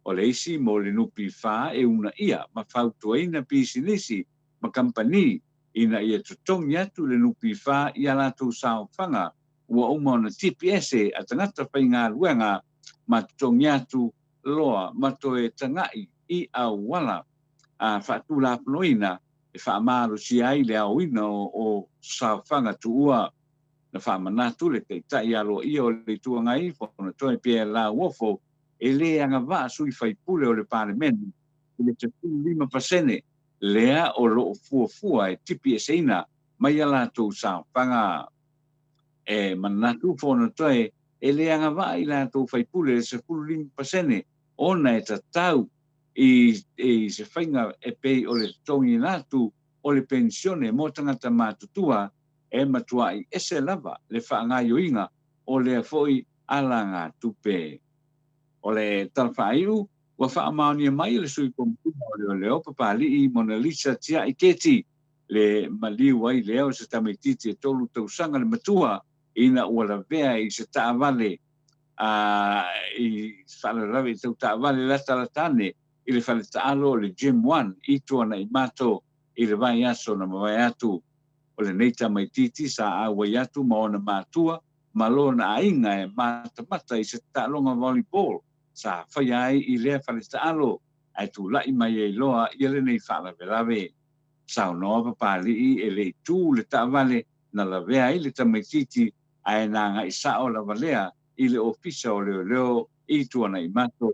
O le isi mo le nupi wha e una ia ma whautua ina pisinisi ma kampani ina ia tutongi atu le nupi wha I ala tau sao whanga ua uma ona TPS a tangata whai ngā ruenga ma tutongi atu loa ma toe tangai I au wala a whaatula panoina e whaamaro si ai le au ina o sao whanga tuua na whaamanatu le teitai alo ia o le tuangai whona toe pia la wofo e le anga vaa sui whai pule o le parlemeni I le te 5% lea o lo fuafua e TPS ina mai ala tau sao whanga e manatu whona toe e le anga vaa I la tau whai pule le 5% ona e tatau i se whainga e pei o le tongi nātu o le pensione mo tangata mātutua e matua i ese lava le whaangai oinga o le foi ala ngā tupe. O le talwhaiu, wa whaamaoni mai le sui komputa o leo papali i Mona Lisa tia i keti le Maleifua i leo se tamaititi e tolu tausanga le matua ina ua la vea i se taavale i whalarawe tau taavale la talatane i le whaletaalo le Gym 1 i tuana i mato i le vai aso na mawai atu o le neita maititi sa awai atu maona matua malona ainga e mata i se talonga volleyball sa whaiai i lea whaletaalo ai tu lai mai e loa i le nei whalawelawe sa noa papali i e le tu le taavale na la vea i le tamaititi ai nanga i sao la valea i le ofisa o leo i tuana i mato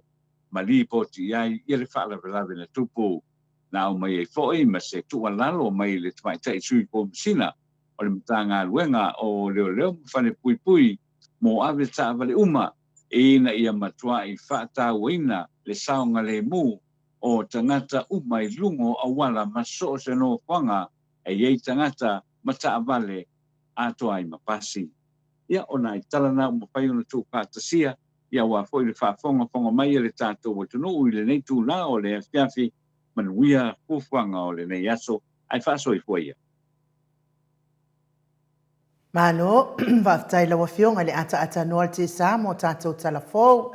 mali poti ai i le whalawelawe na tupu na o mai e foi ma se tua lalo mai le tmaitai sui po msina o le mtanga luenga o leo mfane pui mo ave taavale uma ina ia matua i whata wina le saonga le mu o tangata uma i lungo awala maso se no whanga e iei tangata mataavale atoa i mapasi. Ia ona i talana umapai ona tu pātasia, ia wa foi le whafonga mai le tātou watunu i le nei tū la o le afiafi manuia kuwhanga o le nei aso ai whaso i fuia.
Mano, whaftai lawa fionga le ata noa te sa mo tātou talafou,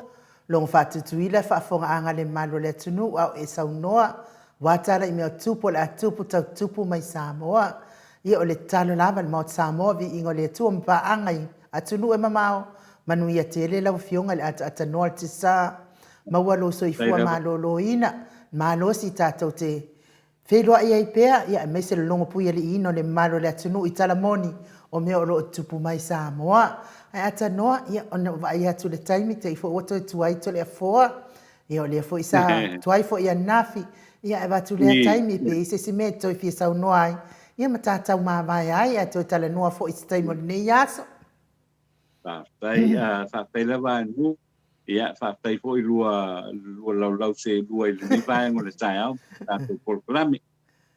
long whatutuila whafonga anga le malo le tunu au e saunoa, watala i mea tupu le atupu tau tupu mai Samoa, ia o le talo lava le maut Samoa vi ingo le tua mpa angai atunu e mamao, manuia tele lawa fionga le ata noa te sa, mawalo so i fua malo ina, malo si tātou te whelua ia i pea, ia e meise le longo puia li ino le malo le atunu i talamoni, o mea o loo tupu mai Samoa. Ai ata noa, ia ona vai atu le taimi te i fo oto e tuai to le afoa, ia o le afo i sa tuai fo ia nafi, ia e watu le taimi pe i se si me toi fia sau noai, ia ma tātau maa vai ai, a toi tala noa fo i se taimo le nei aso.
Whātai lawa anu, ia whātai fo i lua lau se lua i le nei vai ngone tai au, tātou polkrami,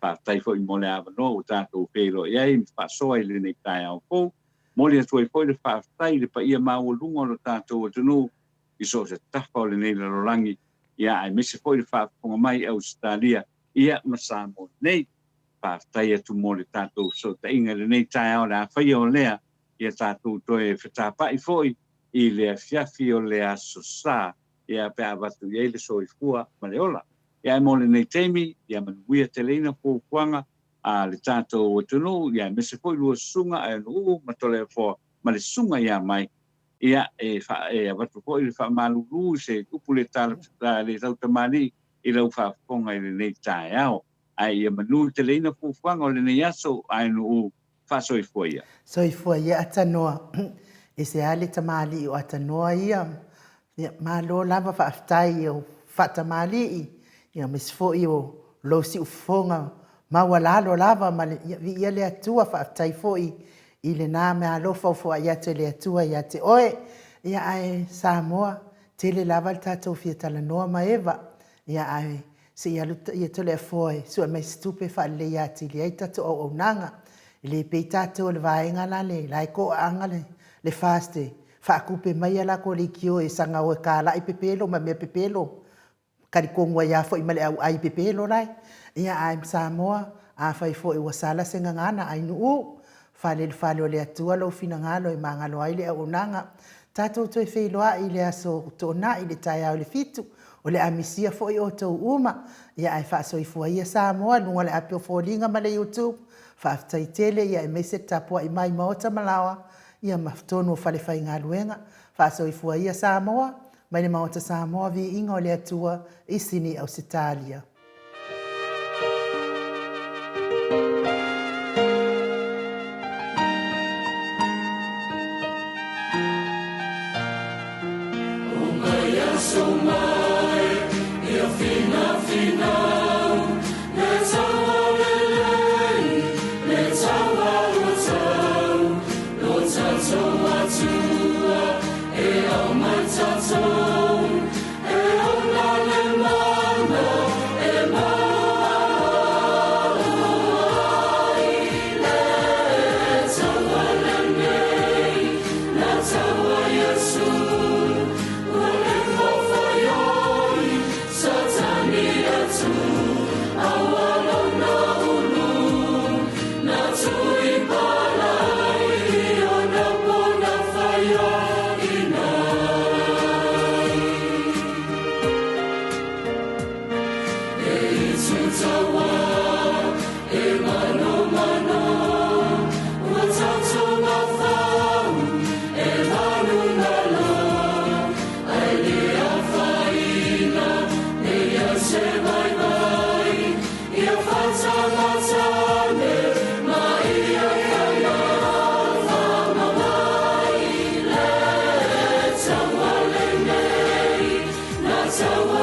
whātai fo i mole awano o tātou whero iai, whasoa i le nei tai au fo, mole atu ai fo i le whātai le pa ia mau lunga o tātou atunu, i so se tafa o le nei larolangi, ia ai mese fo i le whaafonga mai Australia, ia masamo nei, whātai atu mole tātou so ta inga le nei tai au le awhai o lea, ia tātou toe whetapa i fo i le fiafi o le aso sa, ia pe awatu iei le so i fua ma le ola. Ia mo le nei teimi, ia manuia te leina fuanga a le tātou atunu, ia mese fo i lua sunga e nuu matole fo ma le sunga ia mai, ia e awatu fo i le whaamalulu se upu le tau tamari i lau whaafonga i le nei tae au. Ai ia manu te leina fuanga o le nei aso ai nuu whaso i fua ia.
So i fua ia atanoa, e se ale tamali o atanoa ia, malo lava whaaftai o whatamali i, ia mesfo i o lo si ufonga mawalalo lava ma ia le atua whaaftai fo i le nā mea alofa ufo ia te le atua ia te oe, ia ai Samoa, tele lava le tātou fia talanoa ma ewa, ia ai se ia tole a foe, sua mai stupe wha le ia te le aitatu o nanga, le pei tātou le vaenga la le, lai ko anga le faste, whaakupe mai ala ko le kio e sanga o e ka lai pepelo, ma mea pepelo, kari kongwa ia fo i male au ai pepelo lai, ia ai Samoa, a fai fo i wasala se ngangana ai nuu, fale o le atua lo fina ngalo i mangalo ai le au nanga, tātou toi wheiloa i le aso tōna i le tai au le fitu, o le amisia fo i o tau uma, ia ai whaaso i fua ia Samoa, nunga le apio fōlinga ma le YouTube, whaaftai tele ia e meise tapua i mai maota malawa, ia maftonu o whale whai ngā luenga, whaaso i fua ia Samoa, mai le maota Samoa vi inga o le atua i sini au Sitalia.
E o mai tatou, e o nane mana. Samoa.